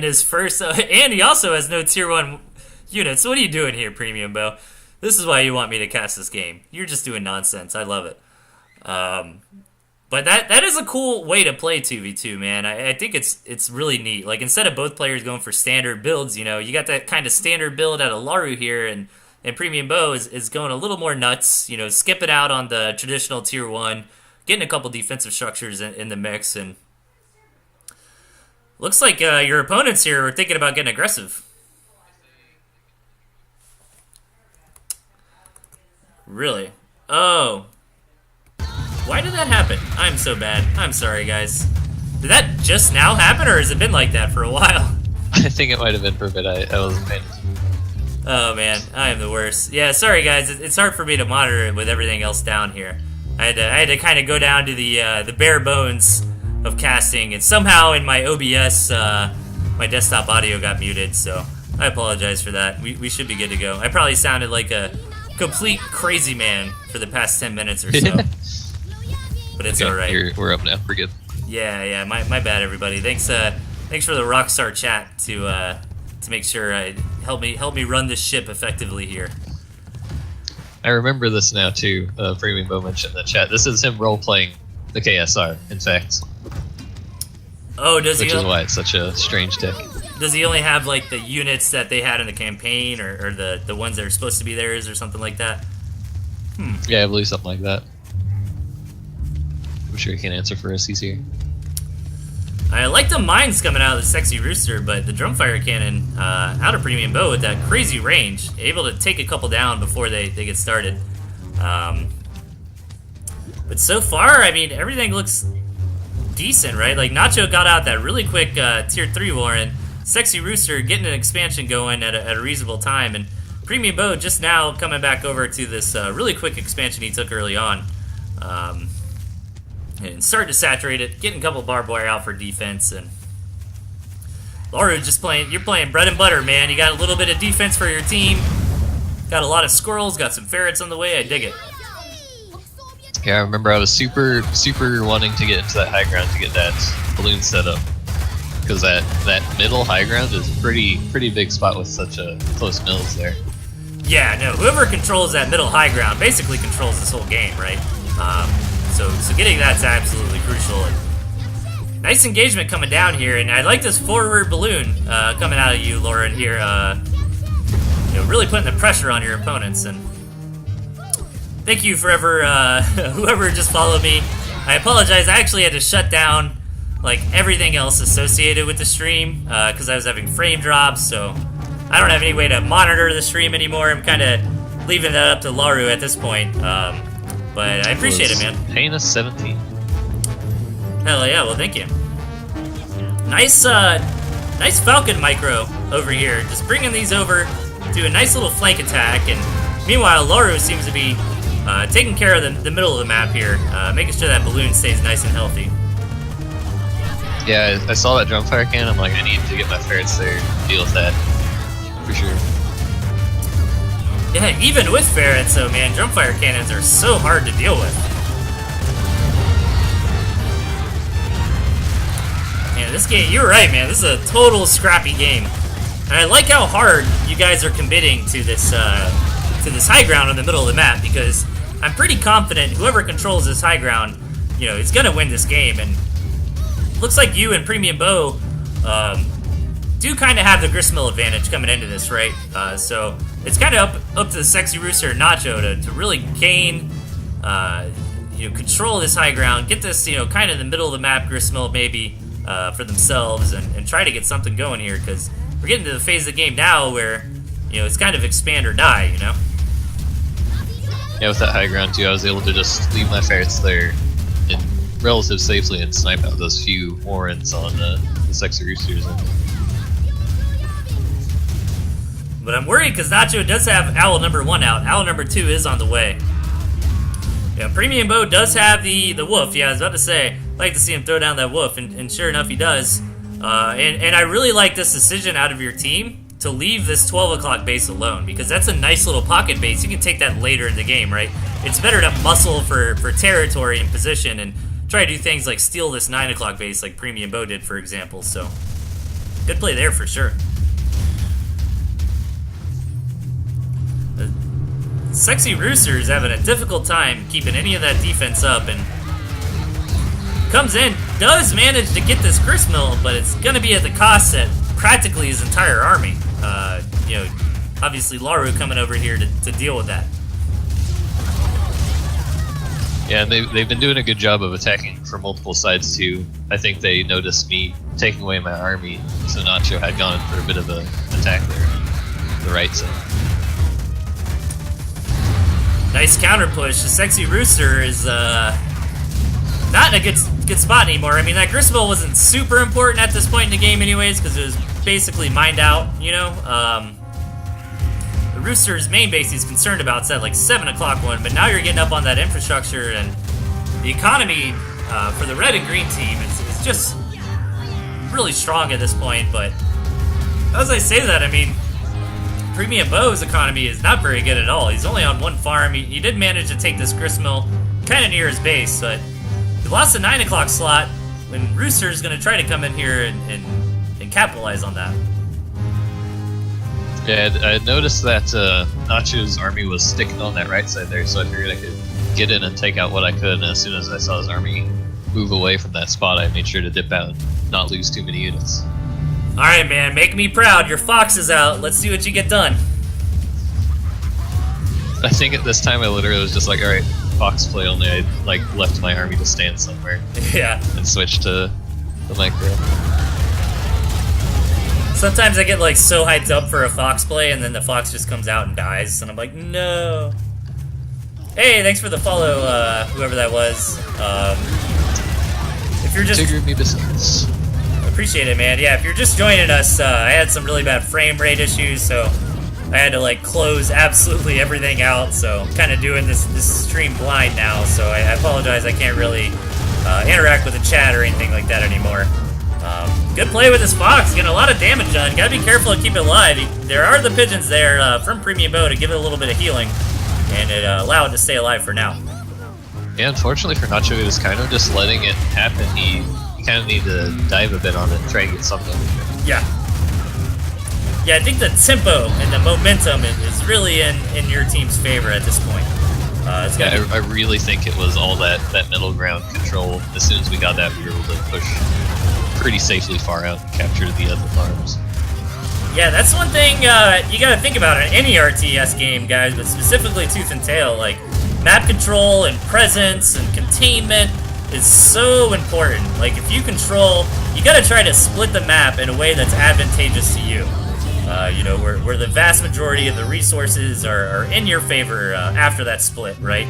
his first, and he also has no tier 1 units. What are you doing here, Premium Bow? This is why you want me to cast this game. You're just doing nonsense. I love it. But that is a cool way to play 2v2, man. I think it's really neat. Like, instead of both players going for standard builds, you got that kind of standard build out of Laru here, and Premium Bow is going a little more nuts, skipping out on the traditional tier 1, getting a couple defensive structures in the mix, and looks like your opponents here are thinking about getting aggressive. Really? Oh. Why did that happen? I'm so bad. I'm sorry, guys. Did that just now happen, or has it been like that for a while? I think it might have been for a bit. I wasn't paying attention. Oh, man. I am the worst. Yeah, sorry, guys. It's hard for me to monitor it with everything else down here. I had to kind of go down to the bare bones of casting, and somehow in my OBS, my desktop audio got muted, so I apologize for that. We should be good to go. I probably sounded like a complete crazy man for the past 10 minutes or so. But it's alright. We're up now. We're good. Yeah, my bad, everybody. Thanks for the Rockstar chat to make sure help me run this ship effectively here. I remember this now too. Premium Bo mentioned in the chat. This is him role playing the KSR. In fact. Oh, does he? Which is why it's such a strange deck. Does he only have like the units that they had in the campaign, or the ones that are supposed to be theirs, or something like that? Yeah, I believe something like that. I'm sure he can answer for us. He's here. I like the mines coming out of the Sexy Rooster, but the Drumfire Cannon out of Premium Bow with that crazy range, able to take a couple down before they get started. But so far, I mean, everything looks decent, right? Like, Nacho got out that really quick Tier 3 Warren. Sexy Rooster getting an expansion going at a reasonable time, and Premium Bow just now coming back over to this really quick expansion he took early on. And starting to saturate it, getting a couple barbed wire out for defense, and Laru just you're playing bread and butter, man. You got a little bit of defense for your team, got a lot of squirrels, got some ferrets on the way. I dig it. Yeah, I remember I was super wanting to get into that high ground to get that balloon set up, because that middle high ground is a pretty big spot with such a close mills there. Yeah, no, whoever controls that middle high ground basically controls this whole game, right? So getting that's absolutely crucial. And nice engagement coming down here, and I like this forward balloon coming out of you, Lauren, here. Really putting the pressure on your opponents. And thank you forever, whoever just followed me. I apologize. I actually had to shut down like everything else associated with the stream because I was having frame drops. So I don't have any way to monitor the stream anymore. I'm kind of leaving that up to Laru at this point. But I appreciate it, man. Heinous 17. Hell yeah, well thank you. Nice Falcon micro over here. Just bringing these over to a nice little flank attack. And meanwhile, Laru seems to be taking care of the middle of the map here, making sure that balloon stays nice and healthy. Yeah, I saw that Drumfire Cannon. I'm like, I need to get my ferrets there to deal with that. For sure. Yeah, even with ferrets, though, man, Drumfire Cannons are so hard to deal with. Man, this game, you're right, man. This is a total scrappy game. And I like how hard you guys are committing to this high ground in the middle of the map, because I'm pretty confident whoever controls this high ground, is going to win this game. And looks like you and Premium Bow do kind of have the gristmill advantage coming into this, right? So it's kind of up to the Sexy Rooster and Nacho to really gain, control this high ground, get this, kind of the middle of the map gristmill maybe for themselves, and try to get something going here, because we're getting to the phase of the game now where, it's kind of expand or die, Yeah, with that high ground too, I was able to just leave my ferrets there in relative safely and snipe out those few warrants on the Sexy Roosters. But I'm worried because Nacho does have Owl number 1 out. Owl number 2 is on the way. Yeah, Premium Bow does have the wolf. Yeah, I was about to say, I'd like to see him throw down that wolf, and sure enough, he does. And I really like this decision out of your team to leave this 12 o'clock base alone, because that's a nice little pocket base. You can take that later in the game, right? It's better to muscle for territory and position and try to do things like steal this 9 o'clock base like Premium Bow did, for example. So, good play there for sure. Sexy Rooster is having a difficult time keeping any of that defense up, and comes in, does manage to get this gristmill, but it's going to be at the cost at practically his entire army. Obviously Laru coming over here to deal with that. Yeah, and they've been doing a good job of attacking from multiple sides too. I think they noticed me taking away my army, so Nacho had gone for a bit of an attack there on the right side. Nice counter push. The Sexy Rooster is not in a good spot anymore. I mean, that gristmill wasn't super important at this point in the game anyways, because it was basically mined out, The Rooster's main base he's concerned about is that like 7 o'clock one, but now you're getting up on that infrastructure, and the economy for the red and green team is just really strong at this point, but as I say that, I mean, Premium Bow's economy is not very good at all. He's only on one farm. He did manage to take this gristmill kind of near his base, but he lost the 9 o'clock slot when Rooster's going to try to come in here and capitalize on that. Yeah, I had noticed that Nacho's army was sticking on that right side there, so I figured I could get in and take out what I could, and as soon as I saw his army move away from that spot, I made sure to dip out and not lose too many units. Alright, man, make me proud. Your fox is out. Let's see what you get done. I think at this time I literally was just like, alright, fox play only. I like left my army to stand somewhere. Yeah. And switched to the micro. Sometimes I get like so hyped up for a fox play and then the fox just comes out and dies, and I'm like, no. Hey, thanks for the follow, whoever that was. If you're just... Tigger me biscuits. Appreciate it, man. Yeah, if you're just joining us, I had some really bad frame rate issues, so I had to like close absolutely everything out. So I'm kind of doing this stream blind now. So I apologize. I can't really interact with the chat or anything like that anymore. Good play with this fox, getting a lot of damage done. Gotta be careful to keep it alive. There are the pigeons there from Premium Bow to give it a little bit of healing, and it allowed it to stay alive for now. Yeah, unfortunately for Nacho, it was kind of just letting it happen. He kind of need to dive a bit on it and try and get something. Yeah. Yeah, I think the tempo and the momentum is really in your team's favor at this point. I really think it was all that middle ground control. As soon as we got that, we were able to push pretty safely far out and capture the other farms. Yeah, that's one thing you gotta think about in any RTS game, guys, but specifically Tooth and Tail. Like, map control and presence and containment is so important. Like, if you control, you gotta try to split the map in a way that's advantageous to you. You know, where the vast majority of the resources are in your favor after that split, right?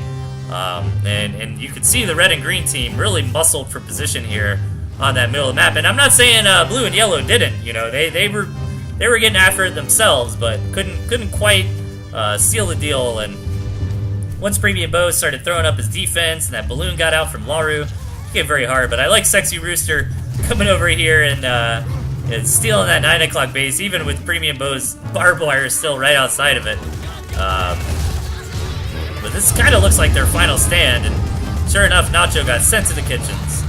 And you can see the red and green team really muscled for position here on that middle of the map. And I'm not saying blue and yellow didn't. You know, they were getting after it themselves, but couldn't quite seal the deal. And once Premium Bow started throwing up his defense and that balloon got out from Laru, it became very hard. But I like Sexy Rooster coming over here and stealing that 9 o'clock base, even with Premium Bow's barbed wire still right outside of it. But this kind of looks like their final stand, and sure enough, Nacho got sent to the kitchens.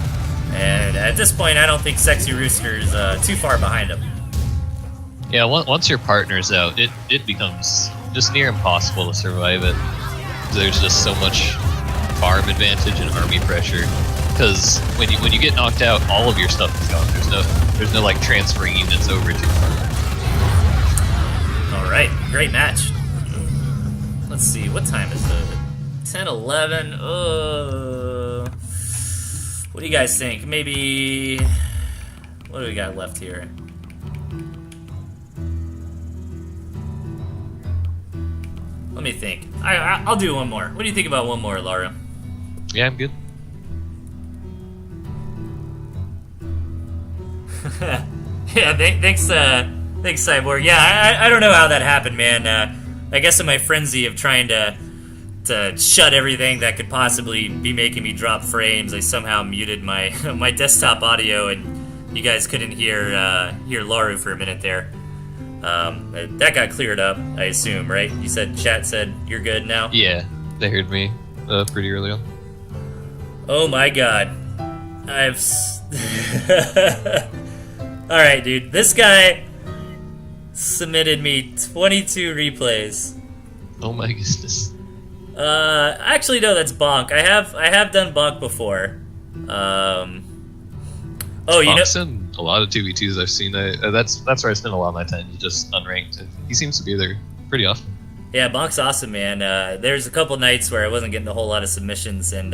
And at this point, I don't think Sexy Rooster is too far behind him. Yeah, once your partner's out, it becomes just near impossible to survive it. There's just so much farm advantage and army pressure. Because when you get knocked out, all of your stuff is gone. There's no like transferring units over to your partner. All right, great match. Let's see, what time is it? 10:11. What do you guys think? Maybe, what do we got left here? Let me think. I'll do one more. What do you think about one more, Laru? Yeah, I'm good. Yeah, thanks, Cyborg. Yeah, I don't know how that happened, man. I guess in my frenzy of trying to shut everything that could possibly be making me drop frames, I somehow muted my my desktop audio, and you guys couldn't hear Laru for a minute there. That got cleared up, I assume, right? You said chat said you're good now? Yeah, they heard me pretty early on. Oh my god. Alright, dude. This guy submitted me 22 replays. Oh my goodness. Actually, no, that's bonk. I have done bonk before. Oh, you know, in a lot of 2v2s I've seen. That's where I spend a lot of my time, just unranked. He seems to be there pretty often. Yeah, bonk's awesome, man. There's a couple nights where I wasn't getting a whole lot of submissions, and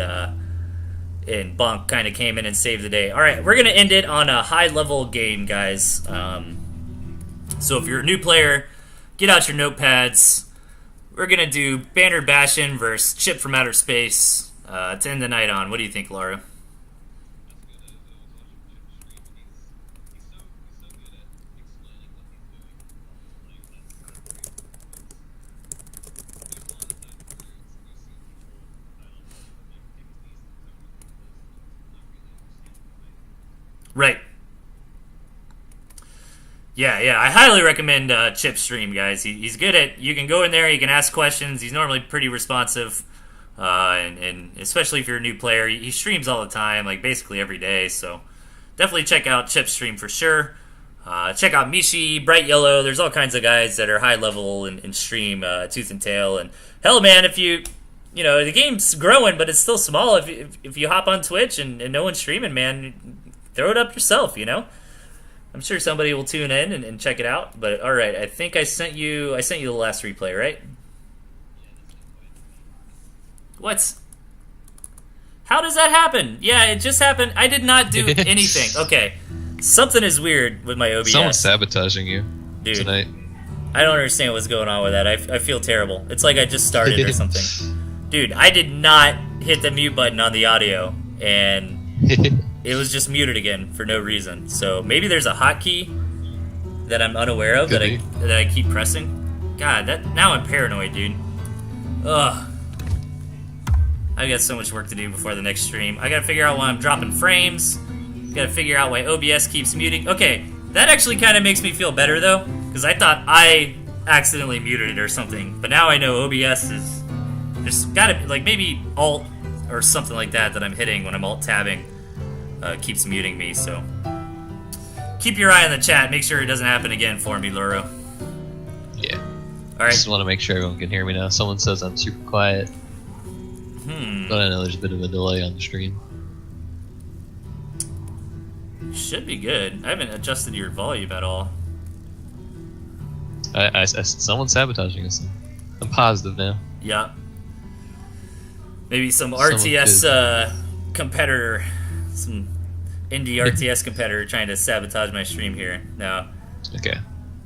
bonk kind of came in and saved the day. All right, we're gonna end it on a high-level game, guys. So if you're a new player, get out your notepads. We're gonna do Banner Bastion versus Chip from Outer Space to end the night on. What do you think, Laru? Right. Yeah, I highly recommend Chip's stream, guys. He's good at, you can go in there, you can ask questions. He's normally pretty responsive, and especially if you're a new player, he streams all the time, like basically every day. So definitely check out Chip's stream for sure. Check out Mishi, Bright Yellow. There's all kinds of guys that are high level and stream Tooth and Tail. And hell, man, if you know, the game's growing, but it's still small. If you hop on Twitch and no one's streaming, man, throw it up yourself, you know? I'm sure somebody will tune in and check it out. But all right, I think I sent you the last replay, right? What? How does that happen? Yeah, it just happened. I did not do anything. Okay, something is weird with my OBS. Someone's sabotaging you, dude, tonight. I don't understand what's going on with that. I feel terrible. It's like I just started or something. Dude, I did not hit the mute button on the audio, and it was just muted again for no reason. So maybe there's a hotkey that I'm unaware of that I keep pressing. God, now I'm paranoid, dude. Ugh. I got so much work to do before the next stream. I gotta figure out why I'm dropping frames. Gotta figure out why OBS keeps muting. Okay, that actually kind of makes me feel better though, because I thought I accidentally muted it or something. But now I know OBS is just gotta be, like, maybe Alt or something like that I'm hitting when I'm Alt tabbing keeps muting me. So keep your eye on the chat. Make sure it doesn't happen again for me, Laru. Yeah. All right. Just want to make sure everyone can hear me now. Someone says I'm super quiet. But I know there's a bit of a delay on the stream. Should be good. I haven't adjusted your volume at all. Someone's sabotaging us. I'm positive now. Yeah. Maybe some RTS competitor, some indie RTS competitor trying to sabotage my stream here. No. Okay.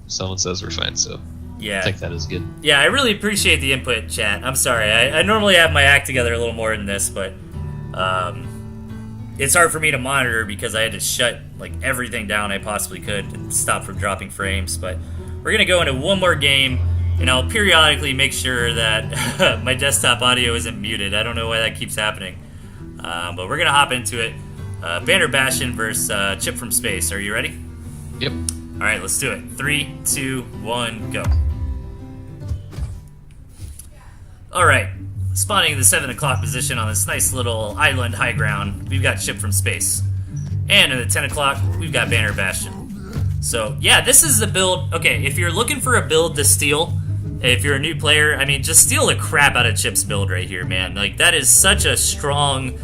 Someone says we're fine, so yeah, I think that is good. Yeah, I really appreciate the input, chat. I'm sorry. I normally have my act together a little more than this, but it's hard for me to monitor because I had to shut like everything down I possibly could to stop from dropping frames. But we're going to go into one more game, and I'll periodically make sure that my desktop audio isn't muted. I don't know why that keeps happening. But we're going to hop into it. Banner Bastion versus Chip from Space. Are you ready? Yep. All right, let's do it. 3, 2, 1, go. All right, spawning in the 7 o'clock position on this nice little island high ground, we've got Chip from Space. And in the 10 o'clock, we've got Banner Bastion. So, yeah, this is the build. Okay, if you're looking for a build to steal, if you're a new player, I mean, just steal the crap out of Chip's build right here, man. Like, that is such a strong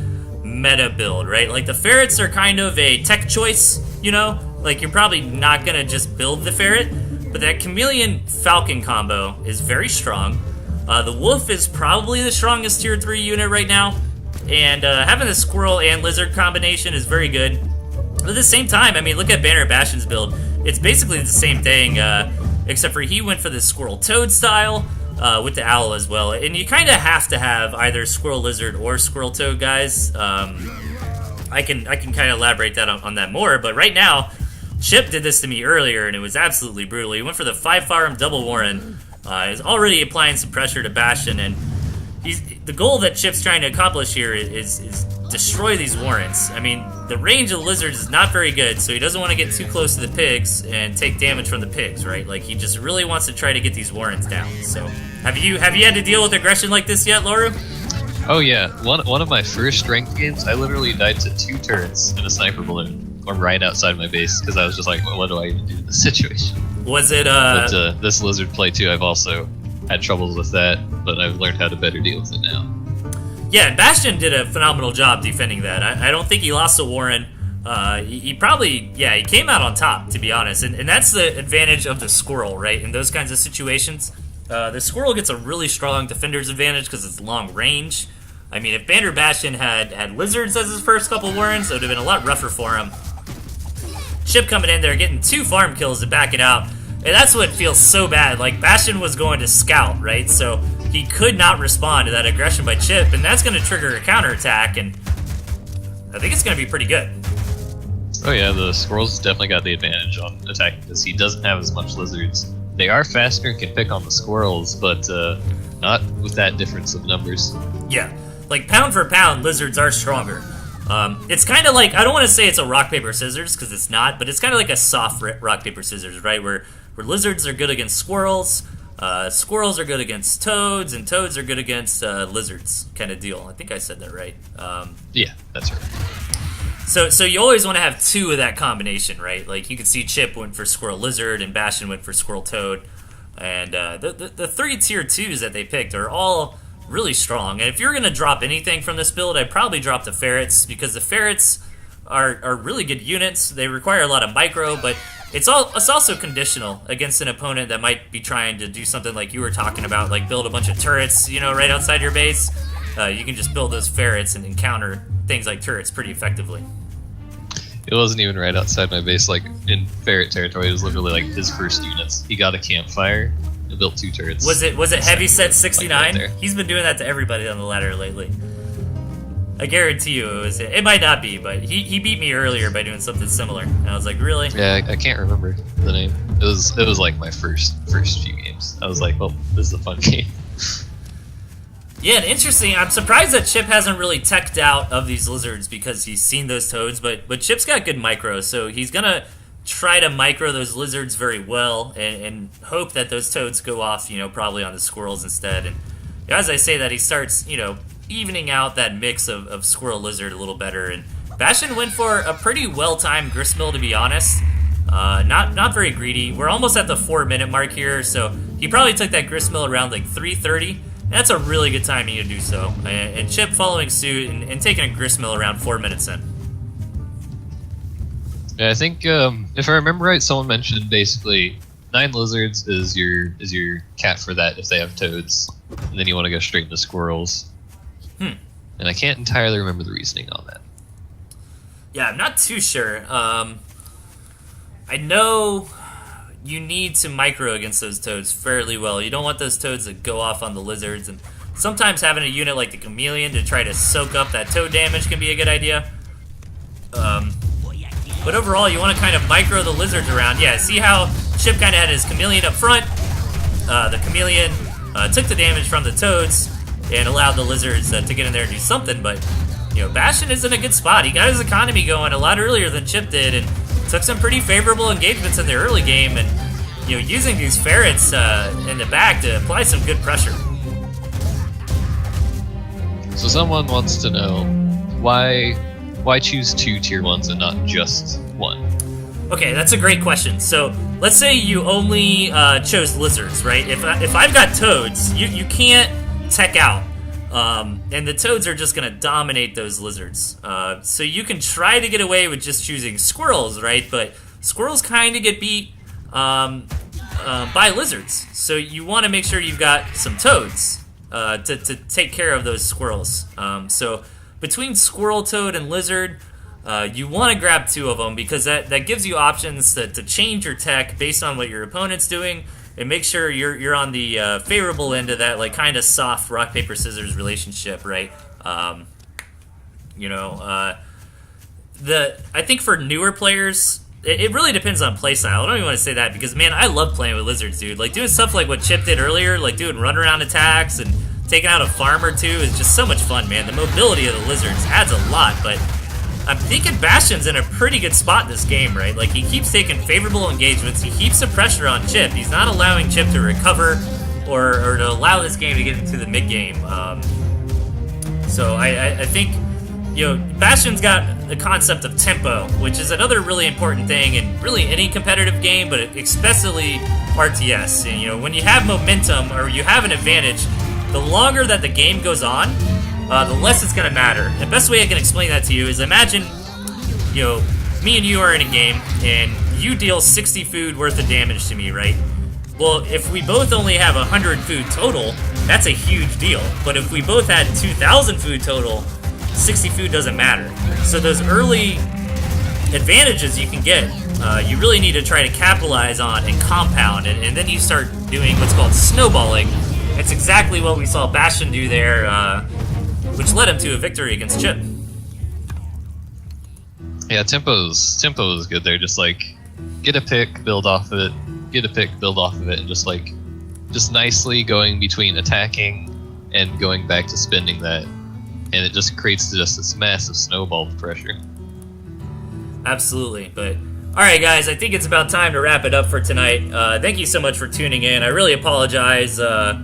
meta build, right? Like, the ferrets are kind of a tech choice, you know? Like, you're probably not gonna just build the ferret, but that chameleon falcon combo is very strong. The wolf is probably the strongest tier 3 unit right now, and having the squirrel and lizard combination is very good. But at the same time, I mean, look at Banner Bastion's build. It's basically the same thing, except for he went for the squirrel toad style with the owl as well. And you kind of have to have either squirrel lizard or squirrel toad, guys. I can kind of elaborate that on that more, but right now, Chip did this to me earlier, and it was absolutely brutal. He went for the 5-farm double Warren. He's already applying some pressure to Bastion, and the goal that Chip's trying to accomplish here is destroy these Warrens. I mean, the range of the lizards is not very good, so he doesn't want to get too close to the pigs and take damage from the pigs, right? Like, he just really wants to try to get these Warrens down. So, have you had to deal with aggression like this yet, Laru? Oh yeah, one of my first strength games, I literally died to 2 turrets in a sniper balloon, or right outside my base, because I was just like, well, what do I even do in this situation? Was it, But this lizard play too, I've also had troubles with that, but I've learned how to better deal with it now. Yeah, Bastion did a phenomenal job defending that. I don't think he lost to Warren. He probably, yeah, he came out on top, to be honest. And that's the advantage of the squirrel, right? In those kinds of situations. The squirrel gets a really strong defender's advantage because it's long range. I mean, if Banner Bastion had lizards as his first couple Warrens, it would have been a lot rougher for him. Chip coming in there, getting 2 farm kills to back it out. And that's what feels so bad. Like, Bastion was going to scout, right? So he could not respond to that aggression by Chip, and that's going to trigger a counterattack, and I think it's going to be pretty good. Oh yeah, the squirrel's definitely got the advantage on attacking because he doesn't have as much lizards. They are faster and can pick on the squirrels, but not with that difference of numbers. Yeah, like pound for pound, lizards are stronger. It's kind of like, I don't want to say it's a rock, paper, scissors, because it's not, but it's kind of like a soft rock, paper, scissors, right? Where lizards are good against squirrels, squirrels are good against toads, and toads are good against lizards, kind of deal. I think I said that right. Yeah, that's right. So you always want to have two of that combination, right? Like, you can see Chip went for squirrel lizard, and Bastion went for squirrel toad. And the 3 tier 2s that they picked are all really strong. And if you're going to drop anything from this build, I'd probably drop the ferrets, because the ferrets are really good units. They require a lot of micro, but it's also conditional against an opponent that might be trying to do something like you were talking about, like build a bunch of turrets, you know, right outside your base. You can just build those ferrets and encounter things like turrets pretty effectively. It wasn't even right outside my base. Like, in ferret territory, it was literally like his first units. He got a campfire and built 2 turrets. Was it Heavyset 69? Like right. He's been doing that to everybody on the ladder lately. I guarantee you it was. It might not be, but he beat me earlier by doing something similar. And I was like, really? Yeah, I can't remember the name. It was like my first few games. I was like, well, this is a fun game. Yeah, and interesting. I'm surprised that Chip hasn't really teched out of these lizards, because he's seen those toads, but Chip's got good micro, so he's gonna try to micro those lizards very well and hope that those toads go off, you know, probably on the squirrels instead. And as I say that, he starts, you know, evening out that mix of squirrel lizard a little better. And Bastion went for a pretty well-timed gristmill, to be honest. Not very greedy. We're almost at the 4-minute mark here, so he probably took that gristmill around like 3:30. That's a really good timing to do so. And Chip following suit and taking a gristmill around 4 minutes in. Yeah, I think if I remember right, someone mentioned basically 9 lizards is your cap for that if they have toads, and then you want to go straight into squirrels. And I can't entirely remember the reasoning on that. Yeah, I'm not too sure. I know you need to micro against those toads fairly well. You don't want those toads to go off on the lizards, and sometimes having a unit like the chameleon to try to soak up that toad damage can be a good idea. But overall, you want to kind of micro the lizards around. Yeah, see how Chip kind of had his chameleon up front? The chameleon took the damage from the toads and allowed the lizards to get in there and do something, but you know, Bastion is in a good spot. He got his economy going a lot earlier than Chip did, and took some pretty favorable engagements in the early game, and you know, using these ferrets in the back to apply some good pressure. So someone wants to know why choose 2 tier 1s and not just 1? Okay, that's a great question. So let's say you only chose lizards, right? If I've got toads, you can't tech out. And the toads are just going to dominate those lizards. So you can try to get away with just choosing squirrels, right? But squirrels kind of get beat by lizards. So you want to make sure you've got some toads to take care of those squirrels. So between squirrel, toad, and lizard, you want to grab 2 of them, because that gives you options to change your tech based on what your opponent's doing, and make sure you're on the favorable end of that, like, kind of soft rock, paper, scissors relationship, right? I think for newer players, it really depends on playstyle. I don't even want to say that, because, man, I love playing with lizards, dude. Like, doing stuff like what Chip did earlier, like doing runaround attacks and taking out a farm or 2 is just so much fun, man. The mobility of the lizards adds a lot, but I'm thinking Bastion's in a pretty good spot in this game, right? Like, he keeps taking favorable engagements. He keeps the pressure on Chip. He's not allowing Chip to recover or to allow this game to get into the mid-game. So I think, you know, Bastion's got the concept of tempo, which is another really important thing in really any competitive game, but especially RTS. And, you know, when you have momentum or you have an advantage, the longer that the game goes on, the less it's going to matter. The best way I can explain that to you is, imagine, you know, me and you are in a game, and you deal 60 food worth of damage to me, right? Well, if we both only have 100 food total, that's a huge deal. But if we both had 2,000 food total, 60 food doesn't matter. So those early advantages you can get, you really need to try to capitalize on and compound, and then you start doing what's called snowballing. It's exactly what we saw Bastion do there, which led him to a victory against Chip. Yeah, tempo's good there. Just like, get a pick, build off of it, get a pick, build off of it, and just nicely going between attacking and going back to spending that and it just creates just this massive snowball of pressure. Absolutely. But all right, guys, I think it's about time to wrap it up for tonight. Thank you so much for tuning in. I really apologize for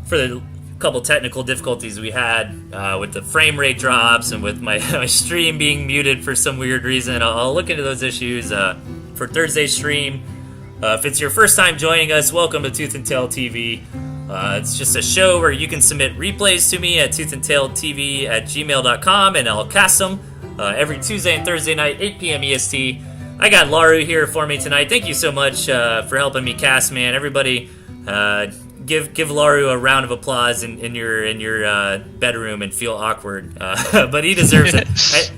the couple technical difficulties we had with the frame rate drops and with my, my stream being muted for some weird reason. I'll look into those issues for Thursday's stream. If it's your first time joining us, welcome to TnTTV. It's just a show where you can submit replays to me at ToothandTailtv@gmail.com, and I'll cast them every Tuesday and Thursday night, 8 p.m. EST. I got Laru here for me tonight. Thank you so much for helping me cast, man. Everybody, give Laru a round of applause in your bedroom and feel awkward, but he deserves it.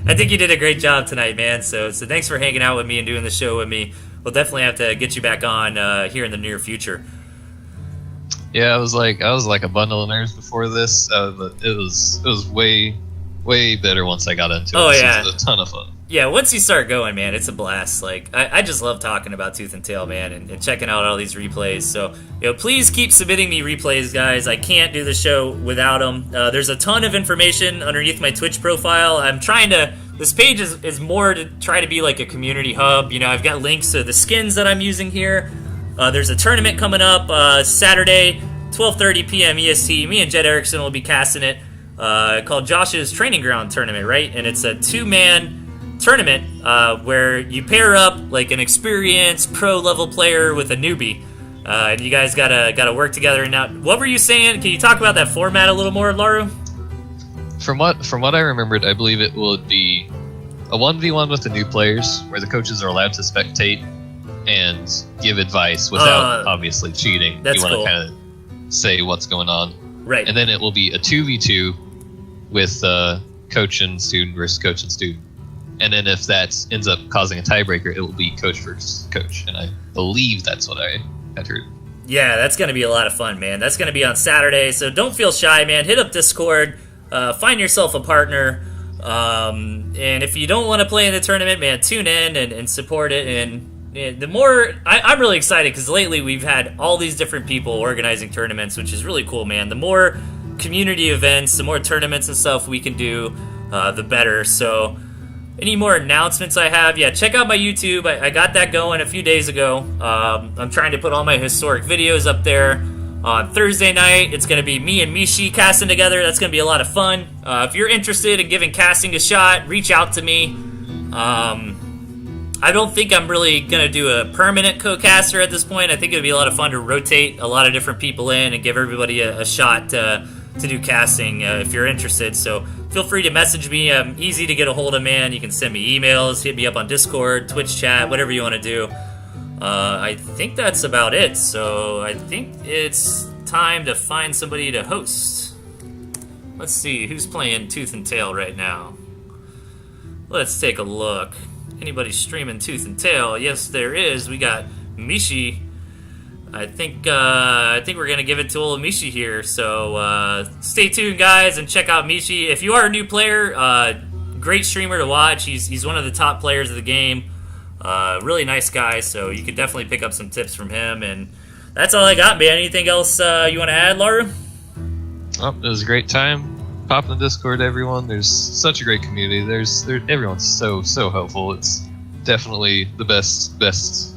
I think you did a great job tonight, man. So thanks for hanging out with me and doing the show with me. We'll definitely have to get you back on here in the near future. Yeah, I was like a bundle of nerves before this. It was way better once I got into it. Oh, This yeah. was a ton of fun. Yeah, once you start going, man, it's a blast. Like, I just love talking about Tooth and Tail, man, and checking out all these replays. So, please keep submitting me replays, guys. I can't do the show without them. There's a ton of information underneath my Twitch profile. I'm trying to... This page is more to try to be like a community hub. I've got links to the skins that I'm using here. There's a tournament coming up Saturday, 12:30 p.m. EST. Me and Jed Erickson will be casting it called Josh's Training Ground Tournament, right? And it's a two-man tournament where you pair up like an experienced pro-level player with a newbie. And you guys gotta work together. Now, what were you saying? Can you talk about that format a little more, Laru? From what I remembered, I believe it would be a 1v1 with the new players, where the coaches are allowed to spectate and give advice without obviously cheating. That's you want cool. to kind of say what's going on. Right. And then it will be a 2v2 with coach and student versus coach and student. And then if that ends up causing a tiebreaker, it will be coach versus coach. And I believe that's what I had heard. Yeah, that's going to be a lot of fun, man. That's going to be on Saturday, so don't feel shy, man. Hit up Discord, find yourself a partner, and if you don't want to play in the tournament, man, tune in and support it. And the more... I'm really excited because lately we've had all these different people organizing tournaments, which is really cool, man. The more community events, the more tournaments and stuff we can do, the better. So... Any more announcements I have? Yeah, check out my YouTube. I got that going a few days ago. I'm trying to put all my historic videos up there. On Thursday night, it's going to be me and Mishi casting together. That's going to be a lot of fun. If you're interested in giving casting a shot, reach out to me. I don't think I'm really going to do a permanent co-caster at this point. I think it would be a lot of fun to rotate a lot of different people in and give everybody a shot to do casting if you're interested. So feel free to message me. I'm easy to get a hold of, man. You can send me emails, hit me up on Discord, Twitch chat, whatever you want to do. I think that's about it. So I think it's time to find somebody to host. Let's see who's playing Tooth and Tail right now. Let's take a look. Anybody streaming Tooth and Tail? Yes, there is. We got Mishi. I think we're gonna give it to old Mishi here. So stay tuned, guys, and check out Mishi. If you are a new player, great streamer to watch. He's one of the top players of the game. Really nice guy. So you could definitely pick up some tips from him. And that's all I got, man. Anything else you want to add, Laru? Oh, it was a great time. Pop in the Discord, everyone. There's such a great community. Everyone's so helpful. It's definitely the best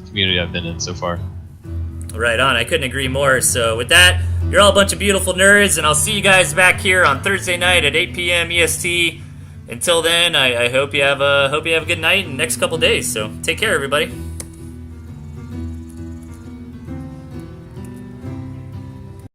community I've been in so far. Right on. I couldn't agree more. So with that, you're all a bunch of beautiful nerds, and I'll see you guys back here on Thursday night at 8 p.m. EST. Until then, I hope you have a good night and next couple days. So take care, everybody.